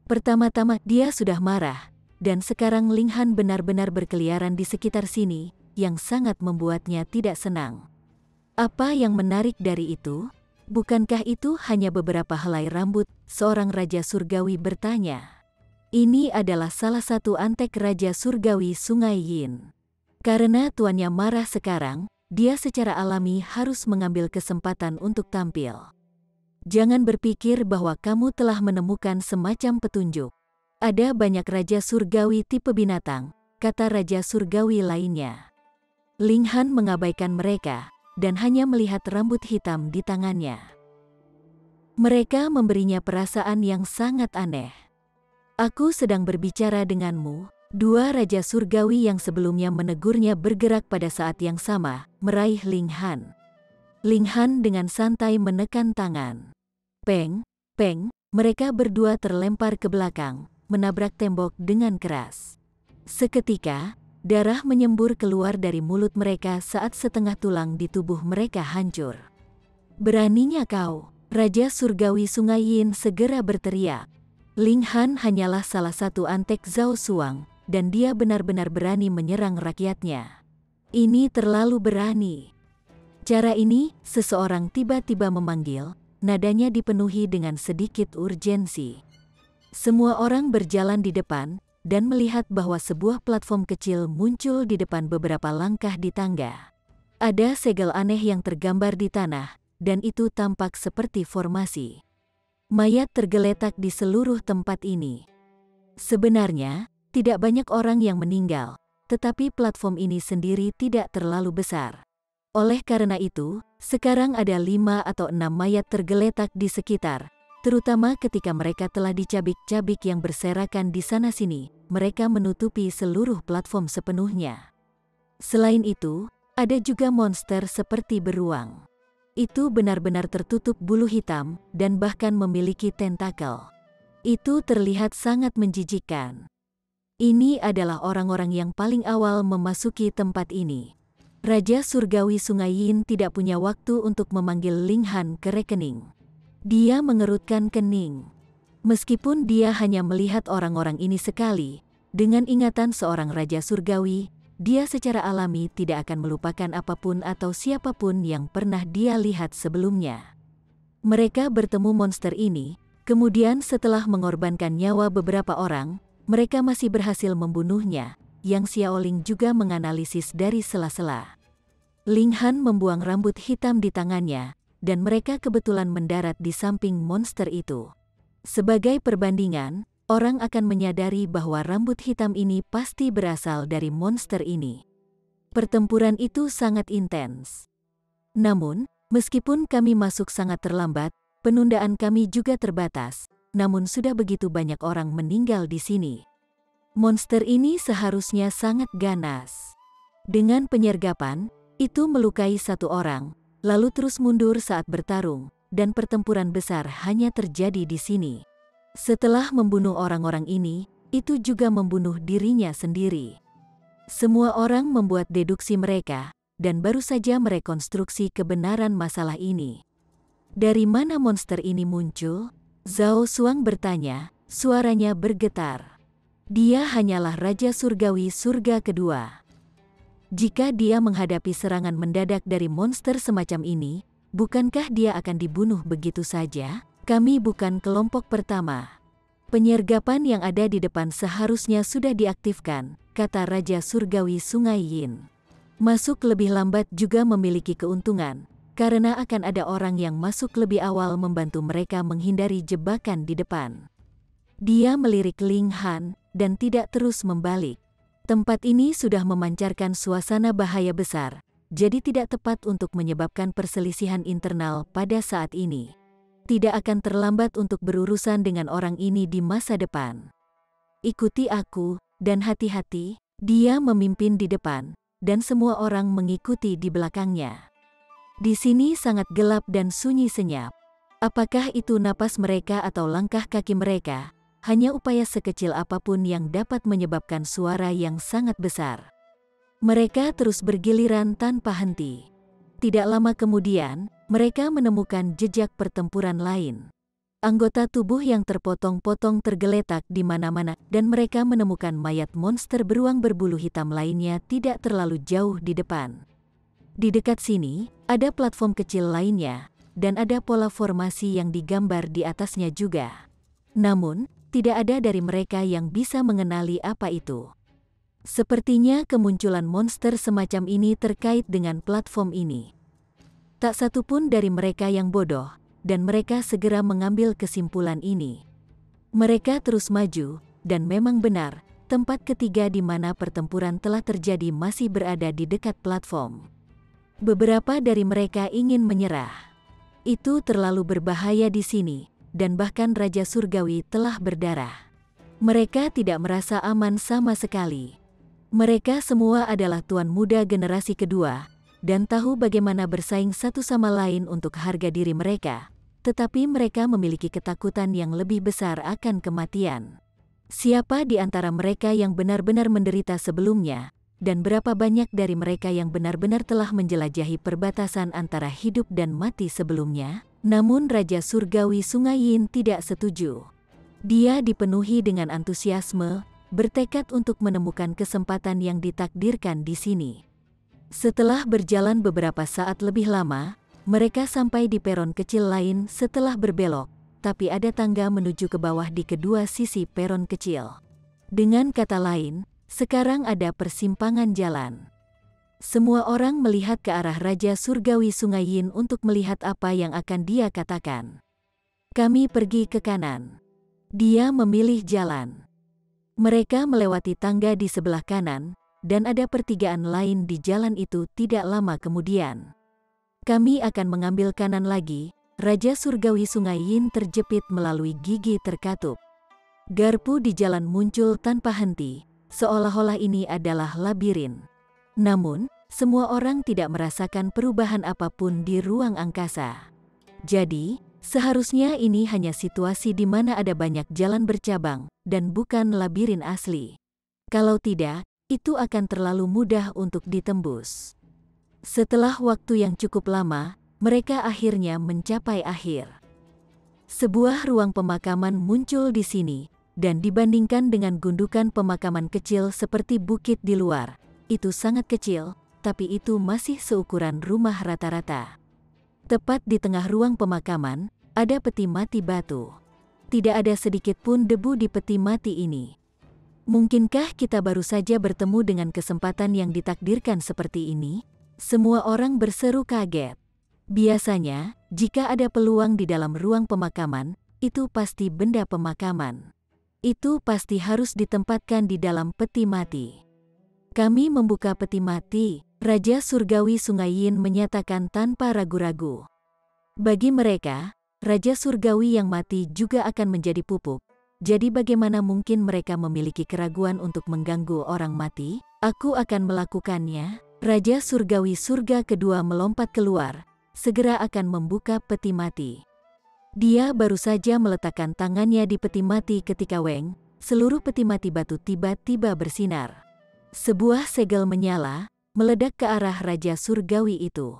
Pertama-tama dia sudah marah, dan sekarang Ling Han benar-benar berkeliaran di sekitar sini, yang sangat membuatnya tidak senang. Apa yang menarik dari itu? Bukankah itu hanya beberapa helai rambut? Seorang Raja Surgawi bertanya. Ini adalah salah satu antek Raja Surgawi Sungai Yin. Karena tuannya marah sekarang, dia secara alami harus mengambil kesempatan untuk tampil. Jangan berpikir bahwa kamu telah menemukan semacam petunjuk. Ada banyak Raja Surgawi tipe binatang, kata Raja Surgawi lainnya. Ling Han mengabaikan mereka, dan hanya melihat rambut hitam di tangannya. Mereka memberinya perasaan yang sangat aneh. "Aku sedang berbicara denganmu." Dua Raja Surgawi yang sebelumnya menegurnya bergerak pada saat yang sama, meraih Ling Han. Ling Han dengan santai menekan tangan. Peng, peng, mereka berdua terlempar ke belakang, menabrak tembok dengan keras. Seketika, darah menyembur keluar dari mulut mereka saat setengah tulang di tubuh mereka hancur. "Beraninya kau!" Raja Surgawi Sungai Yin segera berteriak. Ling Han hanyalah salah satu antek Zhao Suang, dan dia benar-benar berani menyerang rakyatnya. Ini terlalu berani. Cara ini, seseorang tiba-tiba memanggil, nadanya dipenuhi dengan sedikit urgensi. Semua orang berjalan di depan, dan melihat bahwa sebuah platform kecil muncul di depan beberapa langkah di tangga. Ada segel aneh yang tergambar di tanah, dan itu tampak seperti formasi. Mayat tergeletak di seluruh tempat ini. Sebenarnya, tidak banyak orang yang meninggal, tetapi platform ini sendiri tidak terlalu besar. Oleh karena itu, sekarang ada 5 atau 6 mayat tergeletak di sekitar, terutama ketika mereka telah dicabik-cabik yang berserakan di sana-sini, mereka menutupi seluruh platform sepenuhnya. Selain itu, ada juga monster seperti beruang. Itu benar-benar tertutup bulu hitam, dan bahkan memiliki tentakel. Itu terlihat sangat menjijikkan. Ini adalah orang-orang yang paling awal memasuki tempat ini. Raja Surgawi Sungai Yin tidak punya waktu untuk memanggil Ling Han ke rekening. Dia mengerutkan kening. Meskipun dia hanya melihat orang-orang ini sekali, dengan ingatan seorang Raja Surgawi, dia secara alami tidak akan melupakan apapun atau siapapun yang pernah dia lihat sebelumnya. Mereka bertemu monster ini, kemudian setelah mengorbankan nyawa beberapa orang, mereka masih berhasil membunuhnya, yang Xiaoling juga menganalisis dari sela-sela. Ling Han membuang rambut hitam di tangannya, dan mereka kebetulan mendarat di samping monster itu. Sebagai perbandingan, orang akan menyadari bahwa rambut hitam ini pasti berasal dari monster ini. Pertempuran itu sangat intens. Namun, meskipun kami masuk sangat terlambat, penundaan kami juga terbatas, namun sudah begitu banyak orang meninggal di sini. Monster ini seharusnya sangat ganas. Dengan penyergapan, itu melukai satu orang, lalu terus mundur saat bertarung, dan pertempuran besar hanya terjadi di sini. Setelah membunuh orang-orang ini, itu juga membunuh dirinya sendiri. Semua orang membuat deduksi mereka, dan baru saja merekonstruksi kebenaran masalah ini. Dari mana monster ini muncul? Zhao Xuang bertanya, suaranya bergetar. Dia hanyalah Raja Surgawi Surga kedua. Jika dia menghadapi serangan mendadak dari monster semacam ini, bukankah dia akan dibunuh begitu saja? Kami bukan kelompok pertama. Penyergapan yang ada di depan seharusnya sudah diaktifkan, kata Raja Surgawi Sungai Yin. Masuk lebih lambat juga memiliki keuntungan, karena akan ada orang yang masuk lebih awal membantu mereka menghindari jebakan di depan. Dia melirik Ling Han, dan tidak terus membalik. Tempat ini sudah memancarkan suasana bahaya besar, jadi tidak tepat untuk menyebabkan perselisihan internal pada saat ini. Tidak akan terlambat untuk berurusan dengan orang ini di masa depan. Ikuti aku, dan hati-hati, dia memimpin di depan, dan semua orang mengikuti di belakangnya. Di sini sangat gelap dan sunyi senyap. Apakah itu napas mereka atau langkah kaki mereka? Hanya upaya sekecil apapun yang dapat menyebabkan suara yang sangat besar. Mereka terus bergiliran tanpa henti. Tidak lama kemudian, mereka menemukan jejak pertempuran lain. Anggota tubuh yang terpotong-potong tergeletak di mana-mana, dan mereka menemukan mayat monster beruang berbulu hitam lainnya tidak terlalu jauh di depan. Di dekat sini, ada platform kecil lainnya, dan ada pola formasi yang digambar di atasnya juga. Namun, tidak ada dari mereka yang bisa mengenali apa itu. Sepertinya kemunculan monster semacam ini terkait dengan platform ini. Tak satu pun dari mereka yang bodoh, dan mereka segera mengambil kesimpulan ini. Mereka terus maju, dan memang benar, tempat ketiga di mana pertempuran telah terjadi masih berada di dekat platform. Beberapa dari mereka ingin menyerah. Itu terlalu berbahaya di sini, dan bahkan Raja Surgawi telah berdarah. Mereka tidak merasa aman sama sekali. Mereka semua adalah tuan muda generasi kedua, dan tahu bagaimana bersaing satu sama lain untuk harga diri mereka, tetapi mereka memiliki ketakutan yang lebih besar akan kematian. Siapa di antara mereka yang benar-benar menderita sebelumnya, dan berapa banyak dari mereka yang benar-benar telah menjelajahi perbatasan antara hidup dan mati sebelumnya? Namun Raja Surgawi Sungai Yin tidak setuju. Dia dipenuhi dengan antusiasme, bertekad untuk menemukan kesempatan yang ditakdirkan di sini. Setelah berjalan beberapa saat lebih lama, mereka sampai di peron kecil lain setelah berbelok, tapi ada tangga menuju ke bawah di kedua sisi peron kecil. Dengan kata lain, sekarang ada persimpangan jalan. Semua orang melihat ke arah Raja Surgawi Sungai Yin untuk melihat apa yang akan dia katakan. Kami pergi ke kanan. Dia memilih jalan. Mereka melewati tangga di sebelah kanan, dan ada pertigaan lain di jalan itu tidak lama kemudian. Kami akan mengambil kanan lagi. Raja Surgawi Sungai Yin terjepit melalui gigi terkatup. Garpu di jalan muncul tanpa henti, seolah-olah ini adalah labirin. Namun, semua orang tidak merasakan perubahan apapun di ruang angkasa. Jadi, seharusnya ini hanya situasi di mana ada banyak jalan bercabang, dan bukan labirin asli. Kalau tidak, itu akan terlalu mudah untuk ditembus. Setelah waktu yang cukup lama, mereka akhirnya mencapai akhir. Sebuah ruang pemakaman muncul di sini, dan dibandingkan dengan gundukan pemakaman kecil seperti bukit di luar, itu sangat kecil, tapi itu masih seukuran rumah rata-rata. Tepat di tengah ruang pemakaman, ada peti mati batu. Tidak ada sedikit pun debu di peti mati ini. Mungkinkah kita baru saja bertemu dengan kesempatan yang ditakdirkan seperti ini? Semua orang berseru kaget. Biasanya, jika ada peluang di dalam ruang pemakaman, itu pasti benda pemakaman. Itu pasti harus ditempatkan di dalam peti mati. Kami membuka peti mati, Raja Surgawi Sungai Yin menyatakan tanpa ragu-ragu. Bagi mereka, Raja Surgawi yang mati juga akan menjadi pupuk. Jadi bagaimana mungkin mereka memiliki keraguan untuk mengganggu orang mati? Aku akan melakukannya. Raja Surgawi surga kedua melompat keluar, segera akan membuka peti mati. Dia baru saja meletakkan tangannya di peti mati ketika Weng, seluruh peti mati batu tiba-tiba bersinar. Sebuah segel menyala, meledak ke arah Raja Surgawi itu.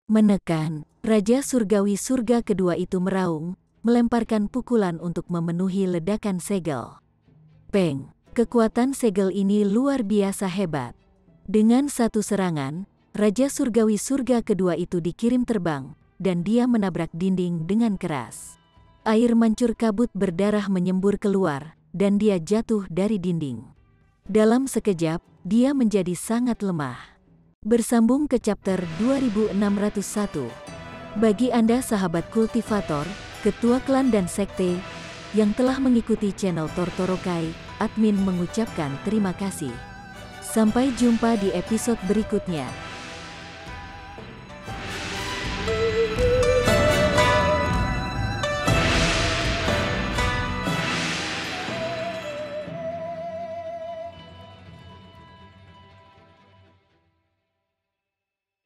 Menekan, Raja Surgawi surga kedua itu meraung, melemparkan pukulan untuk memenuhi ledakan segel. Peng, kekuatan segel ini luar biasa hebat. Dengan satu serangan, Raja Surgawi surga kedua itu dikirim terbang, dan dia menabrak dinding dengan keras. Air mancur kabut berdarah menyembur keluar, dan dia jatuh dari dinding. Dalam sekejap, dia menjadi sangat lemah. Bersambung ke chapter 2601. Bagi Anda sahabat kultivator, ketua klan dan sekte, yang telah mengikuti channel Tortorokai, admin mengucapkan terima kasih. Sampai jumpa di episode berikutnya.